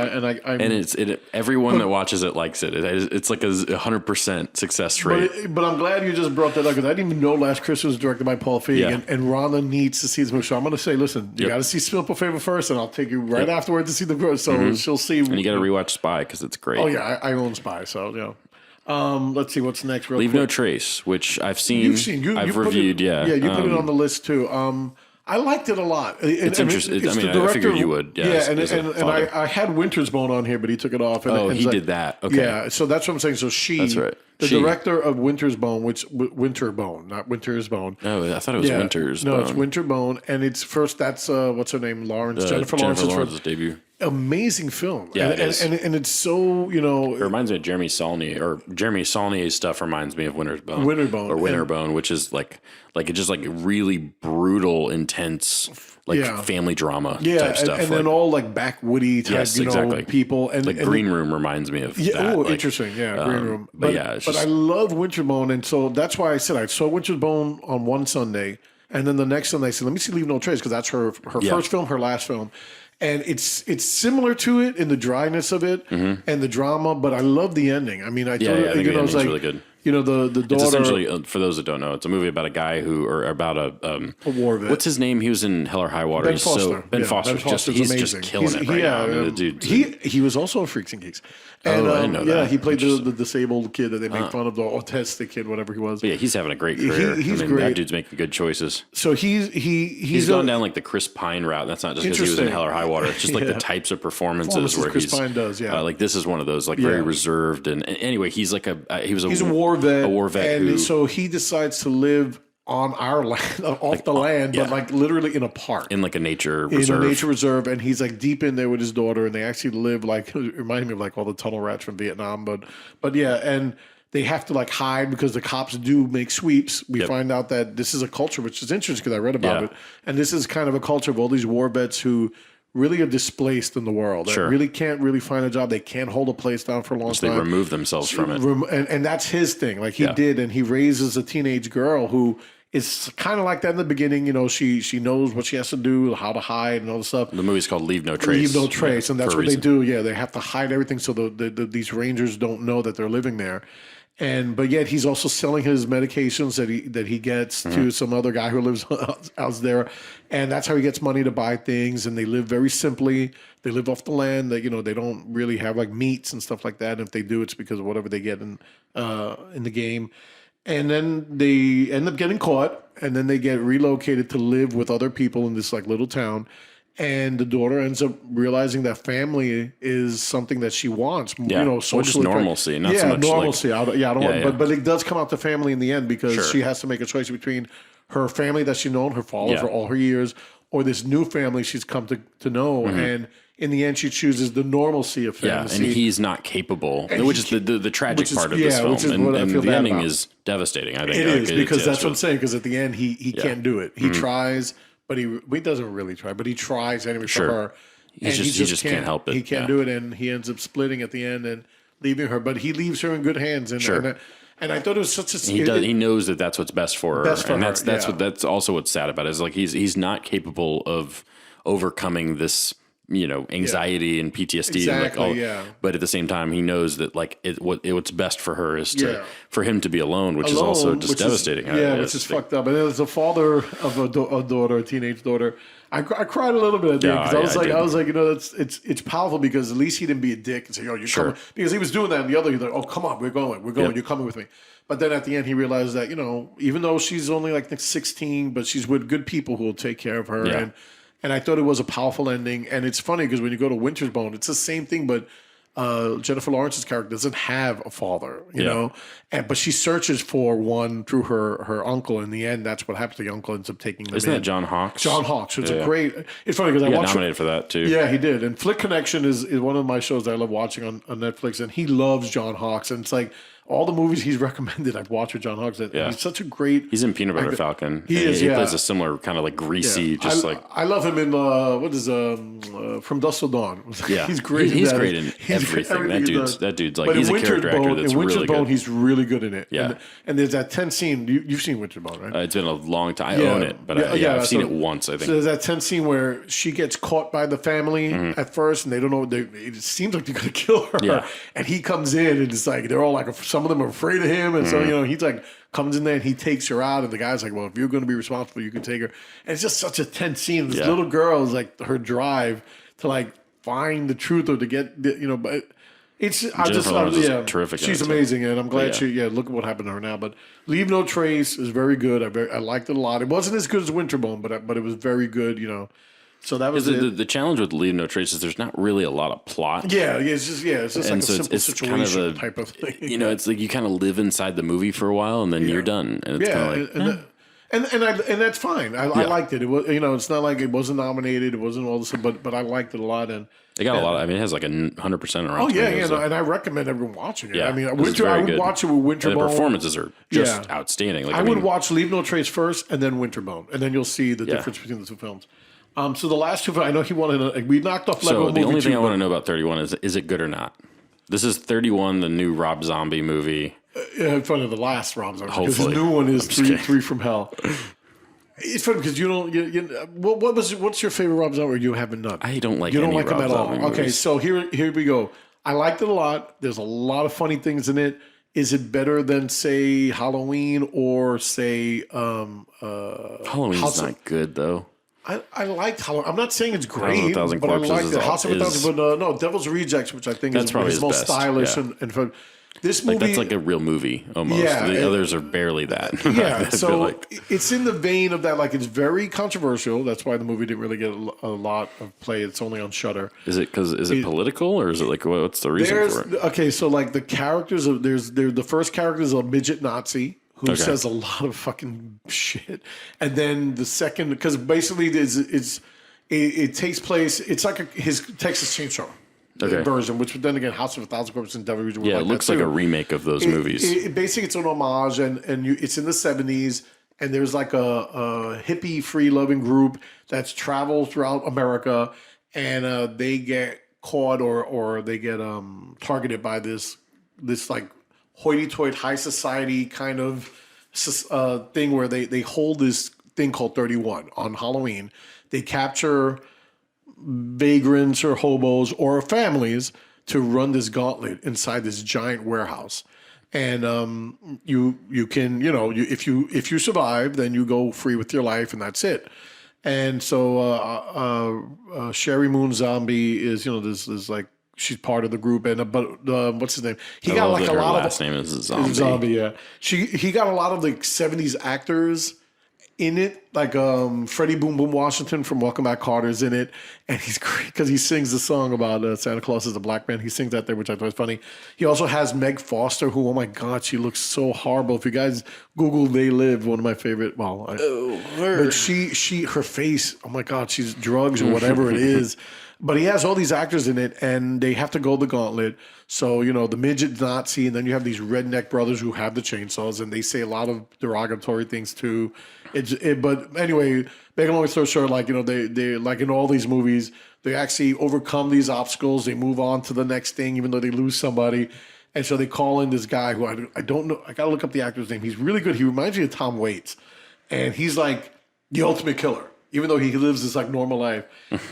Everyone that watches it likes it. It's like a 100% success rate. But I'm glad you just brought that up because I didn't even know Last Christmas was directed by Paul Feig, and Rhonda needs to see this movie. So I'm going to say, listen, you got to see Simple Favor first, and I'll take you right afterward to see the girl. So she'll see. And you got to rewatch Spy because it's great. Oh yeah, I own Spy, so let's see what's next. Leave No Trace, which I've seen. I've reviewed. You put it on the list too. I liked it a lot. It's interesting. I figured you would. Yeah, and I had Winter's Bone on here, but he took it off. He did that. Okay. Yeah, so that's what I'm saying. So that's right. The director of Winter's Bone, Winterbone, not Winter's Bone. Oh, I thought it was Winter's Bone. No, it's Winterbone, and it's first. That's what's her name? Jennifer Lawrence's debut. amazing film. Yeah, and, it is. And it's so, It reminds me of Jeremy Saulnier, or Jeremy Saulnier's stuff reminds me of Winter's Bone. Winterbone, which is like it's just like really brutal, intense, like family drama type stuff. And then all like backwoody type, people. And like Green Room reminds me of that. Oh, like, interesting. Yeah, Green Room. But yeah, but I love Winterbone, and so that's why I said I saw Winterbone on one Sunday, and then the next Sunday I said, let me see Leave No Trace, because that's her first film, her last film. And it's similar to it in the dryness of it and the drama, but I love the ending. I mean, I think the ending's really good. The daughter. It's essentially, for those that don't know, it's a movie about a guy about a war vet. What's his name? He was in Hell or High Water. Ben Foster. Ben Foster. He's just killing it right now. I mean, the dude. He was also in Freaks and Geeks. And, I didn't know that. He played the disabled kid that they make fun of, the autistic kid, whatever he was. But yeah, he's having a great career. He's great. That dude's making good choices. So he's gone down like the Chris Pine route. That's not just because he was in Hell or High Water. It's just like the types of performances where Chris Pine does. Yeah, like this is one of those like very reserved. And anyway, he's like he's a war vet. A war vet, and so he decides to live on our land, off the land, but like literally in a park. In like a nature reserve. In a nature reserve. And he's like deep in there with his daughter, and they actually live like, it reminded me of like all the tunnel rats from Vietnam. But yeah, and they have to like hide because the cops do make sweeps. We find out that this is a culture, which is interesting because I read about it. And this is kind of a culture of all these war vets who really are displaced in the world. They really can't really find a job. They can't hold a place down for a long time. They remove themselves from it. And that's his thing. Like he did, and he raises a teenage girl who is kind of like that in the beginning. She knows what she has to do, how to hide and all the stuff. The movie's called Leave No Trace. Leave No Trace, and that's what they do. Yeah, they have to hide everything so these rangers don't know that they're living there. But yet he's also selling his medications that he gets to some other guy who lives out there, and that's how he gets money to buy things. And they live very simply. They live off the land. That they don't really have like meats and stuff like that. And if they do, it's because of whatever they get in the game. And then they end up getting caught, and then they get relocated to live with other people in this like little town. And the daughter ends up realizing that family is something that she wants. Socially. Just normalcy, not so much normalcy. But it does come out to family in the end because she has to make a choice between her family that she's known, her father for all her years, or this new family she's come to know. And in the end, she chooses the normalcy of fantasy. And he's not capable, which is the tragic part of this film. And the ending is devastating, I think. It is, because that's what I'm saying, because at the end, he can't do it. He tries, but he doesn't really try, but he tries anyway for her. He just can't help it. He can't do it, and he ends up splitting at the end and leaving her. But he leaves her in good hands. And I thought it was such a... He knows that that's what's best for her. That's also what's sad about it. Is like he's not capable of overcoming this anxiety and PTSD. Exactly, But at the same time, he knows that what's best for her is for him to be alone, which is also just devastating. Which is fucked up. And as a father of a daughter, a teenage daughter, I cried a little bit at the end because I was like, it's powerful because at least he didn't be a dick and say, "Oh, you're coming," because he was doing that. And the other, he's like, "Oh, come on, we're going, you're coming with me." But then at the end, he realized that even though she's only like 16, but she's with good people who will take care of her. And I thought it was a powerful ending. And it's funny because when you go to Winter's Bone, it's the same thing, but Jennifer Lawrence's character doesn't have a father, you know, but she searches for one through her uncle. In the end, that's what happens. The uncle ends up taking them. Isn't that John Hawkes? John Hawkes. It's a great. It's funny because I watched nominated for that too. Yeah, he did. And Flick Connection is one of my shows that I love watching on Netflix. And he loves John Hawkes, and it's like all the movies he's recommended, I've watched with John Hawkes. He's such a great... He's in Peanut Butter Falcon. He plays a similar kind of like greasy, I love him in, From Dusk Till Dawn. Yeah. He's great He's great in everything. That dude's like, he's a character actor that's really good. In Winter's Bone, he's really good in it. Yeah. And there's that 10 scene, you've seen Winter's Bone, right? It's been a long time. I own it, but I've seen it once, I think. So there's that 10 scene where she gets caught by the family at first, and they don't know, it seems like they're going to kill her. Yeah. And he comes in, and it's like, they're all like, some of them are afraid of him. And so, he's like, comes in there and he takes her out. And the guy's like, well, if you're going to be responsible, you can take her. And it's just such a tense scene. This little girl is like her drive to like find the truth or to get, but it's, terrific. She's amazing. And I'm glad look at what happened to her now. But Leave No Trace is very good. I liked it a lot. It wasn't as good as Winterbone, but it was very good, So that was the challenge with Leave No Trace is there's not really a lot of plot. It's just like a simple situation kind of type of thing. It's like you kind of live inside the movie for a while and then you're done. And it's kind of like, And that's fine. I liked it. It was, it's not like it wasn't nominated. It wasn't all this, but I liked it a lot. And it got a lot. I mean, it has like 100% around. Oh yeah, no, and I recommend everyone watching it. Yeah, I mean, I would watch it with Winterbone. And the performances are just outstanding. Like, I would watch Leave No Trace first, and then Winterbone, and then you'll see the difference between the two films. So the last two, I know he wanted. We knocked off Lego. So the only thing I want to know about 31 is it good or not? This is 31, the new Rob Zombie movie. In front of the last Rob Zombie, because Hopefully. the new one is three from Hell. It's funny because you don't. What's your favorite Rob Zombie? Or you haven't done? I don't like. You don't any like him Rob at all. Zombie Okay, movies. so here we go. I liked it a lot. There's a lot of funny things in it. Is it better than say Halloween or say Halloween's not good though. I liked Halloween. I'm not saying it's House great, of a Thousand but I Corpses liked is it. House of a Thousand, but no, Devil's Rejects, which I think is probably his his most best, stylish yeah. and fun. This movie, Like that's like a real movie almost. Yeah, The others are barely that. yeah. I feel So like. it's in the vein of that. Like it's very controversial. That's why the movie didn't really get a lot of play. It's only on Shudder. Is it political or is it like what's the reason for it? Okay, so like the characters of the first character is a midget Nazi who says a lot of fucking shit, and then the second, because basically it takes place. It's like his Texas Chainsaw version, which then again, House of a Thousand Corpses and Devil Region. Yeah, it looks like a remake of those movies. Basically, it's an homage, and it's in the 70s, and there's like a hippie free loving group that's traveled throughout America, and they get caught or they get targeted by this like hoity-toity high society kind of thing where they hold this thing called 31 on Halloween. They capture vagrants or hobos or families to run this gauntlet inside this giant warehouse. And you can, if you survive, then you go free with your life, and that's it. And so Sherry Moon Zombie is, this like, she's part of the group, and but what's his name? He got like a lot of last name is Zombie. Zombie, yeah. He got a lot of like 70s actors in it, like Freddie Boom Boom Washington from Welcome Back Carter's in it, and he's great because he sings the song about Santa Claus is a black man. He sings that there, which I thought was funny. He also has Meg Foster, who, oh my God, she looks so horrible. If you guys Google They Live, one of my favorite, but her face, oh my God, she's drugs or whatever it is. But he has all these actors in it, and they have to go the gauntlet. So, the midget Nazi, and then you have these redneck brothers who have the chainsaws, and they say a lot of derogatory things too. But anyway, make a long story short, like, they like in all these movies, they actually overcome these obstacles. They move on to the next thing, even though they lose somebody. And so they call in this guy who I don't know. I got to look up the actor's name. He's really good. He reminds me of Tom Waits. And he's like the ultimate killer, even though he lives this like normal life.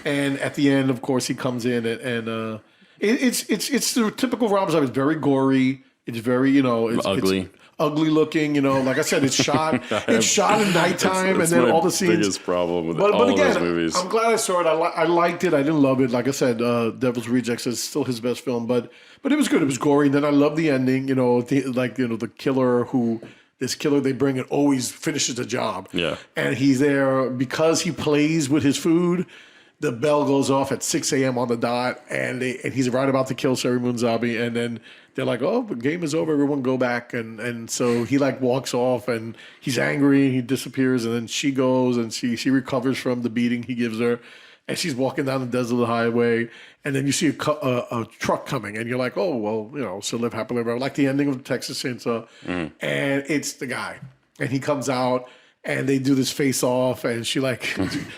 And at the end, of course, he comes in and it's the typical Rob Zombie. It's very gory. It's very, it's ugly. It's ugly looking, like I said, it's shot at nighttime, and then all the scenes. Biggest problem with all of those movies. I'm glad I saw it. I liked it. I didn't love it. Like I said, Devil's Rejects is still his best film, but it was good. It was gory. And then I love the ending. The killer this killer they bring in always finishes the job. Yeah. And he's there because he plays with his food. The bell goes off at 6 a.m. on the dot, and he's right about to kill Sherry Moon Zombie, and then they're like, "Oh, the game is over. Everyone go back." And so he like walks off, and he's angry. He disappears, and then she goes, and she recovers from the beating he gives her, and she's walking down the desert highway, and then you see a truck coming, and you're like, "Oh, well, so live happily ever." Like the ending of Texas Chainsaw, and it's the guy, and he comes out. And they do this face off, and she like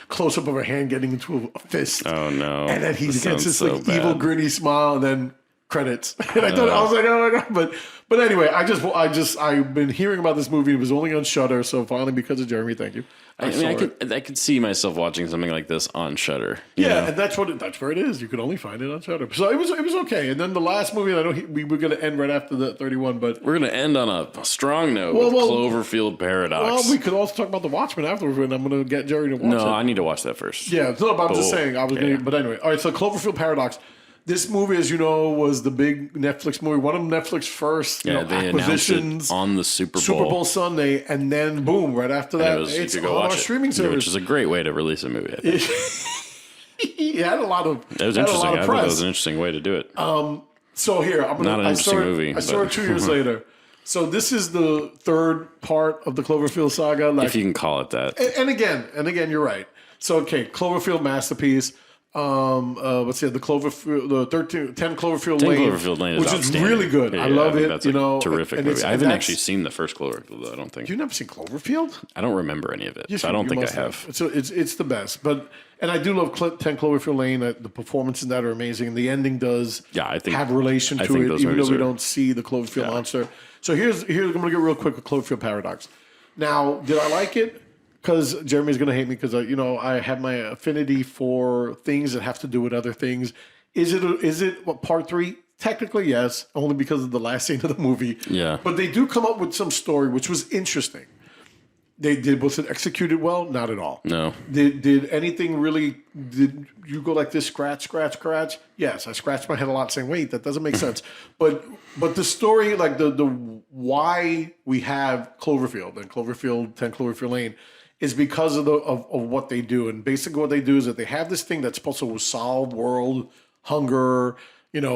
close up of her hand getting into a fist. Oh no! And then he gets this so like bad. evil gritty smile, and then credits. And I was like, oh my God! But anyway, I've been hearing about this movie. It was only on Shudder, so finally because of Jeremy, thank you. I could see myself watching something like this on Shudder. Yeah, and that's where it is. You could only find it on Shudder. So it was okay. And then the last movie, I know we were going to end right after the 31, but we're going to end on a strong note with Cloverfield Paradox. Well, we could also talk about The Watchmen afterwards, and I'm going to get Jerry to watch it. No, I need to watch that first. Yeah, no, but I'm just saying. But anyway, all right. So Cloverfield Paradox. This movie, as you know, was the big Netflix movie, one of Netflix's first they acquisitions announced it on the Super Bowl Sunday, and then boom, right after that, it's on our streaming service, which is a great way to release a movie. I think. He had a lot of. It was interesting. I thought that was an interesting way to do it. So here, Not an interesting movie. I saw it 2 years later. So this is the third part of the Cloverfield saga. Like, if you can call it that. and again, you're right. So okay, Cloverfield masterpiece. Let's see, the Cloverfield, the 10 Cloverfield 10 Lane, Cloverfield Lane is which is outstanding. really good. Yeah, I love think it. That's terrific and movie. I and haven't that's- actually seen the first Cloverfield, though, I don't think. You've never seen Cloverfield? I don't remember any of it, so I don't You think I must have. So it's the best. And I do love 10 Cloverfield Lane. The performances in that are amazing. And the ending does I think have relation I to think it, those even though movies we are- don't see the Cloverfield monster. So here's I'm going to get real quick with Cloverfield Paradox. Now, did I like it? Because Jeremy's going to hate me because I have my affinity for things that have to do with other things. Is it what, part 3? Technically, yes, only because of the last scene of the movie. Yeah. But they do come up with some story, which was interesting. Was it executed well? Not at all. No. Did anything really? Did you go like this? Scratch. Yes, I scratched my head a lot, saying, "Wait, that doesn't make sense." But the story, like the why we have Cloverfield and 10 Cloverfield Lane, is because of what they do. And basically, what they do is that they have this thing that's supposed to solve world hunger,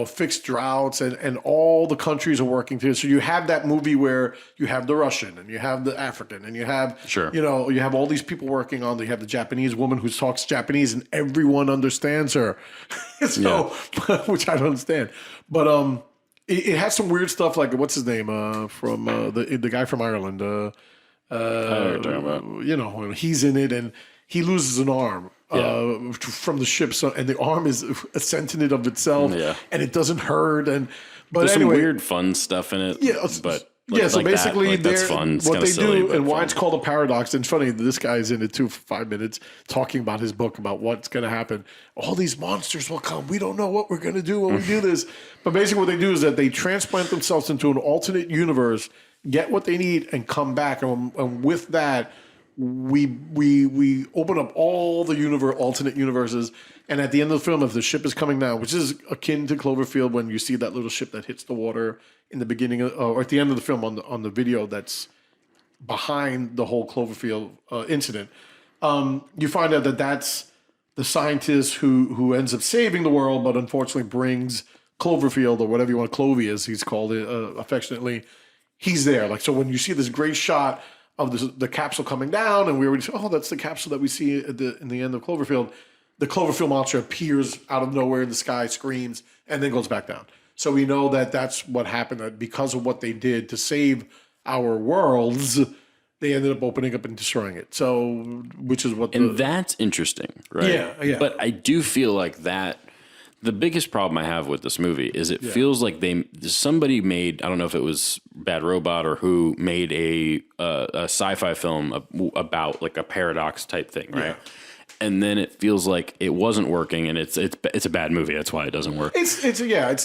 fix droughts, and all the countries are working together. So you have that movie where you have the Russian and you have the African and you have, you have all these people working on. You have the Japanese woman who talks Japanese and everyone understands her, which I don't understand. But it has some weird stuff like what's his name from the guy from Ireland. He's in it and he loses an arm. From the ship, and the arm is a sentient of itself, and it doesn't hurt. But There's anyway, some weird fun stuff in it. But so basically, that's fun. It's what they silly, do and why fun. it's called a paradox. And it's funny, this guy's in it too for 5 minutes talking about his book about what's going to happen. All these monsters will come. We don't know what we're going to do when we do this. But basically, what they do is that they transplant themselves into an alternate universe, get what they need, and come back. And with that, we open up all the alternate universes, and at the end of the film, if the ship is coming down, which is akin to Cloverfield, when you see that little ship that hits the water in the beginning or at the end of the film on the video that's behind the whole Cloverfield incident, you find out that that's the scientist who ends up saving the world, but unfortunately brings Cloverfield or whatever you want, Clovey as he's called affectionately. He's there, like so when you see this great shot of the capsule coming down, and we already say, that's the capsule that we see in the end of Cloverfield. The Cloverfield monster appears out of nowhere in the sky, screams, and then goes back down. So we know that that's what happened, that because of what they did to save our worlds, they ended up opening up and destroying it. So, which is what that's interesting, right? Yeah. But I do feel like that. The biggest problem I have with this movie is it feels like somebody made, I don't know if it was Bad Robot or who made a sci-fi film about like a paradox type thing, right? Yeah. And then it feels like it wasn't working, and it's a bad movie. That's why it doesn't work. It's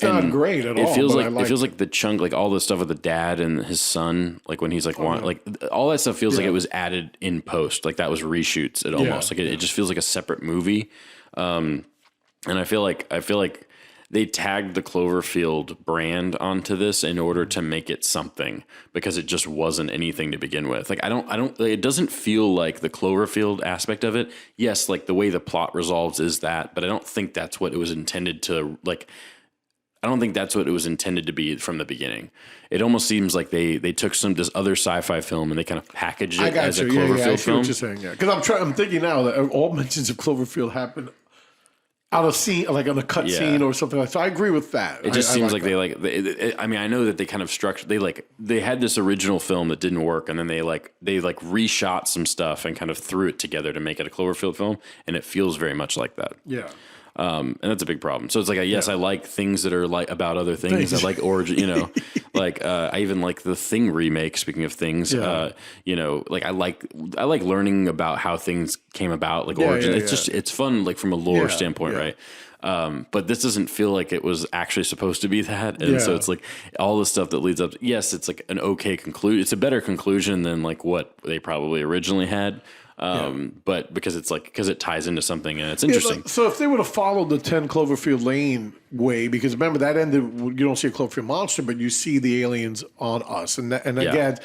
not great at all. It feels like the chunk, like all the stuff with the dad and his son, like when he's like like all that stuff feels like it was added in post, like that was reshoots. It almost like it just feels like a separate movie. And I feel like they tagged the Cloverfield brand onto this in order to make it something, because it just wasn't anything to begin with. Like it doesn't feel like the Cloverfield aspect of it. Yes, like the way the plot resolves is that, but I don't think that's what it was intended to like. I don't think that's what it was intended to be from the beginning. It almost seems like they took this other sci-fi film and they kind of packaged it as a Cloverfield film. I see what you're saying, because I'm thinking now that all mentions of Cloverfield happen out of scene, like on a cut scene or something like that. So I agree with that. It just seems like I mean, I know that they kind of structured, they had this original film that didn't work, and then they reshot some stuff and kind of threw it together to make it a Cloverfield film, and it feels very much like that. Yeah. And that's a big problem. So it's like, I like things that are like about other things. I like origin, like I even like the Thing remake. Speaking of things, like I like learning about how things came about, like origin. It's fun, like from a lore standpoint, right? But this doesn't feel like it was actually supposed to be that, and so it's like all the stuff that leads up. Yes, it's like an okay conclusion. It's a better conclusion than like what they probably originally had. But because it ties into something and it's interesting. So if they would have followed the 10 Cloverfield Lane way, because remember that ended, you don't see a Cloverfield monster, but you see the aliens on us, and again,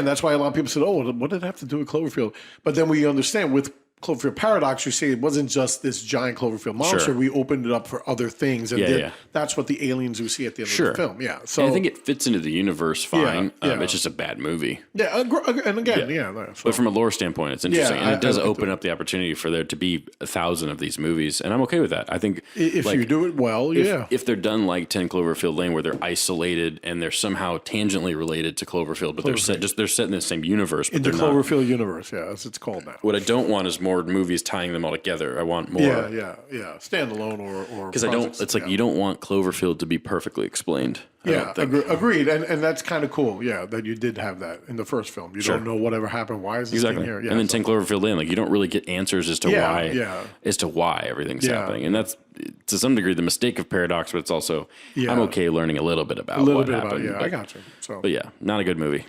that's why a lot of people said, "Oh, what did it have to do with Cloverfield?" But then we understand with Cloverfield Paradox, you say it wasn't just this giant Cloverfield monster. Sure. We opened it up for other things, and that's what the aliens we see at the end of the film. Yeah, so and I think it fits into the universe fine. It's just a bad movie. Yeah, and again, so. But from a lore standpoint, it's interesting, and it does like open up the opportunity for there to be 1,000 of these movies, and I'm okay with that. I think if you do it well, if they're done like 10 Cloverfield Lane, where they're isolated and they're somehow tangentially related to Cloverfield, but they're set in the same universe. But in the Cloverfield universe, as it's called now. What I don't want is more movies tying them all together. I want more. Standalone or because I don't. It's like you don't want Cloverfield to be perfectly explained. Agreed, and that's kind of cool. Yeah, that you did have that in the first film. You don't know whatever happened. Why is this thing here? Yeah, and then 10 Cloverfield Lane, like you don't really get answers as to why everything's happening, and that's to some degree the mistake of Paradox. But it's also I'm okay learning a little bit about what happened. I got you. So, but not a good movie.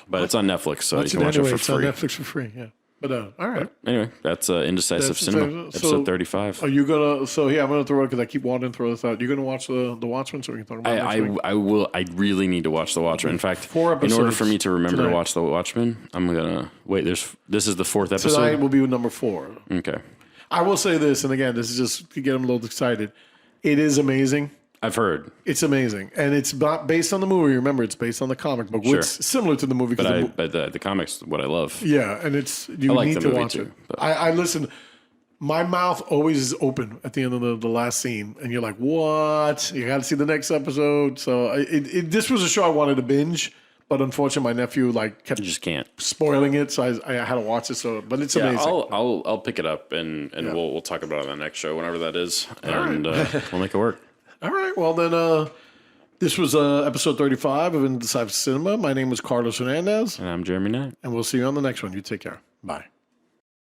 But it's on Netflix, so you can watch it for free. It's on Netflix for free. Yeah. But all right. Anyway, that's Indecisive Cinema, episode 35. Are you gonna? So I'm gonna throw it because I keep wanting to throw this out. You're gonna watch the Watchmen, so we can talk about it. I will. I really need to watch the Watchmen. In fact, 4 episodes. In order for me to remember to watch the Watchmen, I'm gonna wait. This is the 4th episode. Tonight will be number 4. Okay. I will say this, and again, this is just to get them a little excited. It is amazing. I've heard it's amazing, and it's not based on the movie. Remember, it's based on the comic book, which is similar to the movie. But the comics, what I love. Yeah, and it's you like need to watch it. I listen. My mouth always is open at the end of the last scene, and you're like, "What? You got to see the next episode." So this was a show I wanted to binge, but unfortunately, my nephew kept just can't spoiling it, so I had to watch it. So, but it's amazing. I'll pick it up and we'll talk about it on the next show, whenever that is, and we'll make it work. All right. Well, then this was episode 35 of Indecisive Cinema. My name is Carlos Hernandez. And I'm Jeremy Knight. And we'll see you on the next one. You take care. Bye.